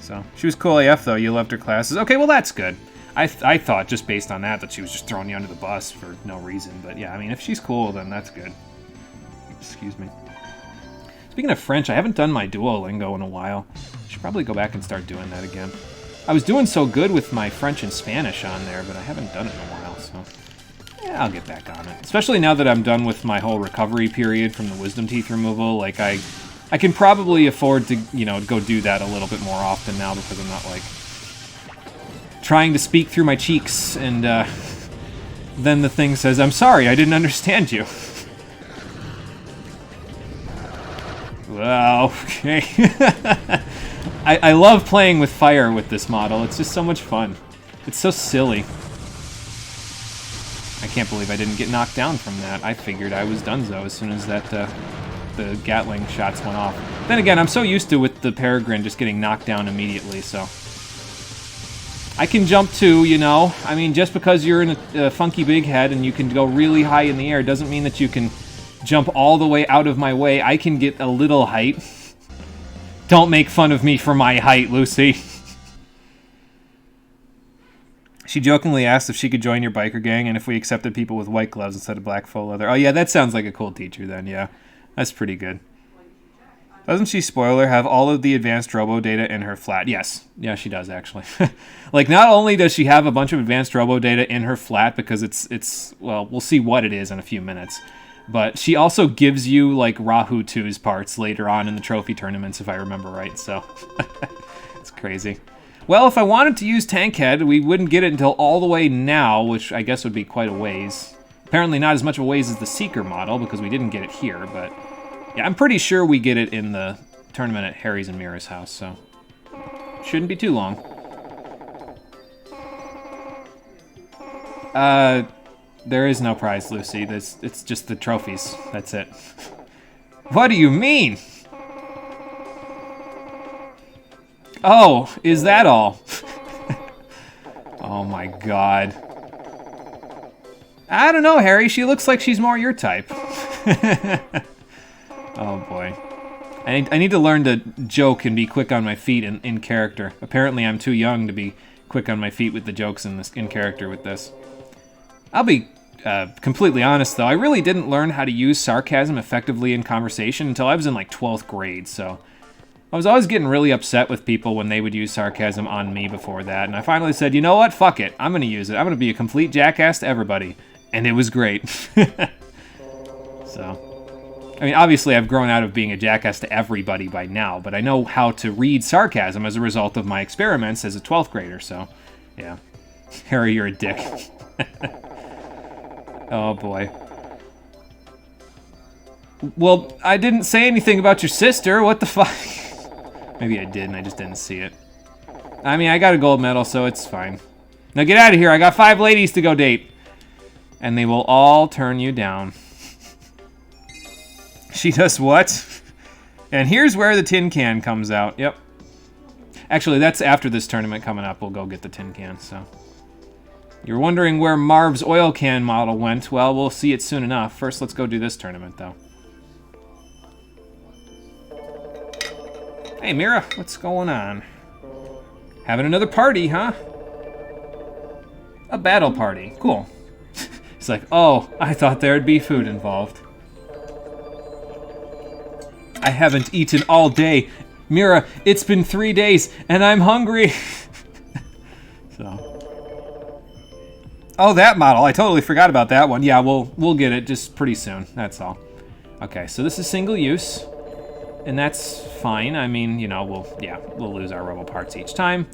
So, she was cool AF, though. You loved her classes. Okay, well, that's good. I thought, just based on that she was just throwing you under the bus for no reason. But, yeah, I mean, if she's cool, then that's good. Excuse me. Speaking of French, I haven't done my Duolingo in a while. I should probably go back and start doing that again. I was doing so good with my French and Spanish on there, but I haven't done it in a while, so... Yeah, I'll get back on it. Especially now that I'm done with my whole recovery period from the wisdom teeth removal. Like, I can probably afford to, you know, go do that a little bit more often now because I'm not, like, trying to speak through my cheeks and, then the thing says, I'm sorry, I didn't understand you. Well, okay. I love playing with fire with this model. It's just so much fun. It's so silly. I can't believe I didn't get knocked down from that. I figured I was donezo as soon as that the Gatling shots went off. Then again, I'm so used to with the Peregrine just getting knocked down immediately, so... I can jump too, you know. I mean, just because you're in a funky big head and you can go really high in the air doesn't mean that you can jump all the way out of my way. I can get a little height. Don't make fun of me for my height, Lucy. She jokingly asked if she could join your biker gang and if we accepted people with white gloves instead of black faux leather. Oh yeah, that sounds like a cool teacher then, yeah. That's pretty good. Doesn't she, spoiler, have all of the advanced robo data in her flat? Yes. Yeah, she does, actually. Like, not only does she have a bunch of advanced robo data in her flat because it's well, we'll see what it is in a few minutes, But she also gives you, like, Rahu 2's parts later on in the trophy tournaments, if I remember right, so... It's crazy. Well, if I wanted to use Tank Head, we wouldn't get it until all the way now, which I guess would be quite a ways. Apparently not as much of a ways as the Seeker model, because we didn't get it here, but... Yeah, I'm pretty sure we get it in the tournament at Harry's and Mira's house, so... Shouldn't be too long. There is no prize, Lucy. It's just the trophies. That's it. What do you mean? Oh, is that all? Oh my god. I don't know, Harry. She looks like she's more your type. Oh boy. I need to learn to joke and be quick on my feet in character. Apparently I'm too young to be quick on my feet with the jokes in character with this. I'll be completely honest, though. I really didn't learn how to use sarcasm effectively in conversation until I was in, like, 12th grade, so... I was always getting really upset with people when they would use sarcasm on me before that, and I finally said, you know what? Fuck it. I'm gonna use it. I'm gonna be a complete jackass to everybody. And it was great. So... I mean, obviously I've grown out of being a jackass to everybody by now, but I know how to read sarcasm as a result of my experiments as a 12th grader, so... Yeah. Harry, you're a dick. Oh, boy. Well, I didn't say anything about your sister. What the fuck? Maybe I did, and I just didn't see it. I mean, I got a gold medal, so it's fine. Now get out of here. I got 5 ladies to go date. And they will all turn you down. She does what? And here's where the tin can comes out. Yep. Actually, that's after this tournament coming up. We'll go get the tin can, so... You're wondering where Marv's oil can model went. Well, we'll see it soon enough. First, let's go do this tournament, though. Hey, Mira, what's going on? Having another party, huh? A battle party. Cool. It's like, oh, I thought there'd be food involved. I haven't eaten all day. Mira, it's been 3 days, and I'm hungry. So... Oh, that model. I totally forgot about that one. Yeah, we'll get it just pretty soon. That's all. Okay, so this is single use. And that's fine. I mean, you know, we'll lose our Robo parts each time.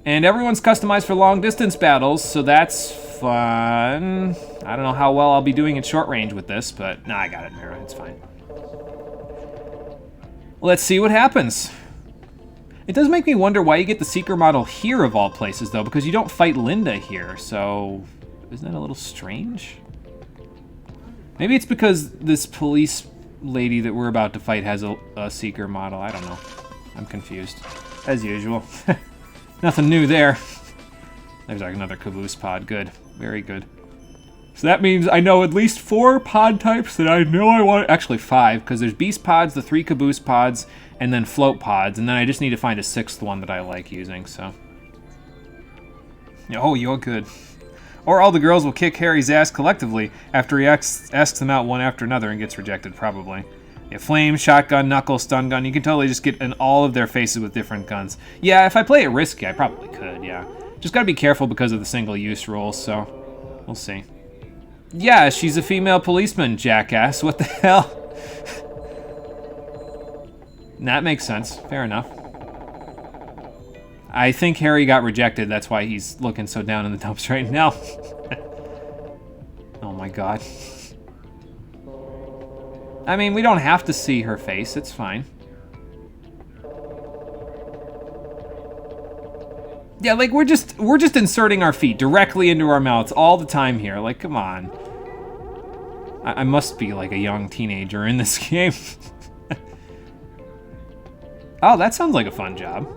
And everyone's customized for long distance battles, so that's fun. I don't know how well I'll be doing at short range with this, but nah, I got it, Mira. It's fine. Let's see what happens. It does make me wonder why you get the Seeker model here of all places, though, because you don't fight Linda here, so... Isn't that a little strange? Maybe it's because this police lady that we're about to fight has a Seeker model. I don't know. I'm confused. As usual. Nothing new there. There's like another caboose pod. Good. Very good. So that means I know at least 4 pod types that I know I want. Actually 5, because there's beast pods, the 3 caboose pods, and then float pods, and then I just need to find a 6th one that I like using, so. Oh, you're good. Or all the girls will kick Harry's ass collectively after he asks them out one after another and gets rejected, probably. Yeah, flame, shotgun, knuckle, stun gun. You can totally just get in all of their faces with different guns. Yeah, if I play it risky, I probably could, yeah. Just gotta be careful because of the single-use rules, so we'll see. Yeah, she's a female policeman, jackass. What the hell? That makes sense. Fair enough. I think Harry got rejected. That's why he's looking so down in the dumps right now. Oh my god. I mean, we don't have to see her face. It's fine. Yeah, like we're just inserting our feet directly into our mouths all the time here. Like, come on. I must be like a young teenager in this game. Oh, that sounds like a fun job.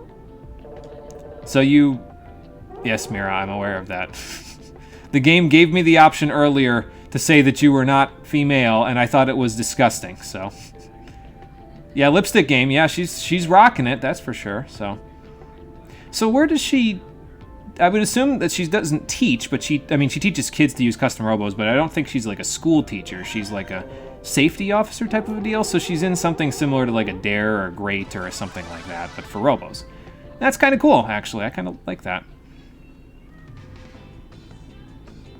So you... Yes, Mira, I'm aware of that. The game gave me the option earlier to say that you were not female, and I thought it was disgusting, so... Yeah, lipstick game, yeah, she's rocking it, that's for sure, so... So where does she... I would assume that she doesn't teach, but she teaches kids to use custom robos, but I don't think she's like a school teacher. She's like a safety officer type of a deal, so she's in something similar to like a Dare or a Great or something like that, but for robos. That's kind of cool, actually. I kind of like that.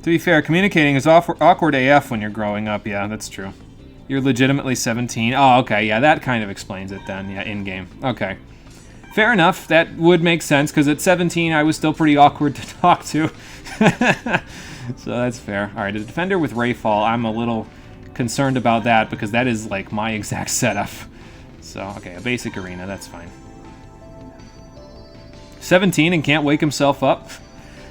To be fair, communicating is awkward AF when you're growing up. Yeah, that's true. You're legitimately 17. Oh, okay. Yeah, that kind of explains it then. Yeah, in-game. Okay. Fair enough. That would make sense, because at 17, I was still pretty awkward to talk to. So that's fair. All right, a defender with Rayfall. I'm a little concerned about that, because that is, like, my exact setup. So, okay, a basic arena. That's fine. 17 and can't wake himself up.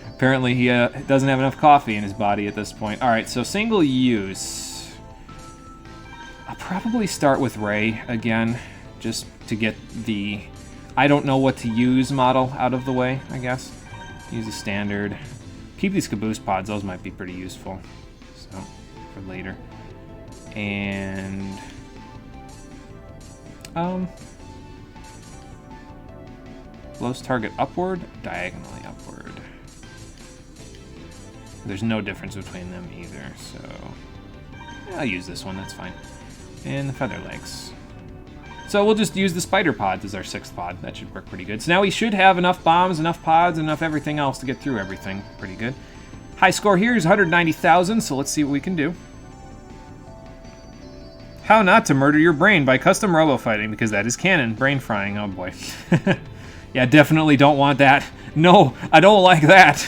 Apparently, he doesn't have enough coffee in his body at this point. All right, so single use. I'll probably start with Ray again, just to get the I don't know what to use model out of the way, I guess. Use a standard. Keep these caboose pods, those might be pretty useful. So, for later. And blows target upward, diagonally upward. There's no difference between them either, so I'll use this one, that's fine. And the feather legs. So we'll just use the spider pods as our 6th pod. That should work pretty good. So now we should have enough bombs, enough pods, enough everything else to get through everything pretty good. High score here is 190,000, so let's see what we can do. How not to murder your brain by custom robo fighting, because that is canon. Brain frying, oh boy. Yeah, definitely don't want that. No, I don't like that.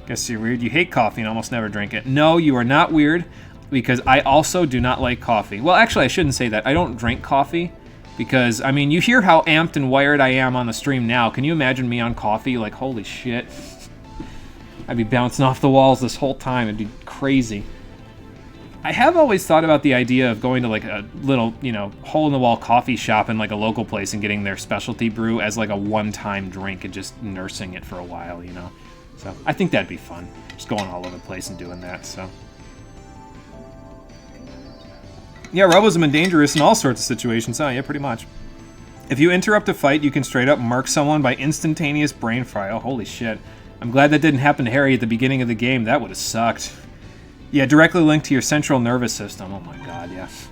Guess you're weird. You hate coffee and almost never drink it. No, you are not weird, because I also do not like coffee. Well, actually, I shouldn't say that. I don't drink coffee because, I mean, you hear how amped and wired I am on the stream now. Can you imagine me on coffee? Like, holy shit. I'd be bouncing off the walls this whole time. It'd be crazy. I have always thought about the idea of going to like a little, you know, hole-in-the-wall coffee shop in like a local place and getting their specialty brew as like a one-time drink and just nursing it for a while, you know. So I think that'd be fun. Just going all over the place and doing that, so. Yeah, Robos have been dangerous in all sorts of situations, huh? Yeah, pretty much. If you interrupt a fight, you can straight up mark someone by instantaneous brain fry. Oh, holy shit. I'm glad that didn't happen to Harry at the beginning of the game. That would have sucked. Yeah, directly linked to your central nervous system. Oh my god, yes.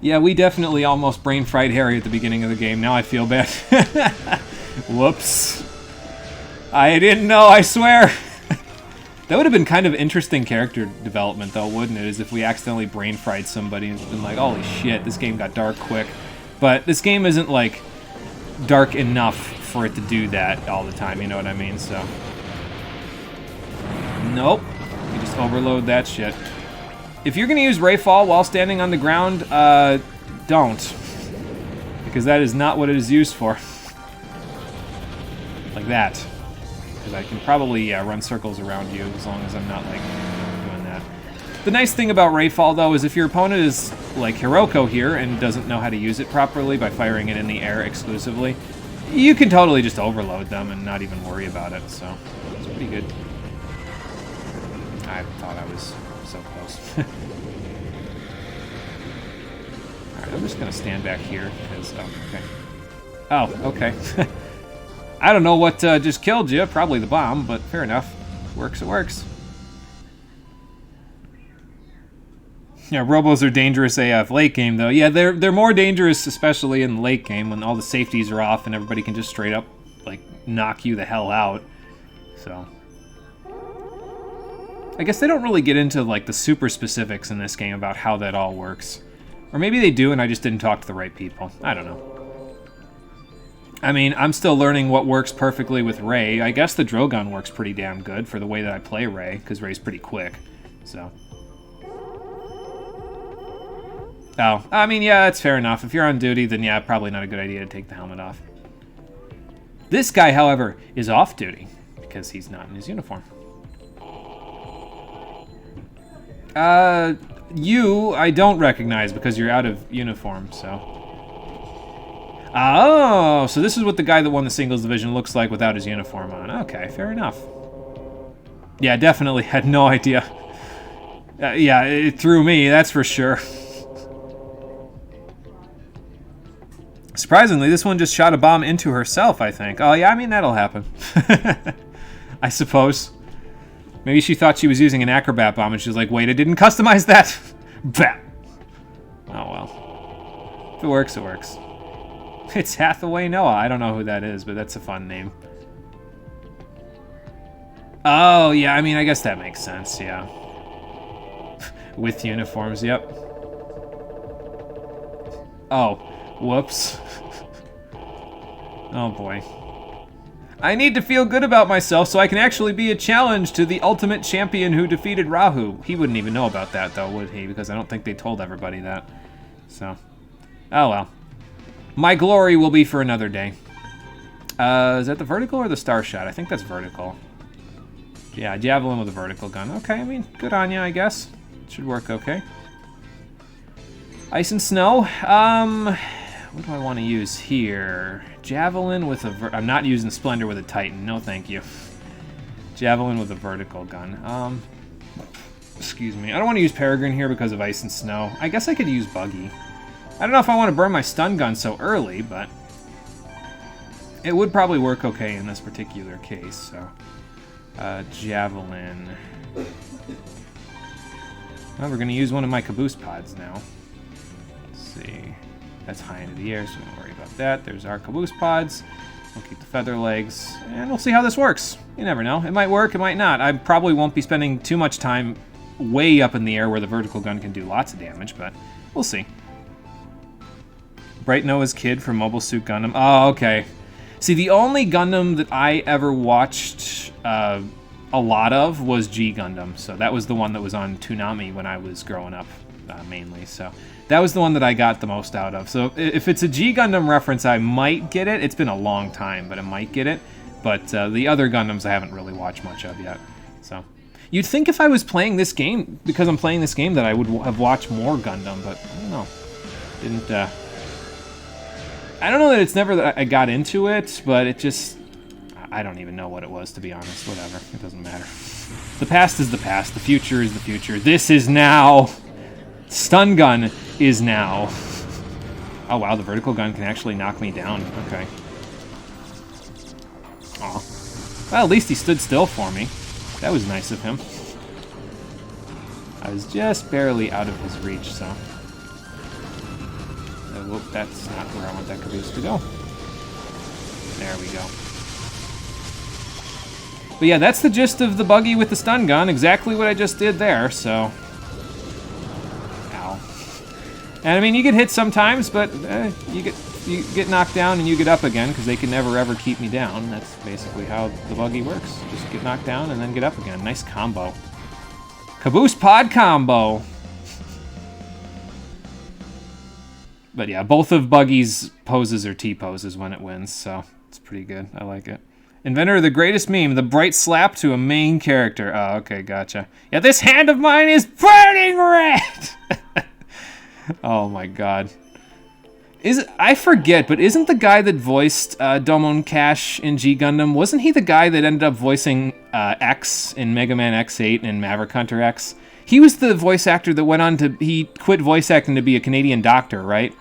Yeah, we definitely almost brain fried Harry at the beginning of the game. Now I feel bad. Whoops. I didn't know, I swear. That would have been kind of interesting character development, though, wouldn't it? As if we accidentally brain fried somebody and been like, holy shit, this game got dark quick. But this game isn't, like, dark enough for it to do that all the time, you know what I mean? So. Nope. You just overload that shit. If you're going to use Rayfall while standing on the ground, don't. Because that is not what it is used for. Like that. Because I can probably run circles around you as long as I'm not, like, doing that. The nice thing about Rayfall, though, is if your opponent is, like, Hiroko here and doesn't know how to use it properly by firing it in the air exclusively, you can totally just overload them and not even worry about it, so it's pretty good. I thought I was so close. Alright, I'm just going to stand back here, because, oh, okay. I don't know what just killed you, probably the bomb, but fair enough. Works, it works. Yeah, Robos are dangerous AF late game, though. Yeah, they're more dangerous, especially in the late game, when all the safeties are off and everybody can just straight up, like, knock you the hell out. So. I guess they don't really get into, like, the super specifics in this game about how that all works. Or maybe they do and I just didn't talk to the right people. I don't know. I mean, I'm still learning what works perfectly with Ray. I guess the drill gun works pretty damn good for the way that I play Ray, because Ray's pretty quick, so. Oh, I mean, yeah, that's fair enough. If you're on duty, then yeah, probably not a good idea to take the helmet off. This guy, however, is off duty, because he's not in his uniform. You, I don't recognize because you're out of uniform, so. Oh, so this is what the guy that won the singles division looks like without his uniform on. Okay, fair enough. Yeah, definitely had no idea. Yeah, it threw me, that's for sure. Surprisingly, this one just shot a bomb into herself, I think. Oh, yeah, I mean, that'll happen. I suppose. Maybe she thought she was using an acrobat bomb, and she was like, wait, I didn't customize that? Bah! Oh, well. If it works, it works. It's Hathaway Noah. I don't know who that is, but that's a fun name. Oh, yeah, I mean, I guess that makes sense, yeah. With uniforms, yep. Oh, whoops. Oh boy. I need to feel good about myself so I can actually be a challenge to the ultimate champion who defeated Rahu. He wouldn't even know about that though, would he? Because I don't think they told everybody that. So, oh well. My glory will be for another day. Is that the vertical or the star shot? I think that's vertical. Yeah, javelin with a vertical gun. Okay, I mean, good on you, I guess. Should work okay. Ice and snow. What do I want to use here? Javelin with a... I'm not using Splendor with a Titan. No, thank you. Javelin with a vertical gun. Excuse me. I don't want to use Peregrine here because of ice and snow. I guess I could use Buggy. I don't know if I want to burn my stun gun so early, but... it would probably work okay in this particular case, so... Javelin. Well, we're going to use one of my caboose pods now. Let's see. That's high into the air, so don't worry about that. There's our caboose pods. We'll keep the feather legs, and we'll see how this works. You never know. It might work, it might not. I probably won't be spending too much time way up in the air where the vertical gun can do lots of damage, but we'll see. Bright Noah's Kid from Mobile Suit Gundam. Oh, okay. See, the only Gundam that I ever watched a lot of was G Gundam. So that was the one that was on Toonami when I was growing up, mainly. So that was the one that I got the most out of. So if it's a G Gundam reference, I might get it. It's been a long time, but I might get it. But the other Gundams I haven't really watched much of yet. So you'd think if I was playing this game, because I'm playing this game, that I would have watched more Gundam, but I don't know. Didn't... I don't know that it's never that I got into it, but it just... I don't even know what it was, to be honest. Whatever. It doesn't matter. The past is the past. The future is the future. This is now. Stun gun is now. Oh, wow. The vertical gun can actually knock me down. Okay. Aw. Well, at least he stood still for me. That was nice of him. I was just barely out of his reach, so... whoop, that's not where I want that caboose to go. There we go. But yeah, that's the gist of the buggy with the stun gun. Exactly what I just did there, so... Ow. And I mean, you get hit sometimes, but you get knocked down and you get up again, because they can never ever keep me down. That's basically how the buggy works. Just get knocked down and then get up again. Nice combo. Caboose pod combo! But yeah, both of Buggy's poses are T-poses when it wins, so it's pretty good. I like it. Inventor of the greatest meme, the bright slap to a main character. Oh, okay, gotcha. Yeah, this hand of mine is burning red! Oh my god. I forget, but isn't the guy that voiced Domon Cash in G Gundam, wasn't he the guy that ended up voicing X in Mega Man X8 and Maverick Hunter X? He was the voice actor that went on to... he quit voice acting to be a Canadian doctor, right?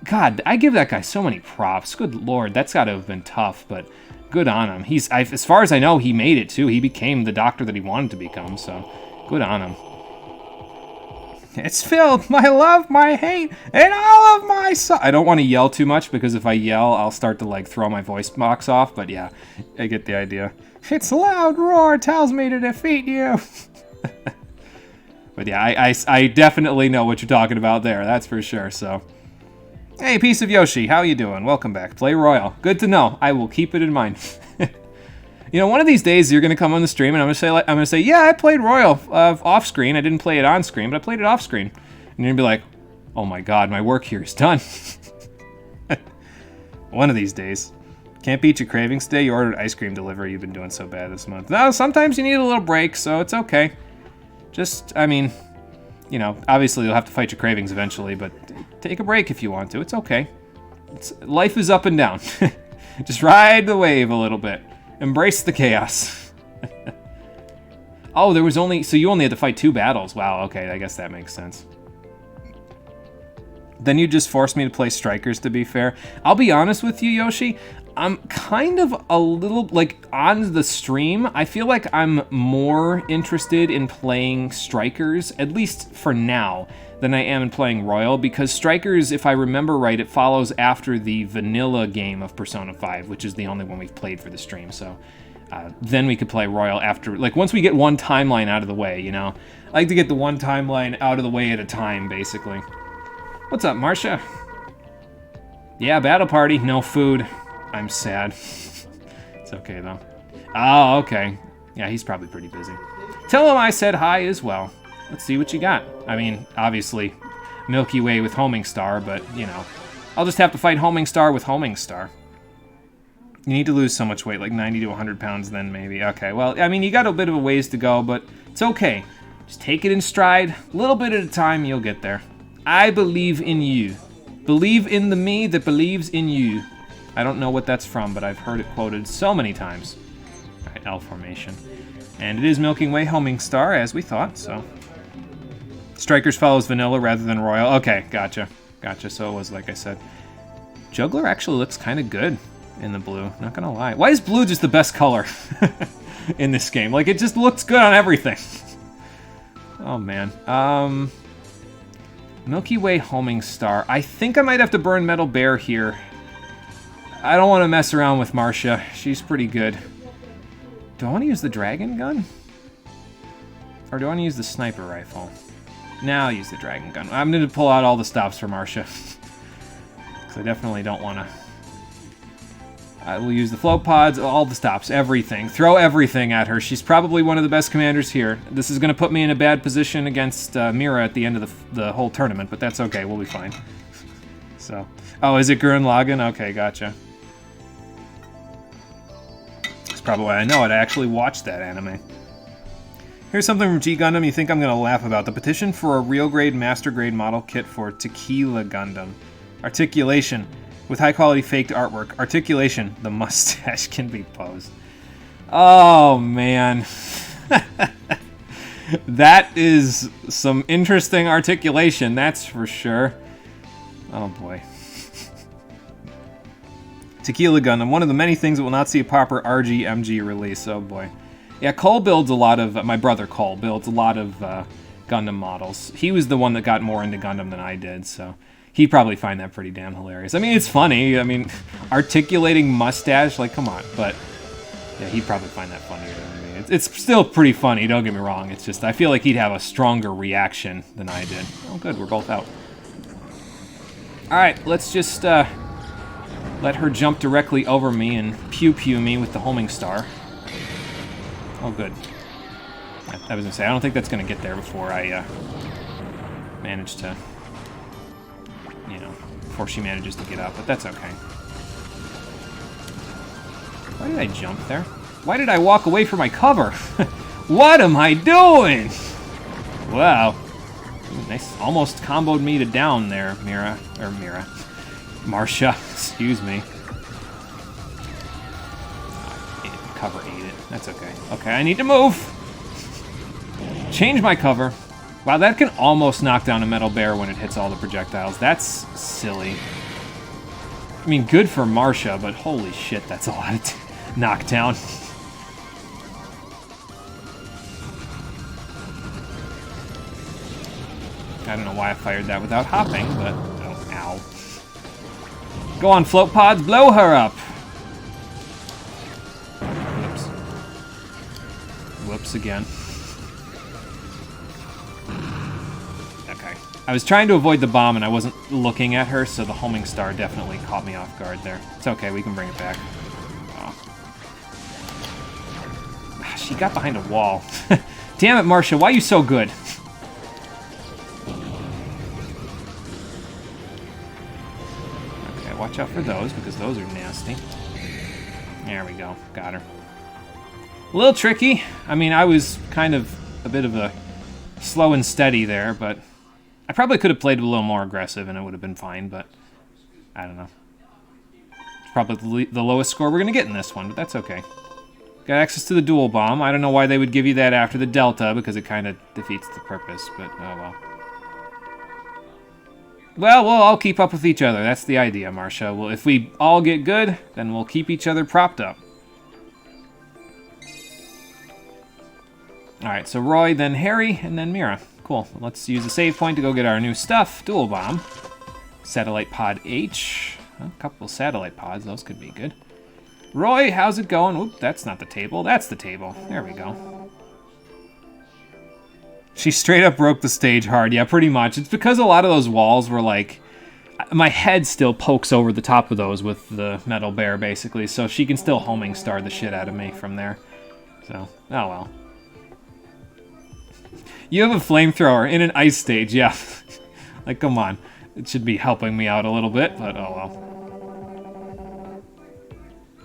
God, I give that guy so many props. Good lord, that's got to have been tough, but good on him. As far as I know, he made it, too. He became the doctor that he wanted to become, so good on him. It's filled, my love, my hate, and all of my I don't want to yell too much, because if I yell, I'll start to, like, throw my voice box off, but yeah, I get the idea. Its loud roar tells me to defeat you. But yeah, I definitely know what you're talking about there, that's for sure, so. Hey, Piece of Yoshi, how you doing? Welcome back. Play Royal. Good to know. I will keep it in mind. You know, one of these days you're gonna come on the stream and I'm gonna say, yeah, I played Royal off screen. I didn't play it on screen, but I played it off screen. And you're gonna be like, oh my god, my work here is done. One of these days. Can't beat your cravings today. You ordered ice cream delivery. You've been doing so bad this month. No, sometimes you need a little break, so it's okay. Just, I mean, you know, obviously you'll have to fight your cravings eventually, but take a break if you want to. It's okay. Life is up and down. Just ride the wave a little bit. Embrace the chaos. Oh, there was only... so you only had to fight 2 battles. Wow, okay, I guess that makes sense. Then you just forced me to play Strikers, to be fair. I'll be honest with you, Yoshi. I'm kind of a little... like, on the stream, I feel like I'm more interested in playing Strikers, at least for now, than I am in playing Royal, because Strikers, if I remember right, it follows after the vanilla game of Persona 5, which is the only one we've played for the stream, so Then we could play Royal after, like, once we get one timeline out of the way, you know? I like to get the one timeline out of the way at a time, basically. What's up, Marcia? Yeah, battle party, no food. I'm sad. It's okay, though. Oh, okay. Yeah, he's probably pretty busy. Tell him I said hi as well. Let's see what you got. I mean, obviously, Milky Way with Homing Star, but, you know, I'll just have to fight Homing Star with Homing Star. You need to lose so much weight, like 90 to 100 pounds then, maybe. Okay, well, I mean, you got a bit of a ways to go, but it's okay. Just take it in stride. A little bit at a time, you'll get there. I believe in you. Believe in the me that believes in you. I don't know what that's from, but I've heard it quoted so many times. All right, L formation. And it is Milky Way Homing Star, as we thought, so. Strikers follows Vanilla rather than Royal. Okay, gotcha. Gotcha, so it was like I said. Juggler actually looks kind of good in the blue, not gonna lie. Why is blue just the best color in this game? Like, it just looks good on everything. Oh, man. Milky Way Homing Star. I think I might have to burn Metal Bear here. I don't want to mess around with Marcia. She's pretty good. Do I want to use the dragon gun? Or do I want to use the sniper rifle? Now I'll use the dragon gun. I'm going to pull out all the stops for Marcia. Because I definitely don't want to... I will use the float pods, all the stops, everything. Throw everything at her. She's probably one of the best commanders here. This is going to put me in a bad position against Mira at the end of the whole tournament, but that's okay. We'll be fine. So, oh, is it Gurren Lagann? Okay, gotcha. That's probably why I know it. I actually watched that anime. Here's something from G Gundam you think I'm going to laugh about. The petition for a real grade, master grade model kit for Tequila Gundam. Articulation. With high-quality faked artwork. Articulation. The mustache can be posed. Oh, man. That is some interesting articulation, that's for sure. Oh, boy. Tequila Gundam. One of the many things that will not see a proper RG-MG release. Oh, boy. Yeah, Cole builds a lot of... my brother Cole builds a lot of Gundam models. He was the one that got more into Gundam than I did, so... He'd probably find that pretty damn hilarious. I mean, it's funny. I mean, articulating mustache, like, come on. But, yeah, he'd probably find that funnier than me. It's still pretty funny, don't get me wrong. It's just, I feel like he'd have a stronger reaction than I did. Oh, good, we're both out. Alright, let's just let her jump directly over me and pew-pew me with the homing star. Oh, good. I was going to say, I don't think that's going to get there before I manage to... You know, before she manages to get up, but that's okay. Why did I jump there? Why did I walk away from my cover? What am I doing? Wow. Nice, almost comboed me to down there, Marcia, excuse me. Cover ate it, that's okay. Okay, I need to move. Change my cover. Wow, that can almost knock down a Metal Bear when it hits all the projectiles. That's silly. I mean, good for Marcia, but holy shit, that's a lot of knockdown. I don't know why I fired that without hopping, but... Oh, ow. Go on, float pods, blow her up! Whoops. Whoops again. I was trying to avoid the bomb and I wasn't looking at her, so the homing star definitely caught me off guard there. It's okay, we can bring it back. Oh. She got behind a wall. Damn it, Marcia, why are you so good? Okay, watch out for those, because those are nasty. There we go, got her. A little tricky. I mean, I was kind of a bit of a slow and steady there, but... I probably could have played a little more aggressive and it would have been fine, but I don't know. It's probably the lowest score we're going to get in this one, but that's okay. Got access to the dual bomb. I don't know why they would give you that after the Delta, because it kind of defeats the purpose, but oh well. Well, we'll all keep up with each other. That's the idea, Marcia. Well, if we all get good, then we'll keep each other propped up. Alright, so Roy, then Harry, and then Mira. Cool. Let's use a save point to go get our new stuff. Dual bomb. Satellite pod H. A couple satellite pods. Those could be good. Roy, how's it going? Oop, that's not the table. That's the table. There we go. She straight up broke the stage hard. Yeah, pretty much. It's because a lot of those walls were like... My head still pokes over the top of those with the metal bear, basically. So she can still homing star the shit out of me from there. So, oh well. You have a flamethrower in an ice stage, yeah. Like, come on. It should be helping me out a little bit, but oh well.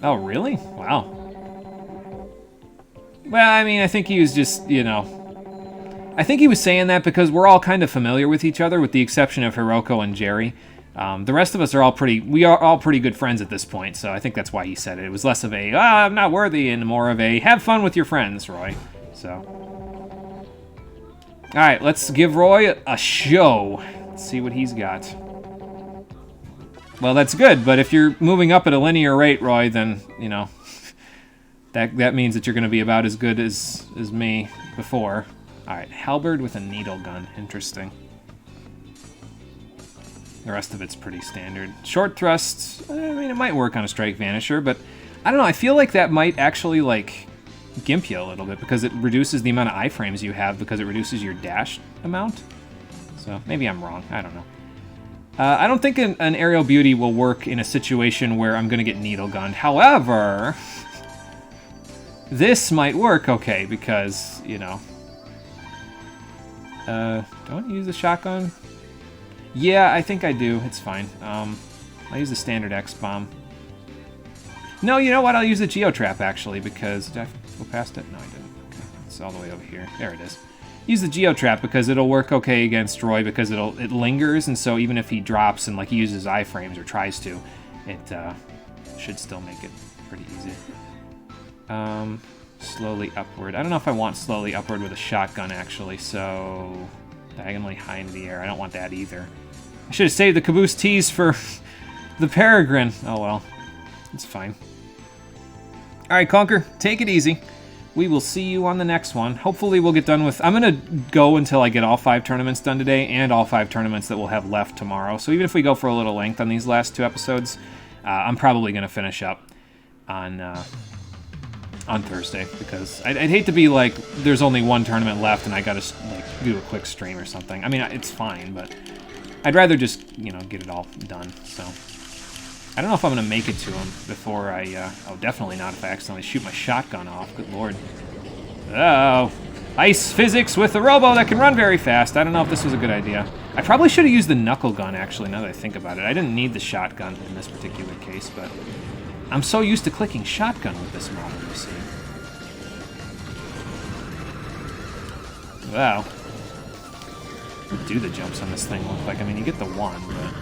Oh, really? Wow. Well, I mean, I think he was just, you know... I think he was saying that because we're all kind of familiar with each other, with the exception of Hiroko and Jerry. The rest of us are all we are all pretty good friends at this point, so I think that's why he said it. It was less of a, I'm not worthy, and more of a, have fun with your friends, Roy. So... Alright, let's give Roy a show. Let's see what he's got. Well, that's good, but if you're moving up at a linear rate, Roy, then, you know, that means that you're going to be about as good as me before. Alright, halberd with a needle gun. Interesting. The rest of it's pretty standard. Short thrusts, I mean, it might work on a strike vanisher, but I don't know, I feel like that might actually, like... gimp you a little bit because it reduces the amount of iframes you have because it reduces your dash amount. So maybe I'm wrong. I don't know. I don't think an aerial beauty will work in a situation where I'm going to get needle gunned. However, this might work okay because, you know. Don't use the shotgun? Yeah, I think I do. It's fine. I'll use the standard X-bomb. No, you know what? I'll use the Geotrap, actually, because... Did I go past it? No, I didn't. Okay, it's all the way over here. There it is. Use the Geotrap because it'll work okay against Roy because it lingers, and so even if he drops and, like, he uses iframes or tries to, it should still make it pretty easy. Slowly upward. I don't know if I want slowly upward with a shotgun, actually, so... Diagonally high into the air. I don't want that either. I should have saved the caboose tease for the Peregrine. Oh, well. It's fine. Alright, Conker, take it easy. We will see you on the next one. Hopefully we'll get done with... I'm going to go until I get all 5 tournaments done today and all 5 tournaments that we'll have left tomorrow. So even if we go for a little length on these last 2 episodes, I'm probably going to finish up on Thursday. Because I'd hate to be like, there's only 1 tournament left and I got to like do a quick stream or something. I mean, it's fine, but I'd rather just, you know, get it all done. So... I don't know if I'm going to make it to him before I... oh, definitely not if I accidentally shoot my shotgun off. Good lord. Oh. Ice physics with a Robo that can run very fast. I don't know if this was a good idea. I probably should have used the knuckle gun, actually, now that I think about it. I didn't need the shotgun in this particular case, but... I'm so used to clicking shotgun with this model, you see. Wow. What do the jumps on this thing look like? I mean, you get the one, but...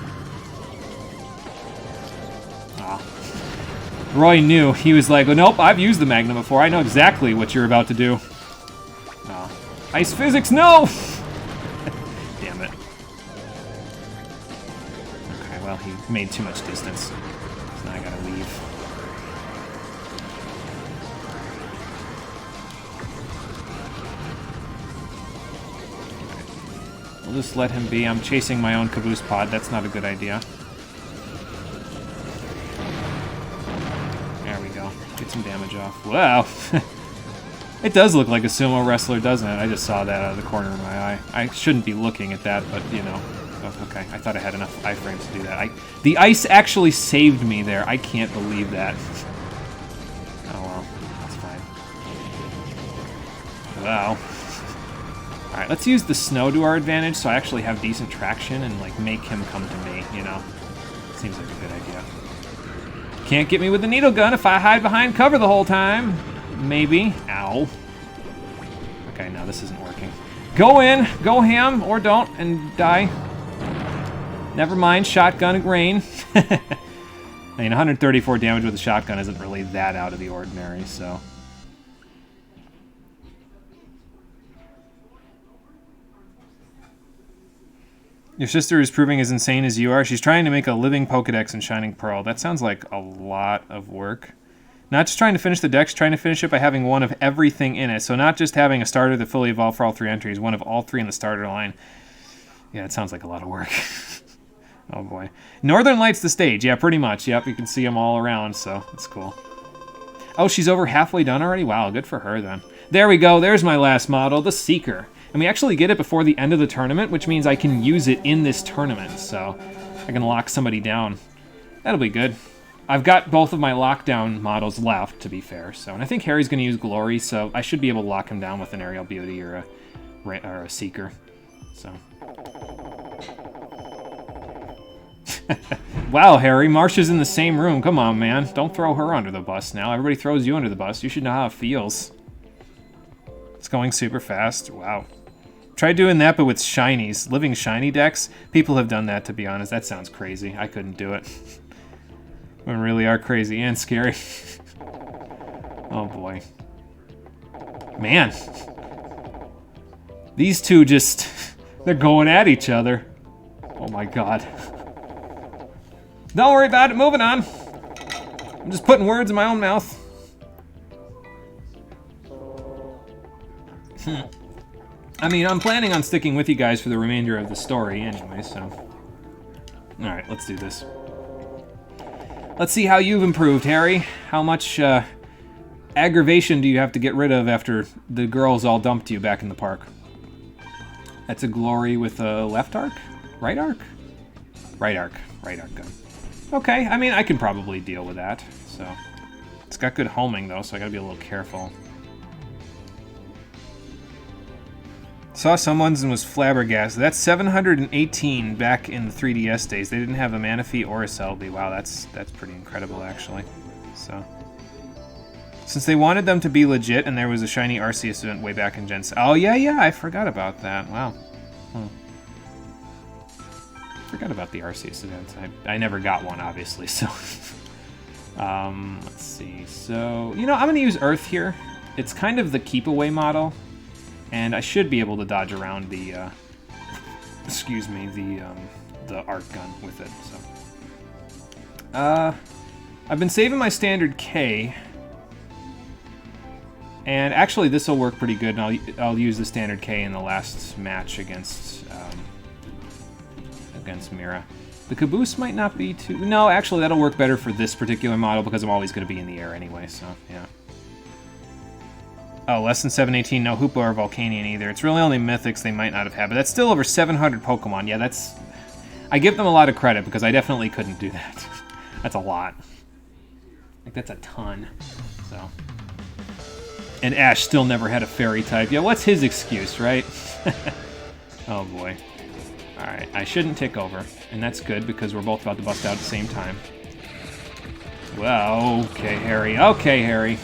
Roy knew. He was like, well, nope, I've used the Magnum before. I know exactly what you're about to do. Ice physics, no! Damn it. Okay, well, he made too much distance. So now I gotta leave. Okay. We'll just let him be. I'm chasing my own caboose pod. That's not a good idea. Get some damage off. Wow. It does look like a sumo wrestler, doesn't it? I just saw that out of the corner of my eye. I shouldn't be looking at that, but, you know. Oh, okay, I thought I had enough iframes to do that. The ice actually saved me there. I can't believe that. Oh, well. That's fine. Wow. Alright, let's use the snow to our advantage so I actually have decent traction and, like, make him come to me, you know? Seems like a good idea. Can't get me with the needle gun if I hide behind cover the whole time. Maybe. Ow. Okay, no, this isn't working. Go in, go ham, or don't, and die. Never mind, shotgun rain. I mean, 134 damage with a shotgun isn't really that out of the ordinary, so... Your sister is proving as insane as you are. She's trying to make a living Pokedex in Shining Pearl. That sounds like a lot of work. Not just trying to finish the dex, trying to finish it by having one of everything in it. So not just having a starter that fully evolved for all 3 entries, one of all 3 in the starter line. Yeah, it sounds like a lot of work. Oh boy. Northern Lights the stage. Yeah, pretty much. Yep, you can see them all around, so that's cool. Oh, she's over halfway done already? Wow, good for her then. There we go. There's my last model, the Seeker. And we actually get it before the end of the tournament, which means I can use it in this tournament. So I can lock somebody down. That'll be good. I've got both of my lockdown models left, to be fair. So, and I think Harry's going to use Glory, so I should be able to lock him down with an Aerial Beauty or a Seeker. So. Wow, Harry, Marcia's in the same room. Come on, man. Don't throw her under the bus now. Everybody throws you under the bus. You should know how it feels. It's going super fast. Wow. Try doing that, but with shinies. Living shiny decks. People have done that, to be honest. That sounds crazy. I couldn't do it. Women really are crazy and scary. Oh, boy. Man. These two just... They're going at each other. Oh, my God. Don't worry about it. Moving on. I'm just putting words in my own mouth. I mean, I'm planning on sticking with you guys for the remainder of the story anyway, so... Alright, let's do this. Let's see how you've improved, Harry. How much aggravation do you have to get rid of after the girls all dumped you back in the park? That's a Glory with a left arc? Right arc? Right arc. Right arc, good. Okay, I mean, I can probably deal with that, so... It's got good homing, though, so I gotta be a little careful. Saw someone's and was flabbergasted. That's 718 back in the 3DS days. They didn't have a Manaphy or a Celebi. Wow, that's pretty incredible, actually. So, since they wanted them to be legit, and there was a shiny Arceus event way back in Gen 7. Oh, yeah, I forgot about that. Wow. Forgot about the Arceus event. I never got one, obviously, so... let's see. So, you know, I'm going to use Earth here. It's kind of the keep-away model. And I should be able to dodge around the, excuse me, the arc gun with it, so. I've been saving my standard K. And actually, this will work pretty good, and I'll use the standard K in the last match against Mira. The Caboose might not be too... No, actually, that'll work better for this particular model because I'm always going to be in the air anyway, so, yeah. Oh, less than 718, no Hoopa or Volcanion either. It's really only Mythics they might not have had, but that's still over 700 Pokemon. Yeah, that's... I give them a lot of credit, because I definitely couldn't do that. That's a lot. Like, that's a ton. So... And Ash still never had a Fairy type. Yeah, what's his excuse, right? Oh, boy. Alright, I shouldn't take over. And that's good, because we're both about to bust out at the same time. Well, okay, Harry. Okay, Harry.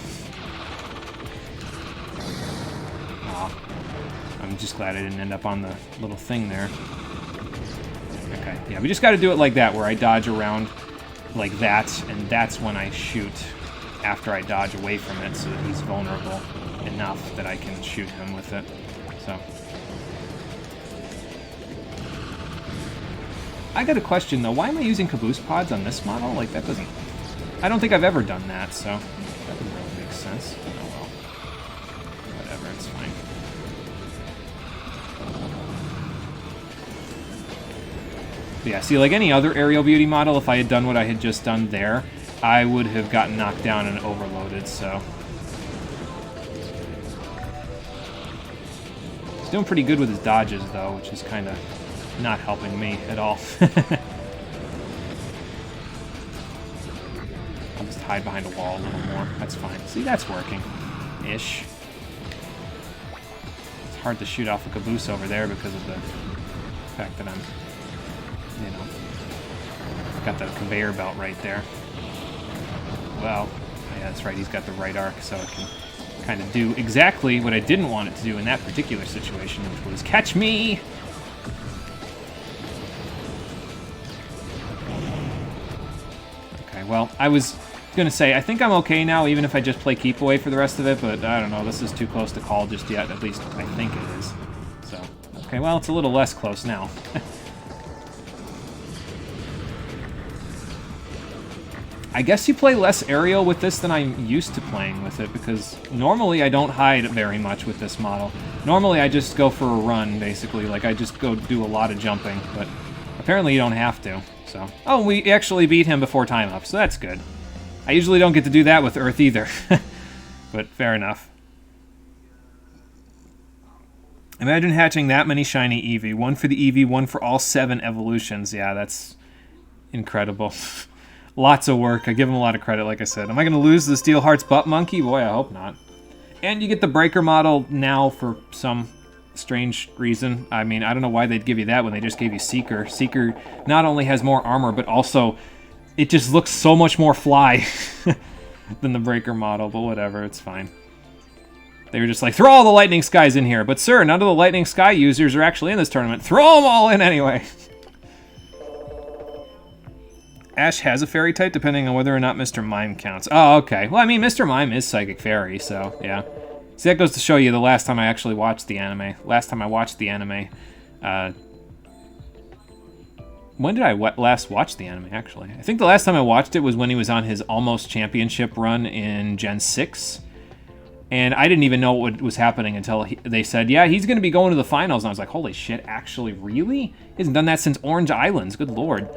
I'm just glad I didn't end up on the little thing there. Okay, yeah, we just got to do it like that, where I dodge around like that, and that's when I shoot after I dodge away from it, so that he's vulnerable enough that I can shoot him with it. So, I got a question though. Why am I using Caboose pods on this model? Like, that doesn't... I don't think I've ever done that, so that doesn't really make sense. Oh well. Whatever, it's fine. But yeah, see, like any other Aerial Beauty model, if I had done what I had just done there, I would have gotten knocked down and overloaded, so... He's doing pretty good with his dodges, though, which is kind of not helping me at all. I'll just hide behind a wall a little more. That's fine. See, that's working. Ish. It's hard to shoot off a Caboose over there because of the fact that I'm... You know, got the conveyor belt right there. Well, yeah, that's right, he's got the right arc, so it can kind of do exactly what I didn't want it to do in that particular situation, which was catch me! Okay, well, I was going to say, I think I'm okay now, even if I just play keep away for the rest of it, but I don't know, this is too close to call just yet, at least I think it is. So, okay, well, it's a little less close now. I guess you play less aerial with this than I'm used to playing with it, because normally I don't hide very much with this model. Normally I just go for a run, basically, like I just go do a lot of jumping, but apparently you don't have to, so... Oh, we actually beat him before time up, so that's good. I usually don't get to do that with Earth either. But fair enough. Imagine hatching that many shiny Eevee. One for the Eevee, one for all 7 evolutions. Yeah, that's incredible. Lots of work. I give him a lot of credit, like I said. Am I going to lose the Steel Heart's Butt Monkey? Boy, I hope not. And you get the Breaker model now for some strange reason. I mean, I don't know why they'd give you that when they just gave you Seeker. Seeker not only has more armor, but also it just looks so much more fly than the Breaker model, but whatever, it's fine. They were just like, throw all the Lightning Skies in here. But sir, none of the Lightning Sky users are actually in this tournament. Throw them all in anyway. Ash has a Fairy type depending on whether or not Mr. Mime counts. Oh, okay. Well, I mean, Mr. Mime is Psychic Fairy, so yeah. See, that goes to show you the last time I actually watched the anime. Last time I watched the anime, when did I last watch the anime, actually? I think the last time I watched it was when he was on his almost championship run in Gen 6. And I didn't even know what was happening until they said, yeah, he's going to be going to the finals. And I was like, holy shit, actually, really? He hasn't done that since Orange Islands, good lord.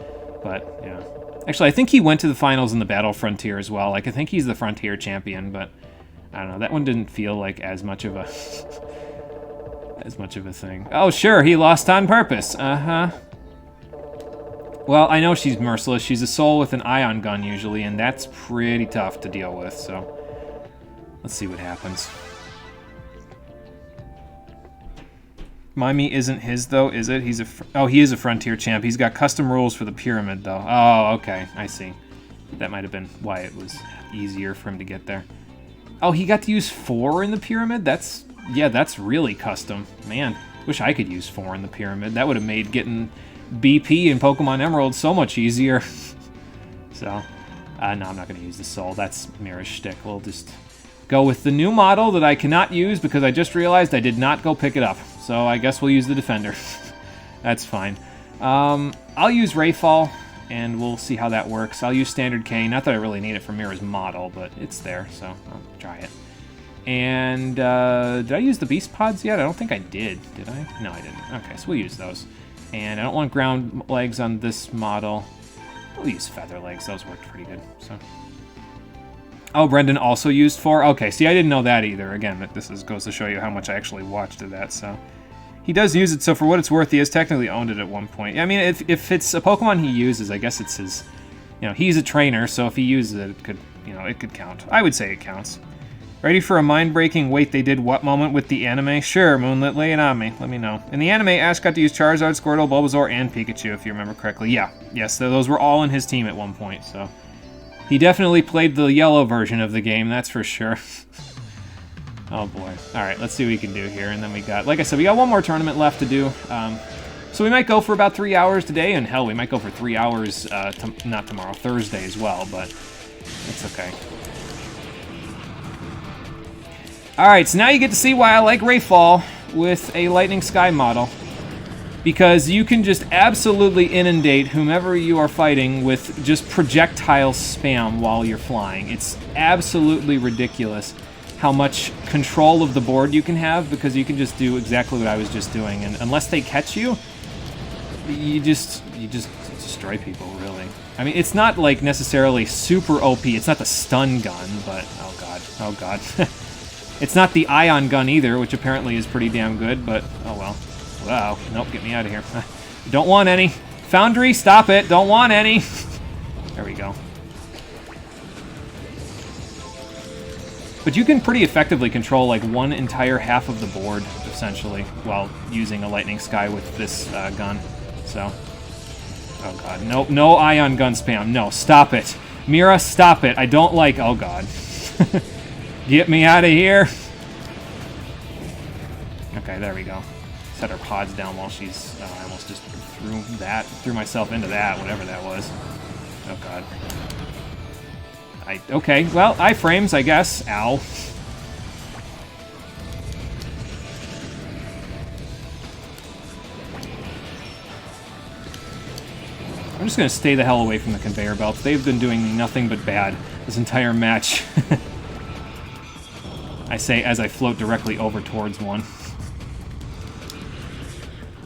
But, yeah. Actually, I think he went to the finals in the Battle Frontier as well. Like, I think he's the Frontier champion, but I don't know. That one didn't feel like as much of a thing. Oh, sure, he lost on purpose. Uh-huh. Well, I know she's merciless. She's a soul with an ion gun usually, and that's pretty tough to deal with, so let's see what happens. Mimey isn't his, though, is it? Oh, he is a Frontier champ. He's got custom rules for the pyramid, though. Oh, okay. I see. That might have been why it was easier for him to get there. Oh, he got to use 4 in the pyramid? Yeah, that's really custom. Man, wish I could use 4 in the pyramid. That would have made getting BP in Pokemon Emerald so much easier. So, no, I'm not going to use the Soul. That's Mira's shtick. We'll just go with the new model that I cannot use because I just realized I did not go pick it up. So I guess we'll use the Defender. That's fine. I'll use Rayfall, and we'll see how that works. I'll use Standard K. Not that I really need it for Mira's model, but it's there, so I'll try it. And did I use the Beast Pods yet? I don't think I did. Did I? No, I didn't. Okay, so we'll use those. And I don't want ground legs on this model. We'll use feather legs. Those worked pretty good. So. Oh, Brendan also used 4? Okay, see, I didn't know that either. Again, this goes to show you how much I actually watched of that, so. He does use it, so for what it's worth, he has technically owned it at one point. I mean, if it's a Pokemon he uses, I guess it's his... You know, he's a trainer, so if he uses it, it could, it could count. I would say it counts. Ready for a mind-breaking wait they did what moment with the anime? Sure, Moonlit, lay it on me. Let me know. In the anime, Ash got to use Charizard, Squirtle, Bulbasaur, and Pikachu, if you remember correctly. Yeah, yes, those were all in his team at one point, so... He definitely played the yellow version of the game, that's for sure. Oh boy. Alright, let's see what we can do here, and then we got... Like I said, we got one more tournament left to do. So we might go for about 3 hours today, and hell, we might go for 3 hours, not tomorrow, Thursday as well, but it's okay. Alright, so now you get to see why I like Rayfall with a Lightning Sky model. Because you can just absolutely inundate whomever you are fighting with just projectile spam while you're flying. It's absolutely ridiculous how much control of the board you can have, because you can just do exactly what I was just doing. And unless they catch you, you just destroy people, really. I mean, it's not like necessarily super OP. It's not the stun gun, but oh god. It's not the ion gun either, which apparently is pretty damn good, but oh well. Wow, nope, get me out of here. Don't want any. Foundry, stop it, don't want any. There we go. But you can pretty effectively control like one entire half of the board, essentially, while using a Lightning Sky with this gun. So, oh god, nope, no ion gun spam. No, stop it. Mira, stop it. I don't like, oh god. Get me out of here. Okay, there we go. Set her pods down while she's... I almost just threw myself into that, whatever that was. Oh god. Okay, well, iframes, I guess. Ow. I'm just gonna stay the hell away from the conveyor belts. They've been doing nothing but bad this entire match. I say as I float directly over towards one.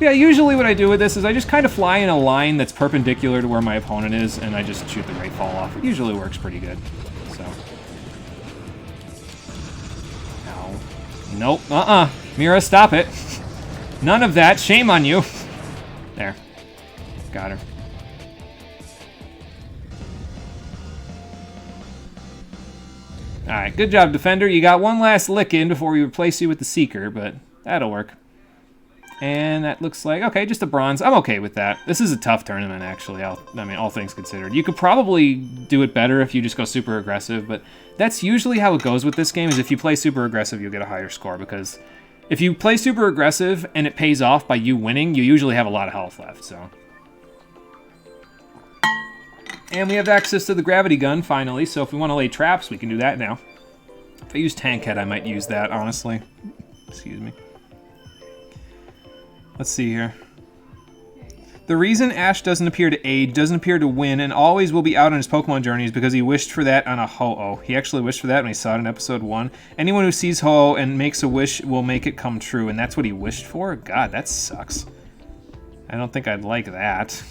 Yeah, usually what I do with this is I just kind of fly in a line that's perpendicular to where my opponent is, and I just shoot the great fall off. It usually works pretty good. So. Ow. Nope. Mira, stop it. None of that. Shame on you. There. Got her. Alright, good job, Defender. You got one last lick in before we replace you with the Seeker, but that'll work. And that looks like, okay, just a bronze. I'm okay with that. This is a tough tournament, actually. I mean, all things considered. You could probably do it better if you just go super aggressive, but that's usually how it goes with this game, is if you play super aggressive, you'll get a higher score, because if you play super aggressive and it pays off by you winning, you usually have a lot of health left, so. And we have access to the gravity gun, finally, so if we want to lay traps, we can do that now. If I use Tank Head, I might use that, honestly. Excuse me. Let's see here. The reason Ash doesn't appear to age, doesn't appear to win, and always will be out on his Pokemon journey is because he wished for that on a Ho-Oh. He actually wished for that when he saw it in episode 1. Anyone who sees Ho-Oh and makes a wish will make it come true, and that's what he wished for? God, that sucks. I don't think I'd like that.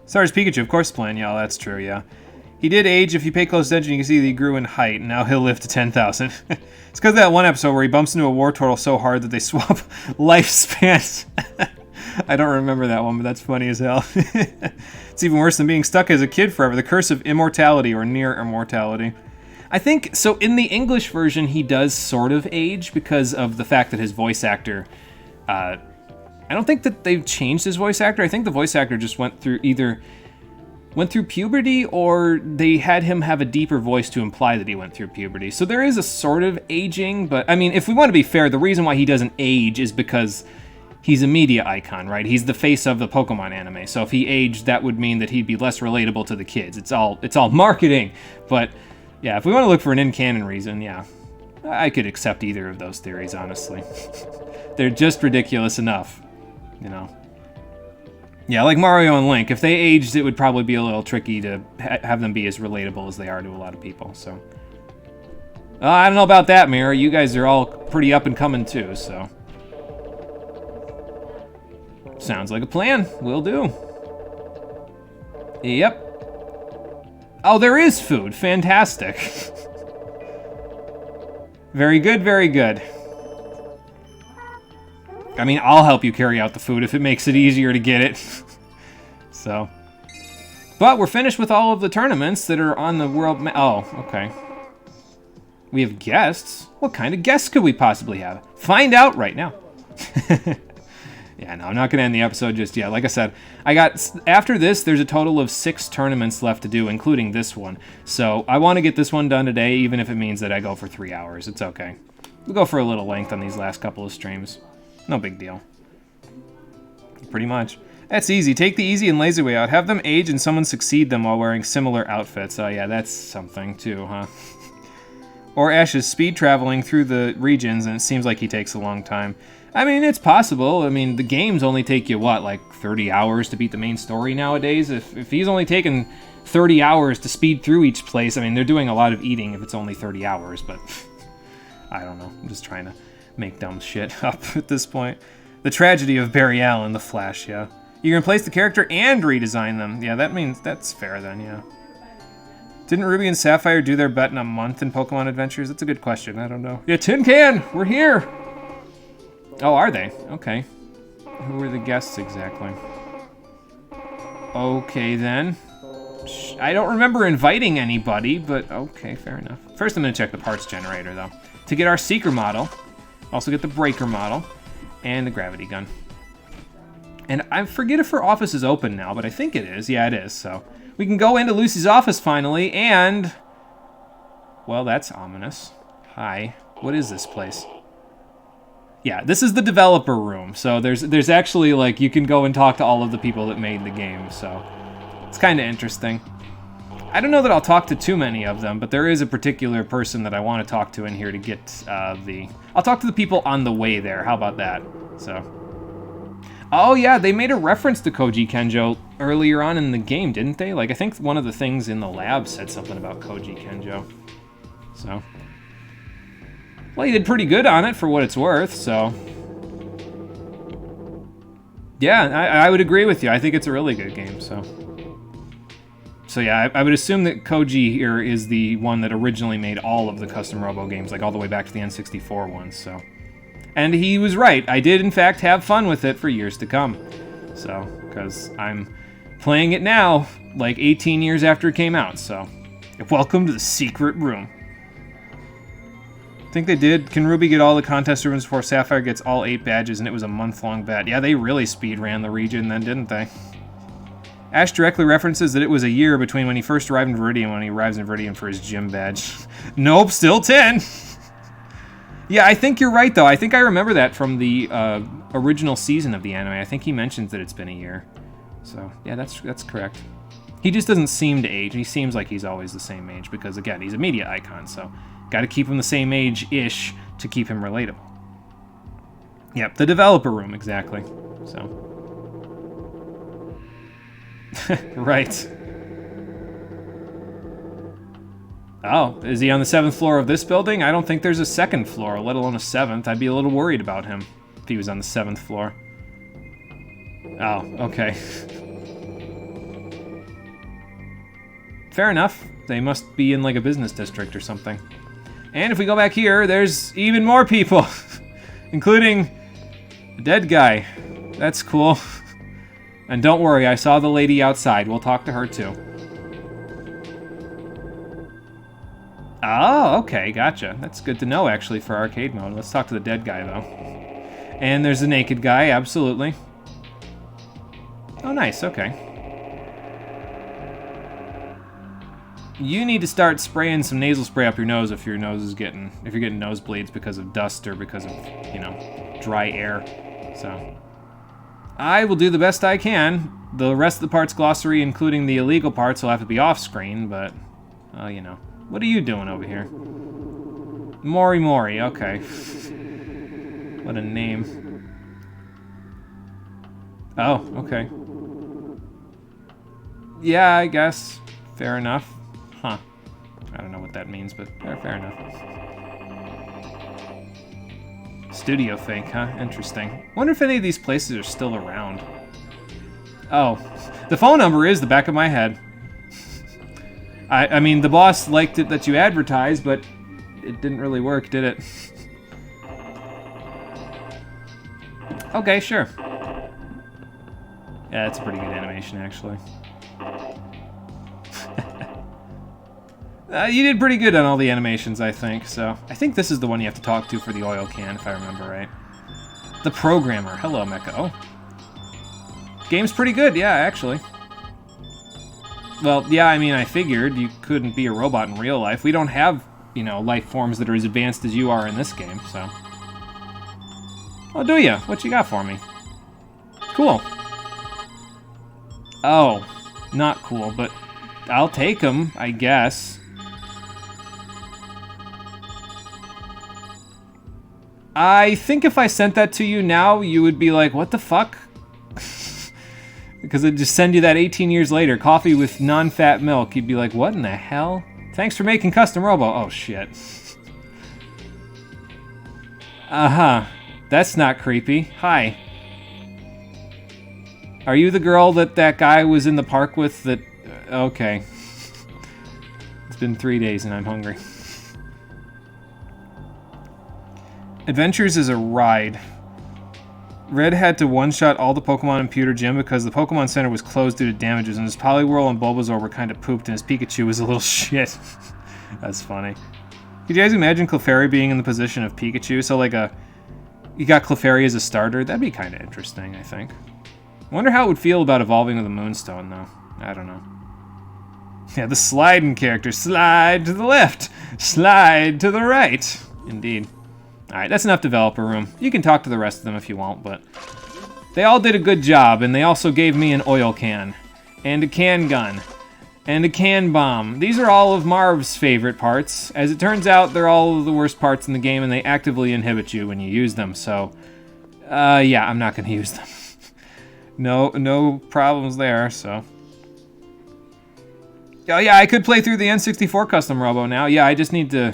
Sarge Pikachu, of course, playing. Yeah, that's true, yeah. He did age. If you pay close attention, you can see that he grew in height, and now he'll live to 10,000. It's because of that one episode where he bumps into a war turtle so hard that they swap lifespans. I don't remember that one, but that's funny as hell. It's even worse than being stuck as a kid forever. The curse of immortality or near immortality. I think, so in the English version, he does sort of age because of the fact that his voice actor... I don't think that they've changed his voice actor. I think the voice actor just went through puberty, or they had him have a deeper voice to imply that he went through puberty. So there is a sort of aging, but I mean, if we want to be fair, the reason why he doesn't age is because he's a media icon, right? He's the face of the Pokemon anime. So if he aged, that would mean that he'd be less relatable to the kids. It's all marketing. But yeah, if we want to look for an in-canon reason, yeah, I could accept either of those theories, honestly. They're just ridiculous enough, you know. Yeah, like Mario and Link. If they aged, it would probably be a little tricky to have them be as relatable as they are to a lot of people, so. I don't know about that, Mira. You guys are all pretty up and coming too, so. Sounds like a plan. Will do. Yep. Oh, there is food. Fantastic. Very good, very good. I mean, I'll help you carry out the food if it makes it easier to get it. So. But we're finished with all of the tournaments that are on the world map. Oh, okay. We have guests? What kind of guests could we possibly have? Find out right now. Yeah, no, I'm not going to end the episode just yet. Like I said, after this, there's a total of 6 tournaments left to do, including this one. So I want to get this one done today, even if it means that I go for 3 hours. It's okay. We'll go for a little length on these last couple of streams. No big deal. Pretty much. That's easy. Take the easy and lazy way out. Have them age and someone succeed them while wearing similar outfits. Oh yeah, that's something too, huh? Or Ash is speed traveling through the regions and it seems like he takes a long time. I mean, it's possible. I mean, the games only take you, what, like 30 hours to beat the main story nowadays? If he's only taken 30 hours to speed through each place, I mean, they're doing a lot of eating if it's only 30 hours, but I don't know. I'm just trying to make dumb shit up at this point. The tragedy of Barry Allen, The Flash, yeah. You can replace the character and redesign them. Yeah, that means that's fair then, yeah. Didn't Ruby and Sapphire do their bet in a month in Pokemon Adventures? That's a good question. I don't know. Yeah, Tin Can! We're here! Oh, are they? Okay. Who are the guests exactly? Okay, then. I don't remember inviting anybody, but okay, fair enough. First, I'm going to check the parts generator, though. To get our Seeker model. Also get the Breaker model. And the Gravity Gun. And I forget if her office is open now, but I think it is. Yeah, it is, so. We can go into Lucy's office finally, and... Well, that's ominous. Hi. What is this place? Yeah, this is the developer room. So there's actually, like, you can go and talk to all of the people that made the game, so. It's kind of interesting. I don't know that I'll talk to too many of them, but there is a particular person that I want to talk to in here to get I'll talk to the people on the way there. How about that? So. Oh, yeah, they made a reference to Koji Kenjo earlier on in the game, didn't they? Like, I think one of the things in the lab said something about Koji Kenjo. So. Well, he did pretty good on it for what it's worth, so. Yeah, I would agree with you. I think it's a really good game, so... So yeah, I would assume that Koji here is the one that originally made all of the custom Robo games, like all the way back to the N64 ones, so... And he was right. I did, in fact, have fun with it for years to come. So, because I'm playing it now, like 18 years after it came out, so... Welcome to the secret room. I think they did. Can Ruby get all the contest rooms before Sapphire gets all 8 badges, and it was a month-long bet? Yeah, they really speed ran the region then, didn't they? Ash directly references that it was a year between when he first arrived in Viridian and when he arrives in Viridian for his gym badge. Nope, still 10! Yeah, I think you're right, though. I think I remember that from the original season of the anime. I think he mentions that it's been a year. So, yeah, that's correct. He just doesn't seem to age. He seems like he's always the same age because, again, he's a media icon, so got to keep him the same age-ish to keep him relatable. Yep, the developer room, exactly. So... Right. Oh, is he on the 7th floor of this building? I don't think there's a 2nd floor, let alone a 7th. I'd be a little worried about him if he was on the 7th floor. Oh, okay. Fair enough. They must be in like a business district or something. And if we go back here, there's even more people, including the dead guy. That's cool. And don't worry, I saw the lady outside. We'll talk to her, too. Oh, okay, gotcha. That's good to know, actually, for arcade mode. Let's talk to the dead guy, though. And there's the naked guy, absolutely. Oh, nice, okay. You need to start spraying some nasal spray up your nose if your nose is getting... if you're getting nosebleeds because of dust or because of, you know, dry air. So... I will do the best I can. The rest of the parts glossary, including the illegal parts, will have to be off-screen, but, you know. What are you doing over here? Mori Mori, okay. What a name. Oh, okay. Yeah, I guess. Fair enough. Huh. I don't know what that means, but fair enough. Studio fake, huh? Interesting. Wonder if any of these places are still around. Oh, the phone number is the back of my head. I mean, the boss liked it that you advertised, but it didn't really work, did it? Okay, sure. Yeah, that's a pretty good animation, actually. You did pretty good on all the animations, I think, so... I think this is the one you have to talk to for the oil can, if I remember right. The programmer. Hello, Mecha. Oh. Game's pretty good, yeah, actually. Well, yeah, I mean, I figured you couldn't be a robot in real life. We don't have, you know, life forms that are as advanced as you are in this game, so... Oh, do ya? What you got for me? Cool. Oh, not cool, but I'll take them, I guess. I think if I sent that to you now, you would be like, what the fuck? Because I'd just send you that 18 years later, coffee with non-fat milk. You'd be like, what in the hell? Thanks for making custom Robo. Oh, shit. Uh-huh. That's not creepy. Hi. Are you the girl that guy was in the park with that... Okay. It's been 3 days and I'm hungry. Adventures is a ride. Red had to one-shot all the Pokemon in Pewter Gym because the Pokemon Center was closed due to damages, and his Poliwhirl and Bulbasaur were kind of pooped, and his Pikachu was a little shit. That's funny. Could you guys imagine Clefairy being in the position of Pikachu? So, like, you got Clefairy as a starter? That'd be kind of interesting, I think. I wonder how it would feel about evolving with a Moonstone, though. I don't know. Yeah, the sliding character. Slide to the left. Slide to the right. Indeed. Alright, that's enough developer room. You can talk to the rest of them if you want, but... They all did a good job, and they also gave me an oil can. And a can gun. And a can bomb. These are all of Marv's favorite parts. As it turns out, they're all of the worst parts in the game, and they actively inhibit you when you use them, so... yeah, I'm not gonna use them. No problems there, so... Oh yeah, I could play through the N64 Custom Robo now. Yeah, I just need to...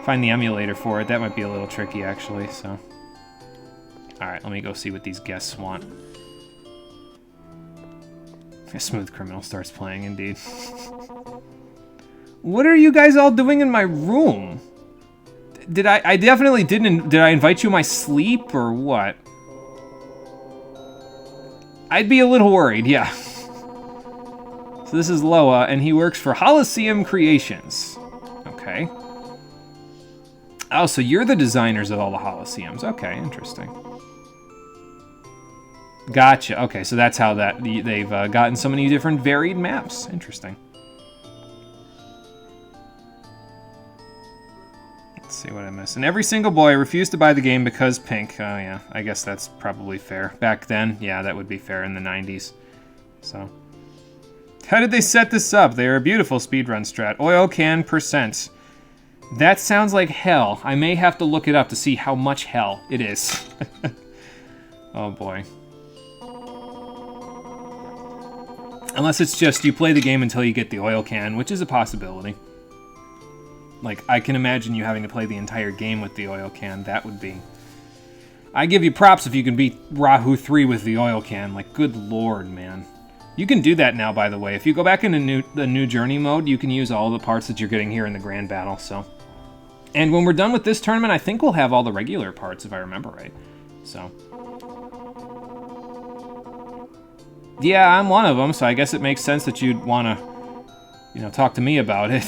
find the emulator for it. That might be a little tricky, actually, so... Alright, let me go see what these guests want. A Smooth Criminal starts playing, indeed. What are you guys all doing in my room? Did I definitely didn't, did I invite you in my sleep, or what? I'd be a little worried, yeah. So this is Loa, and he works for Holocene Creations. Okay. Oh, so you're the designers of all the Holoceums. Okay, interesting. Gotcha. Okay, so that's how they've gotten so many different varied maps. Interesting. Let's see what I missed. And every single boy refused to buy the game because pink. Oh, yeah. I guess that's probably fair. Back then, yeah, that would be fair in the 90s. So, how did they set this up? They are a beautiful speedrun strat. Oil can %. That sounds like hell. I may have to look it up to see how much hell it is. Oh, boy. Unless it's just you play the game until you get the oil can, which is a possibility. Like, I can imagine you having to play the entire game with the oil can. That would be... I give you props if you can beat Rahu 3 with the oil can. Like, good lord, man. You can do that now, by the way. If you go back into the new journey mode, you can use all the parts that you're getting here in the grand battle, so... And when we're done with this tournament, I think we'll have all the regular parts, if I remember right. So... Yeah, I'm one of them, so I guess it makes sense that you'd want to, you know, talk to me about it.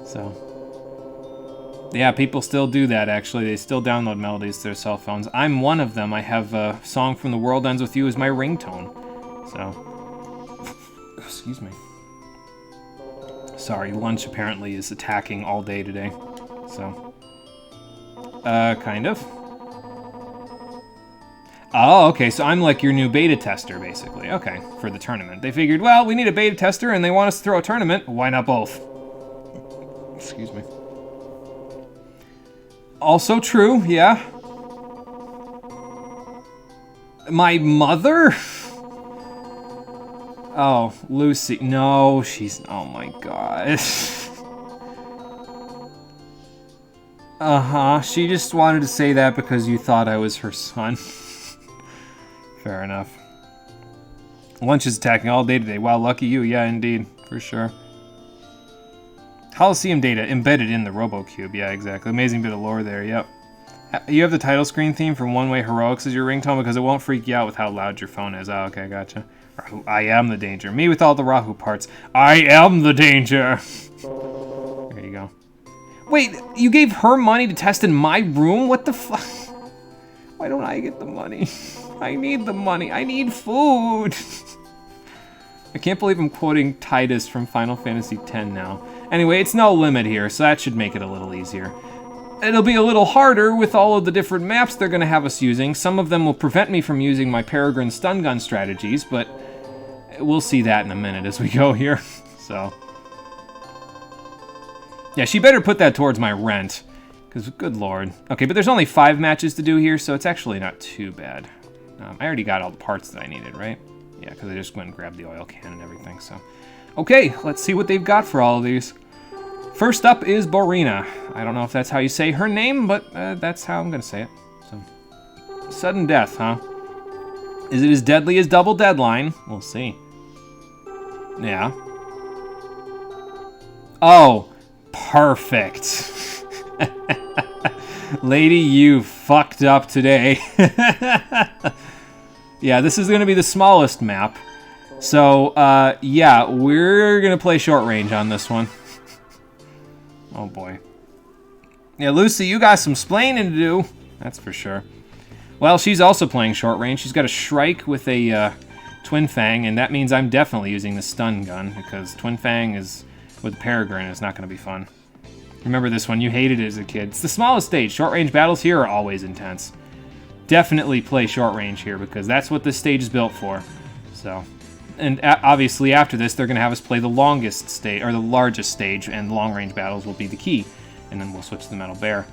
So, yeah, people still do that, actually. They still download melodies to their cell phones. I'm one of them. I have a song from The World Ends With You as my ringtone. So, excuse me. Sorry, lunch apparently is attacking all day today. So, kind of. Oh, okay, so I'm like your new beta tester, basically. Okay, for the tournament. They figured, well, we need a beta tester, and they want us to throw a tournament. Why not both? Excuse me. Also true, yeah. My mother? Oh, Lucy. No, she's... Oh, my God. Uh-huh. She just wanted to say that because you thought I was her son. Fair enough. Lunch is attacking all day today. Wow, lucky you. Yeah, indeed. For sure. Holocene data embedded in the Robo Cube. Yeah, exactly. Amazing bit of lore there. Yep. You have the title screen theme from One Way Heroics as your ringtone because it won't freak you out with how loud your phone is. Oh, okay, gotcha. Rahu, I am the danger. Me with all the Rahu parts. I am the danger. There you go. Wait, you gave her money to test in my room? What the fuck? Why don't I get the money? I need the money. I need food. I can't believe I'm quoting Titus from Final Fantasy X now. Anyway, it's no limit here, so that should make it a little easier. It'll be a little harder with all of the different maps they're going to have us using. Some of them will prevent me from using my Peregrine stun gun strategies, but we'll see that in a minute as we go here. So, yeah, she better put that towards my rent, because good lord. Okay, but there's only 5 matches to do here, so it's actually not too bad. I already got all the parts that I needed, right? Yeah, because I just went and grabbed the oil can and everything, so. Okay, let's see what they've got for all of these. First up is Borina. I don't know if that's how you say her name, but that's how I'm going to say it. So, sudden death, huh? Is it as deadly as Double Deadline? We'll see. Yeah. Oh, perfect. Lady, you fucked up today. Yeah, this is going to be the smallest map. So, yeah, we're going to play short range on this one. Oh, boy. Yeah, Lucy, you got some splaining to do. That's for sure. Well, she's also playing short range. She's got a Shrike with a Twin Fang, and that means I'm definitely using the stun gun, because Twin Fang is with Peregrine is not going to be fun. Remember this one, you hated it as a kid. It's the smallest stage. Short range battles here are always intense. Definitely play short range here, because that's what this stage is built for. So, and obviously after this, they're going to have us play the longest stage, or the largest stage, and long range battles will be the key. And then we'll switch to the Metal Bear.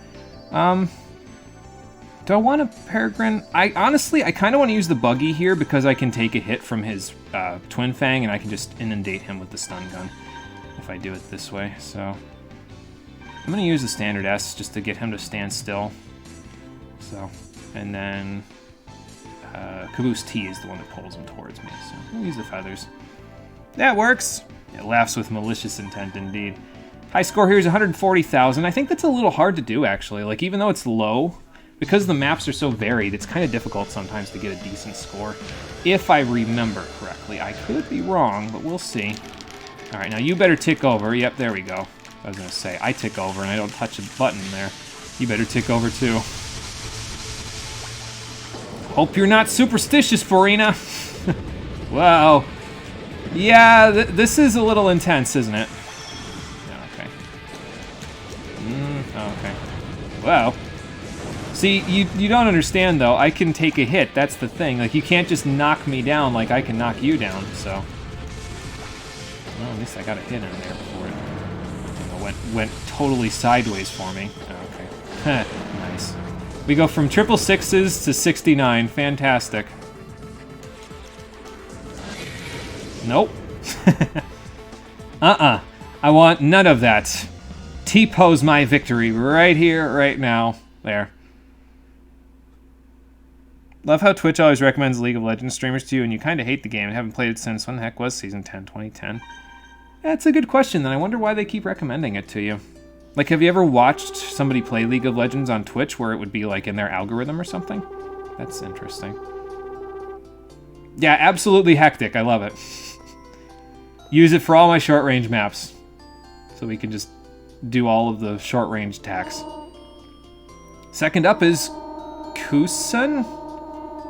Do I want a Peregrine? Honestly, I kind of want to use the Buggy here because I can take a hit from his Twin Fang and I can just inundate him with the stun gun if I do it this way. So I'm going to use the standard S just to get him to stand still. So, and then Caboose T is the one that pulls him towards me, so we'll use the feathers. That works. It laughs with malicious intent, indeed. High score here is 140,000. I think that's a little hard to do, actually. Like, even though it's low, because the maps are so varied, it's kind of difficult sometimes to get a decent score. If I remember correctly. I could be wrong, but we'll see. All right, now you better tick over. Yep, there we go. I was going to say, I tick over and I don't touch a button there. You better tick over, too. Hope you're not superstitious, Farina. Wow. Yeah, this is a little intense, isn't it? Okay. Okay. Wow. See, you don't understand, though. I can take a hit. That's the thing. Like, you can't just knock me down like I can knock you down, so... Well, at least I got a hit in there before it went totally sideways for me. Okay. Nice. We go from triple sixes to 69. Fantastic. Nope. I want none of that. T-pose my victory right here, right now. There. Love how Twitch always recommends League of Legends streamers to you, and you kind of hate the game and haven't played it since, when the heck was Season 10, 2010? That's a good question, then. I wonder why they keep recommending it to you. Like, have you ever watched somebody play League of Legends on Twitch where it would be, like, in their algorithm or something? That's interesting. Yeah, absolutely hectic. I love it. Use it for all my short-range maps. So we can just do all of the short-range attacks. Second up is Kusan?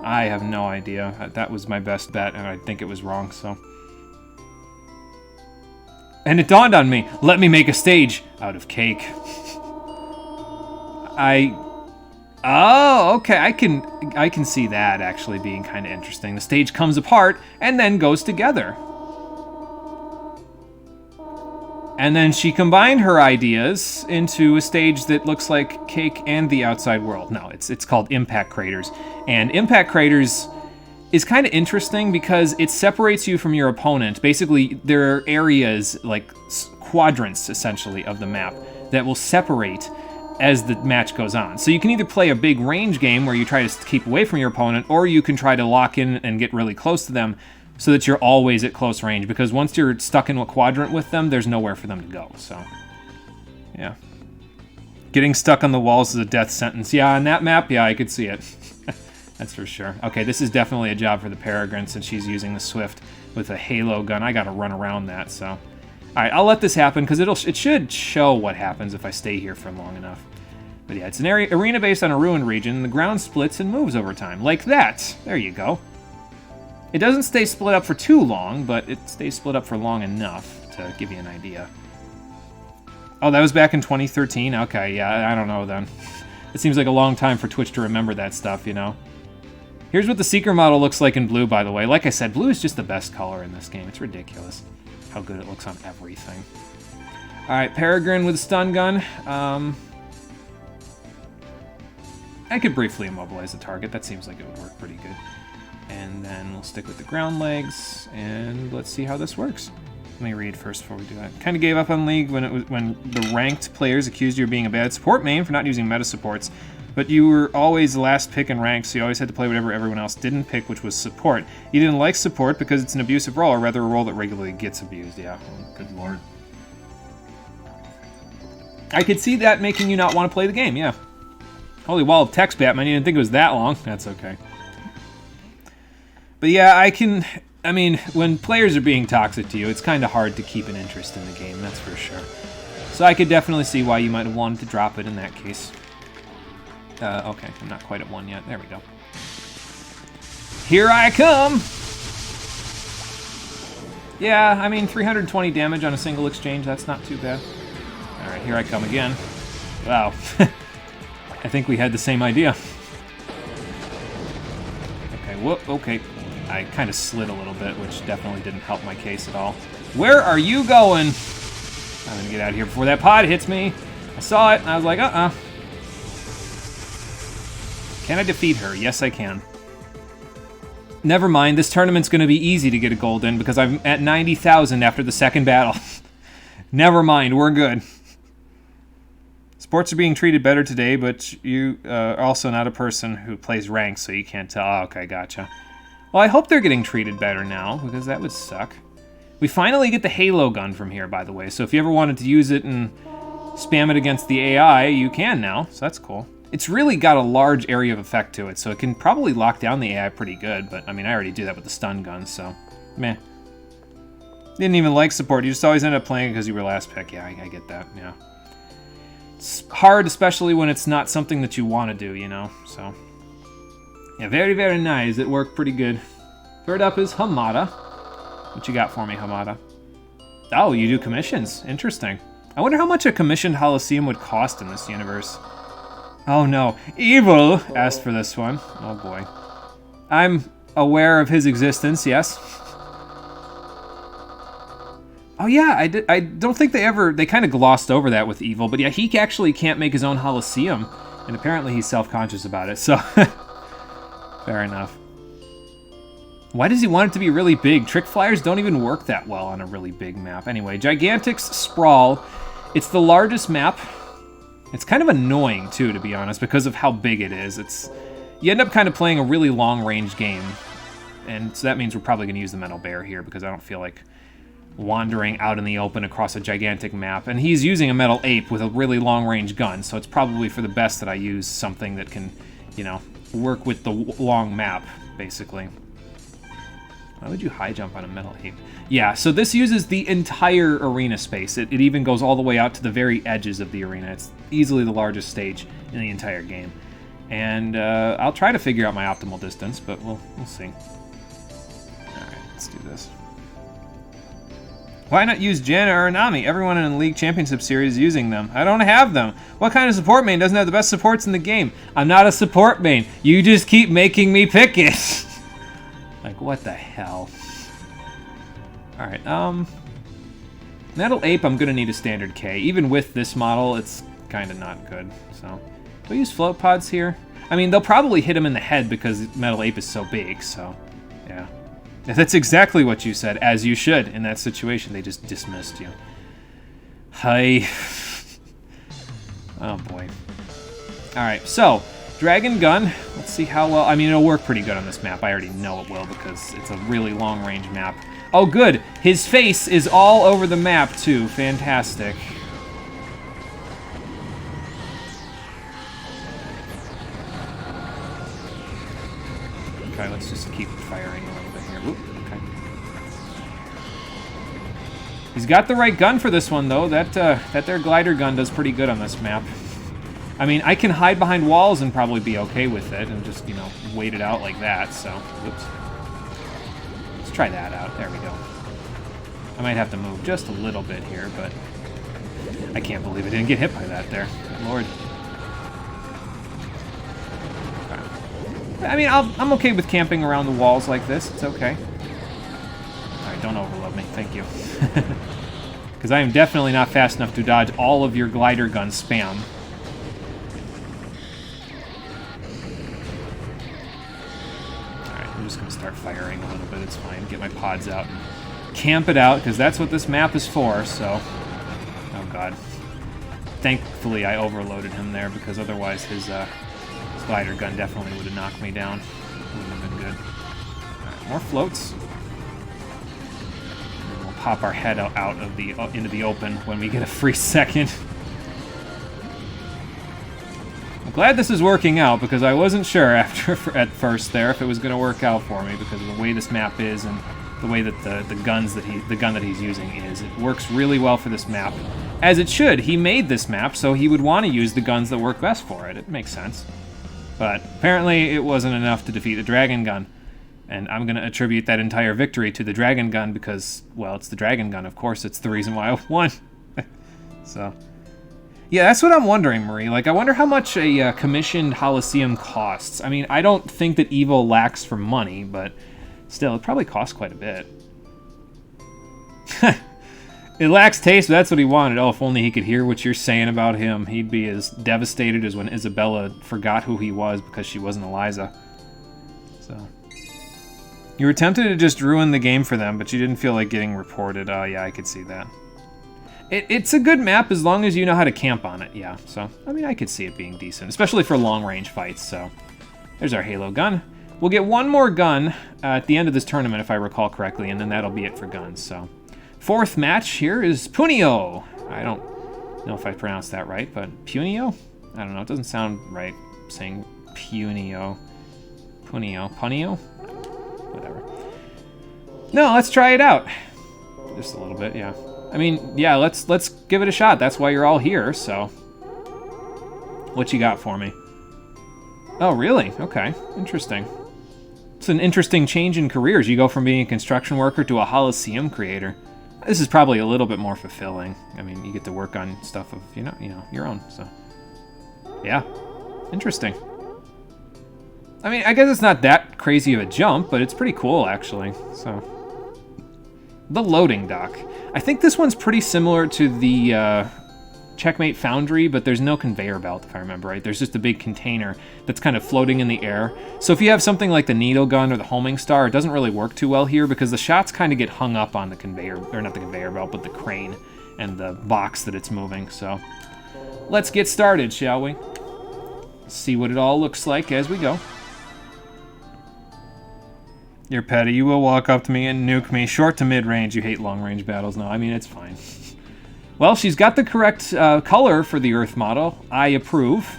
I have no idea. That was my best bet, and I think it was wrong, so... And it dawned on me, let me make a stage out of cake. Oh, okay, I can see that actually being kind of interesting. The stage comes apart and then goes together. And then she combined her ideas into a stage that looks like cake and the outside world. No, it's called Impact Craters. And Impact Craters is kind of interesting because it separates you from your opponent. Basically, there are areas, like quadrants, essentially, of the map that will separate as the match goes on. So you can either play a big range game where you try to keep away from your opponent, or you can try to lock in and get really close to them so that you're always at close range, because once you're stuck in a quadrant with them, there's nowhere for them to go, so... Yeah. Getting stuck on the walls is a death sentence. Yeah, on that map, yeah, I could see it. That's for sure. Okay, this is definitely a job for the Peregrine since she's using the Swift with a Halo gun. I gotta run around that, so... Alright, I'll let this happen, because it should show what happens if I stay here for long enough. But yeah, it's an arena based on a ruined region, and the ground splits and moves over time. Like that! There you go. It doesn't stay split up for too long, but it stays split up for long enough to give you an idea. Oh, that was back in 2013? Okay, yeah, I don't know then. It seems like a long time for Twitch to remember that stuff, you know? Here's what the Seeker model looks like in blue, by the way. Like I said, blue is just the best color in this game. It's ridiculous how good it looks on everything. Alright, Peregrine with a stun gun. I could briefly immobilize the target. That seems like it would work pretty good. And then we'll stick with the ground legs, and let's see how this works. Let me read first before we do that. Kind of gave up on League when the ranked players accused you of being a bad support main for not using meta supports. But you were always the last pick in ranks, so you always had to play whatever everyone else didn't pick, which was support. You didn't like support because it's an abusive role, or rather a role that regularly gets abused. Yeah, oh, good lord. I could see that making you not want to play the game, yeah. Holy wall of text, Batman. You didn't think it was that long. That's okay. But yeah, I mean, when players are being toxic to you, it's kind of hard to keep an interest in the game, that's for sure. So I could definitely see why you might have wanted to drop it in that case. Okay, I'm not quite at 1 yet. There we go. Here I come! Yeah, I mean, 320 damage on a single exchange, that's not too bad. Alright, here I come again. Wow. I think we had the same idea. Okay, whoop, okay. I kind of slid a little bit, which definitely didn't help my case at all. Where are you going? I'm gonna get out of here before that pod hits me. I saw it, and I was like, Can I defeat her? Yes, I can. Never mind, this tournament's gonna be easy to get a gold in, because I'm at 90,000 after the second battle. Never mind, we're good. Sports are being treated better today, but you are also not a person who plays ranked, so you can't tell. Oh, okay, gotcha. Well, I hope they're getting treated better now, because that would suck. We finally get the Halo gun from here, by the way, so if you ever wanted to use it and spam it against the AI, you can now, so that's cool. It's really got a large area of effect to it, so it can probably lock down the AI pretty good, but I mean, I already do that with the stun gun, so meh. Didn't even like support, you just always end up playing because you were last pick. Yeah, I get that, yeah. It's hard, especially when it's not something that you want to do, you know, so. Yeah, very, very nice. It worked pretty good. Third up is Hamada. What you got for me, Hamada? Oh, you do commissions. Interesting. I wonder how much a commissioned Holosseum would cost in this universe. Oh no, Evil asked for this one. Oh boy. I'm aware of his existence, yes. Oh yeah, I don't think they kind of glossed over that with Evil, but yeah, he actually can't make his own Holosseum, and apparently he's self-conscious about it, so fair enough. Why does he want it to be really big? Trick flyers don't even work that well on a really big map. Anyway, Gigantic's Sprawl. It's the largest map. It's kind of annoying too, to be honest, because of how big it is. You end up kind of playing a really long-range game, and so that means we're probably going to use the Metal Bear here, because I don't feel like wandering out in the open across a gigantic map. And he's using a Metal Ape with a really long-range gun, so it's probably for the best that I use something that can, you know, work with the long map, basically. Why would you high jump on a Metal Ape? Yeah, so this uses the entire arena space. It even goes all the way out to the very edges of the arena. It's easily the largest stage in the entire game. And I'll try to figure out my optimal distance, but we'll see. Alright, let's do this. Why not use Janna or Nami? Everyone in the League Championship Series is using them. I don't have them. What kind of support main doesn't have the best supports in the game? I'm not a support main. You just keep making me pick it. Like, what the hell? Alright, Metal Ape, I'm gonna need a standard K. Even with this model, it's kind of not good, so. Do I use float pods here? I mean, they'll probably hit him in the head because Metal Ape is so big, so, yeah. That's exactly what you said, as you should in that situation. They just dismissed you. Hi. Oh, boy. Alright, so, Dragon Gun. Let's see how well... I mean, it'll work pretty good on this map. I already know it will because it's a really long-range map. Oh, good. His face is all over the map, too. Fantastic. Okay, let's just keep firing a little bit here. Oop, okay. He's got the right gun for this one, though. That their glider gun does pretty good on this map. I mean, I can hide behind walls and probably be okay with it and just, you know, wait it out like that, so... Oops. Let's try that out. There we go. I might have to move just a little bit here, but... I can't believe I didn't get hit by that there. Good Lord. Okay. I mean, I'm okay with camping around the walls like this. It's okay. Alright, don't overload me. Thank you. Because I am definitely not fast enough to dodge all of your glider gun spam. I'm just going to start firing a little bit. It's fine. Get my pods out and camp it out, because that's what this map is for, so... Oh, God. Thankfully, I overloaded him there, because otherwise his glider gun definitely would have knocked me down. Wouldn't have been good. Alright, more floats. And we'll pop our head out of the into the open when we get a free second. I'm glad this is working out, because I wasn't sure at first there if it was going to work out for me, because of the way this map is and the way that the gun that he's using is. It works really well for this map, as it should. He made this map, so he would want to use the guns that work best for it. It makes sense. But apparently it wasn't enough to defeat the Dragon Gun, and I'm going to attribute that entire victory to the Dragon Gun because, well, it's the Dragon Gun. Of course, it's the reason why I won. So... Yeah, that's what I'm wondering, Marie. Like, I wonder how much a commissioned Holosseum costs. I mean, I don't think that Evo lacks for money, but still, it probably costs quite a bit. It lacks taste, but that's what he wanted. Oh, if only he could hear what you're saying about him. He'd be as devastated as when Isabella forgot who he was because she wasn't Eliza. So... You were tempted to just ruin the game for them, but you didn't feel like getting reported. Oh, yeah, I could see that. It's a good map as long as you know how to camp on it, yeah. So, I mean, I could see it being decent, especially for long-range fights, so. There's our Halo gun. We'll get one more gun at the end of this tournament, if I recall correctly, and then that'll be it for guns, so. Fourth match here is Punio. I don't know if I pronounced that right, but Punio? I don't know, it doesn't sound right saying Punio. Punio? Whatever. No, let's try it out. Just a little bit, yeah. I mean, yeah, let's give it a shot. That's why you're all here, so. What you got for me? Oh, really? Okay, interesting. It's an interesting change in careers. You go from being a construction worker to a Holosseum creator. This is probably a little bit more fulfilling. I mean, you get to work on stuff of, you know, your own, so. Yeah, interesting. I mean, I guess it's not that crazy of a jump, but it's pretty cool, actually, so. The loading dock. I think this one's pretty similar to the Checkmate Foundry, but there's no conveyor belt, if I remember right. There's just a big container that's kind of floating in the air. So if you have something like the needle gun or the homing star, it doesn't really work too well here because the shots kind of get hung up on the conveyor, or not the conveyor belt, but the crane and the box that it's moving. So let's get started, shall we? See what it all looks like as we go. You're petty. You will walk up to me and nuke me. Short to mid-range. You hate long-range battles. No, I mean, it's fine. Well, she's got the correct color for the Earth model. I approve.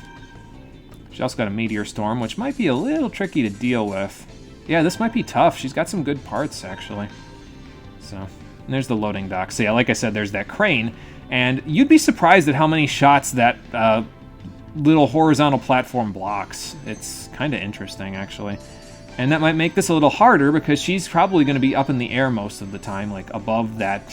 She also got a Meteor Storm, which might be a little tricky to deal with. Yeah, this might be tough. She's got some good parts, actually. So, and there's the loading dock. So yeah, like I said, there's that crane. And you'd be surprised at how many shots that little horizontal platform blocks. It's kind of interesting, actually. And that might make this a little harder because she's probably going to be up in the air most of the time, like above that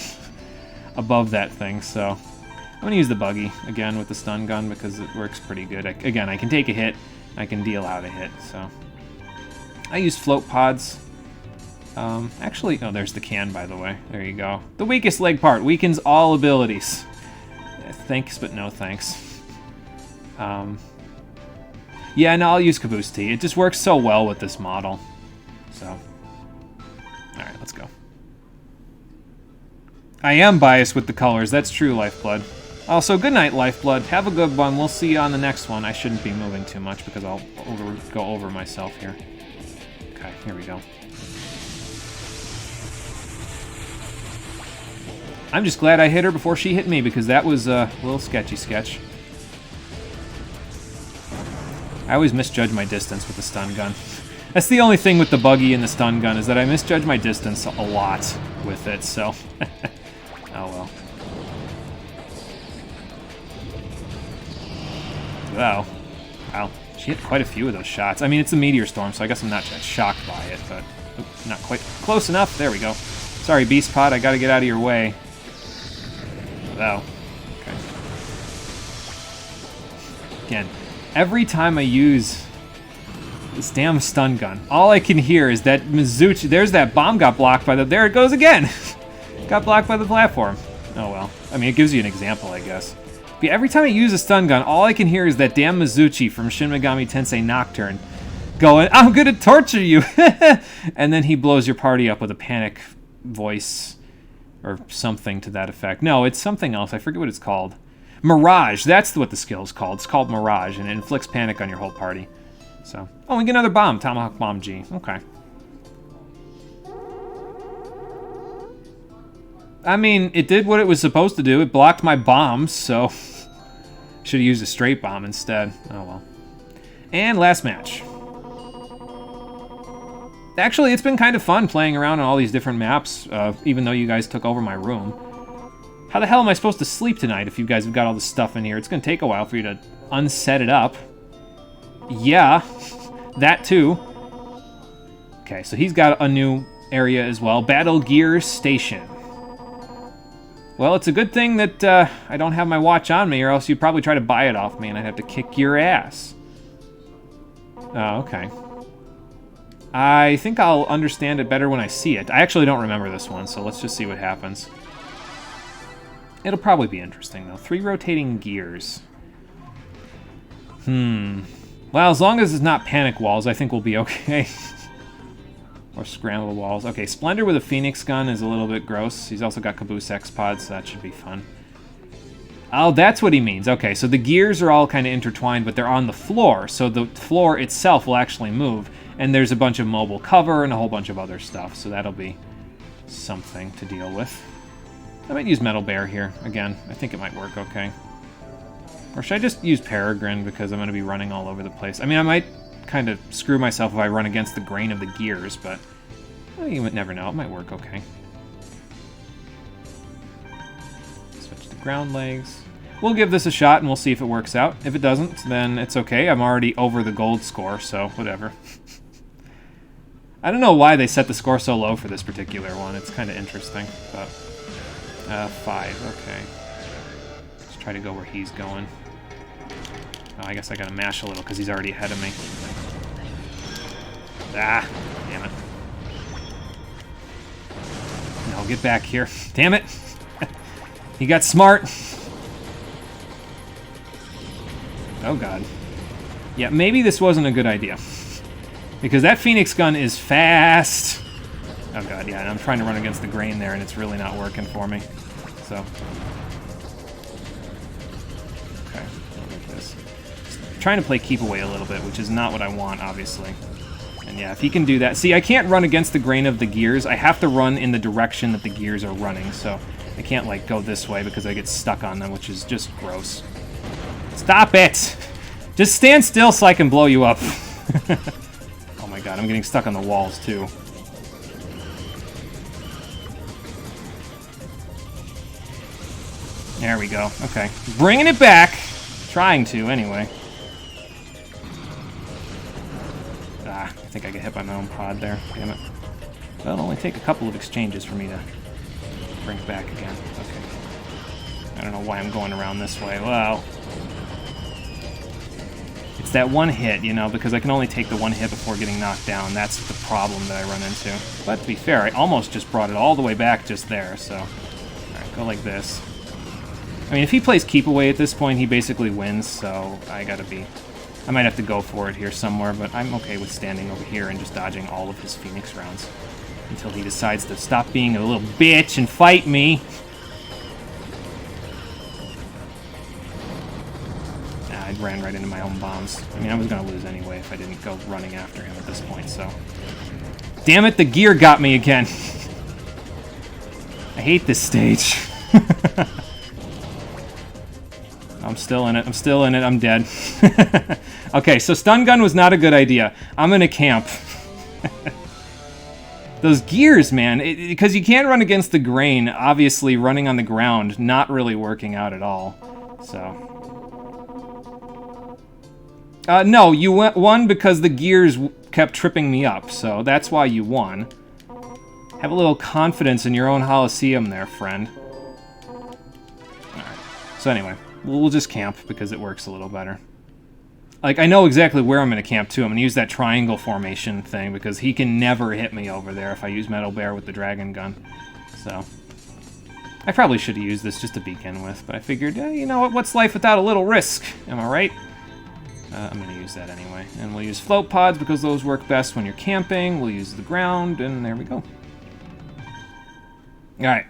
thing. So I'm going to use the buggy again with the stun gun because it works pretty good. Again, I can take a hit, I can deal out a hit. So I use float pods. Actually, oh, there's the can, by the way. There you go. The weakest leg part weakens all abilities. Thanks, but no thanks. Yeah, no, I'll use Caboose T. It just works so well with this model. So, alright, let's go. I am biased with the colors. That's true, Lifeblood. Also, good night, Lifeblood. Have a good one. We'll see you on the next one. I shouldn't be moving too much because I'll go over myself here. Okay, here we go. I'm just glad I hit her before she hit me because that was a little sketch. I always misjudge my distance with the stun gun. That's the only thing with the buggy and the stun gun is that I misjudge my distance a lot with it, so. Oh well. Wow, she hit quite a few of those shots. I mean, it's a Meteor Storm, so I guess I'm not that shocked by it, but not quite close enough. There we go. Sorry, Beast Pod, I gotta get out of your way. Wow. Okay. Again. Every time I use this damn stun gun, all I can hear is that Mizuchi, there's that bomb got blocked by the, there it goes again. Got blocked by the platform. Oh well. I mean, it gives you an example, I guess. But yeah, every time I use a stun gun, all I can hear is that damn Mizuchi from Shin Megami Tensei Nocturne going, I'm gonna torture you. And then he blows your party up with a panic voice or something to that effect. No, it's something else. I forget what it's called. Mirage, that's what the skill is called. It's called Mirage, and it inflicts panic on your whole party. So, oh, we get another bomb, Tomahawk Bomb G. Okay. I mean, it did what it was supposed to do. It blocked my bombs, so should have used a straight bomb instead. Oh well. And last match. Actually, it's been kind of fun playing around on all these different maps, even though you guys took over my room. How the hell am I supposed to sleep tonight if you guys have got all this stuff in here? It's going to take a while for you to unset it up. Yeah, that too. Okay, so he's got a new area as well. Battle Gear Station. Well, it's a good thing that I don't have my watch on me, or else you'd probably try to buy it off me and I'd have to kick your ass. Oh, okay. I think I'll understand it better when I see it. I actually don't remember this one, so let's just see what happens. It'll probably be interesting, though. 3 rotating gears. Well, as long as it's not panic walls, I think we'll be okay. Or scramble walls. Okay, Splendor with a Phoenix gun is a little bit gross. He's also got Caboose X-Pods, so that should be fun. Oh, that's what he means. Okay, so the gears are all kind of intertwined, but they're on the floor, so the floor itself will actually move, and there's a bunch of mobile cover and a whole bunch of other stuff, so that'll be something to deal with. I might use Metal Bear here, again. I think it might work okay. Or should I just use Peregrine, because I'm going to be running all over the place? I mean, I might kind of screw myself if I run against the grain of the gears, but you would never know. It might work okay. Ground legs. We'll give this a shot and we'll see if it works out. If it doesn't, then it's okay. I'm already over the gold score, so whatever. I don't know why they set the score so low for this particular one. It's kind of interesting, but 5, okay. Let's try to go where he's going. Oh, I guess I gotta mash a little because he's already ahead of me. Ah, damn it. No, get back here. Damn it. He got smart. Oh, God. Yeah, maybe this wasn't a good idea. Because that Phoenix gun is fast. Oh, God, yeah, and I'm trying to run against the grain there, and it's really not working for me. So. Okay, like this. Just trying to play keep away a little bit, which is not what I want, obviously. And yeah, if he can do that. See, I can't run against the grain of the gears. I have to run in the direction that the gears are running, so I can't, like, go this way because I get stuck on them, which is just gross. Stop it! Just stand still so I can blow you up. Oh my god, I'm getting stuck on the walls, too. There we go. Okay. Bringing it back. Trying to, anyway. Ah, I think I get hit by my own pod there. Damn it. Well, it'll only take a couple of exchanges for me to bring it back again. Okay. I don't know why I'm going around this way. Well, it's that one hit, you know, because I can only take the one hit before getting knocked down. That's the problem that I run into. But to be fair, I almost just brought it all the way back just there, so. Alright, go like this. I mean, if he plays keep away at this point, he basically wins, so I might have to go for it here somewhere, but I'm okay with standing over here and just dodging all of his Phoenix rounds. Until he decides to stop being a little bitch and fight me. Nah, I ran right into my own bombs. I mean, I was going to lose anyway if I didn't go running after him at this point, so. Damn it, the gear got me again. I hate this stage. I'm still in it. I'm still in it. I'm dead. Okay, so stun gun was not a good idea. I'm going to camp. Those gears, man, because you can't run against the grain, obviously running on the ground, not really working out at all. So. No, you won because the gears kept tripping me up, so that's why you won. Have a little confidence in your own Holosseum there, friend. Alright, so anyway, we'll just camp because it works a little better. Like, I know exactly where I'm going to camp, too. I'm going to use that triangle formation thing, because he can never hit me over there if I use Metal Bear with the dragon gun. So, I probably should have used this just to begin with, but I figured, you know what, what's life without a little risk? Am I right? I'm going to use that anyway. And we'll use float pods, because those work best when you're camping. We'll use the ground, and there we go. Alright.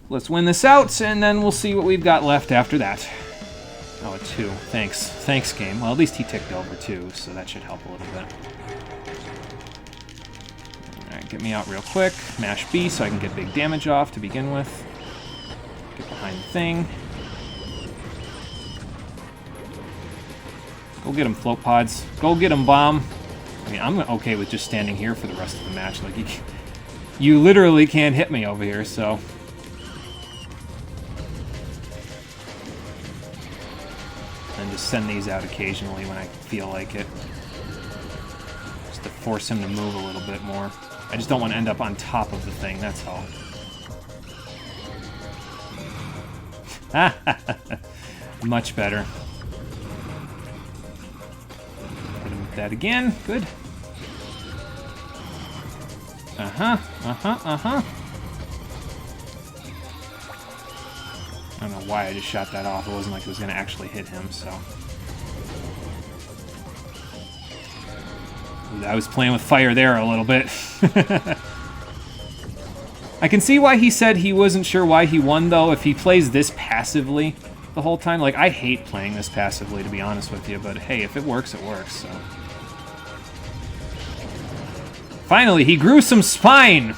Let's win this out, and then we'll see what we've got left after that. Oh, a 2. Thanks. Thanks, game. Well, at least he ticked over, too, so that should help a little bit. Alright, get me out real quick. Mash B so I can get big damage off to begin with. Get behind the thing. Go get him, float pods. Go get him, bomb. I mean, I'm okay with just standing here for the rest of the match. Like, you literally can't hit me over here, so. And just send these out occasionally when I feel like it. Just to force him to move a little bit more. I just don't want to end up on top of the thing, that's all. Much better. Hit him with that again. Good. Uh-huh. Uh-huh. Uh-huh. I don't know why I just shot that off. It wasn't like it was going to actually hit him, so. Ooh, I was playing with fire there a little bit. I can see why he said he wasn't sure why he won, though, if he plays this passively the whole time. Like, I hate playing this passively, to be honest with you, but hey, if it works, it works, so. Finally, he grew some spine!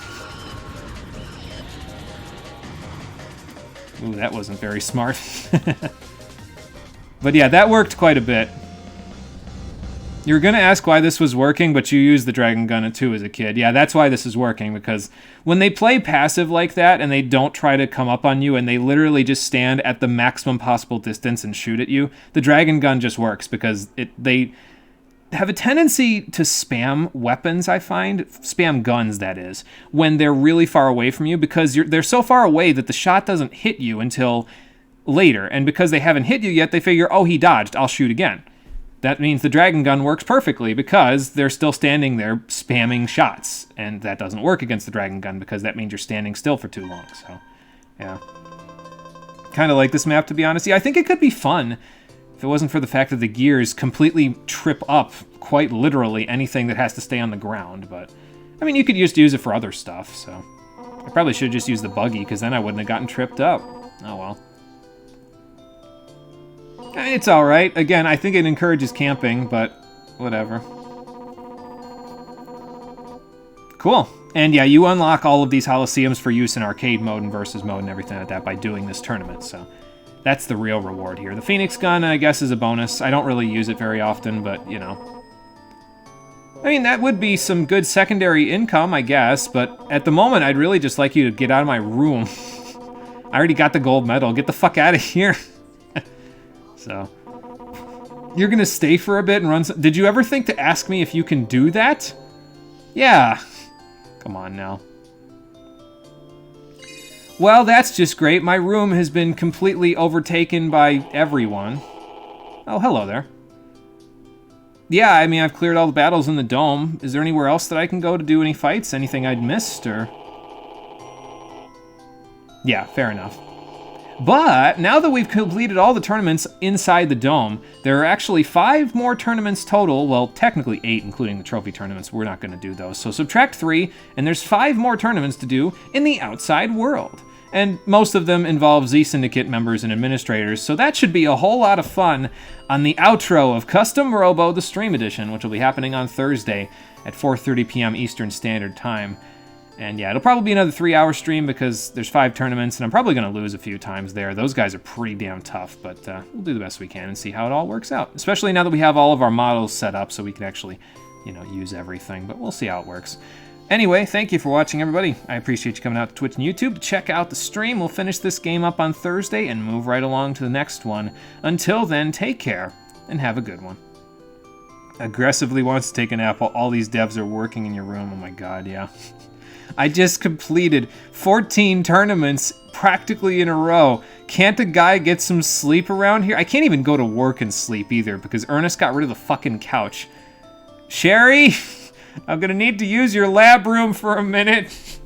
Ooh, that wasn't very smart. But yeah, that worked quite a bit. You were going to ask why this was working, but you used the Dragon Gun too as a kid. Yeah, that's why this is working, because when they play passive like that and they don't try to come up on you and they literally just stand at the maximum possible distance and shoot at you, the Dragon Gun just works because they have a tendency to spam weapons, I find. Spam guns, that is, when they're really far away from you, because they're so far away that the shot doesn't hit you until later. And because they haven't hit you yet, they figure, oh, he dodged, I'll shoot again. That means the Dragon Gun works perfectly because they're still standing there spamming shots. And that doesn't work against the Dragon Gun because that means you're standing still for too long. So, yeah. Kind of like this map, to be honest. Yeah, I think it could be fun if it wasn't for the fact that the gears completely trip up, quite literally, anything that has to stay on the ground. But, I mean, you could just use it for other stuff, so. I probably should have just used the buggy because then I wouldn't have gotten tripped up. Oh, well. It's alright. Again, I think it encourages camping, but whatever. Cool. And yeah, you unlock all of these Holosseums for use in arcade mode and versus mode and everything like that by doing this tournament, so that's the real reward here. The Phoenix Gun, I guess, is a bonus. I don't really use it very often, but, you know. I mean, that would be some good secondary income, I guess, but at the moment, I'd really just like you to get out of my room. I already got the gold medal. Get the fuck out of here. So, you're gonna stay for a bit and run some... Did you ever think to ask me if you can do that? Yeah. Come on now. Well, that's just great. My room has been completely overtaken by everyone. Oh, hello there. Yeah, I mean, I've cleared all the battles in the dome. Is there anywhere else that I can go to do any fights? Anything I'd missed, or... Yeah, fair enough. But now that we've completed all the tournaments inside the dome, there are actually 5 more tournaments total. Well, technically 8, including the trophy tournaments. We're not going to do those. So subtract 3, and there's 5 more tournaments to do in the outside world. And most of them involve Z Syndicate members and administrators, so that should be a whole lot of fun on the outro of Custom Robo, the Stream Edition, which will be happening on Thursday at 4:30 p.m. Eastern Standard Time. And yeah, it'll probably be another 3-hour stream because there's 5 tournaments, and I'm probably going to lose a few times there. Those guys are pretty damn tough, but we'll do the best we can and see how it all works out. Especially now that we have all of our models set up so we can actually, you know, use everything, but we'll see how it works. Anyway, thank you for watching, everybody. I appreciate you coming out to Twitch and YouTube to check out the stream. We'll finish this game up on Thursday and move right along to the next one. Until then, take care and have a good one. Aggressively wants to take a nap while all these devs are working in your room. Oh my god, yeah. I just completed 14 tournaments practically in a row. Can't a guy get some sleep around here? I can't even go to work and sleep either because Ernest got rid of the fucking couch. Sherry, I'm gonna need to use your lab room for a minute.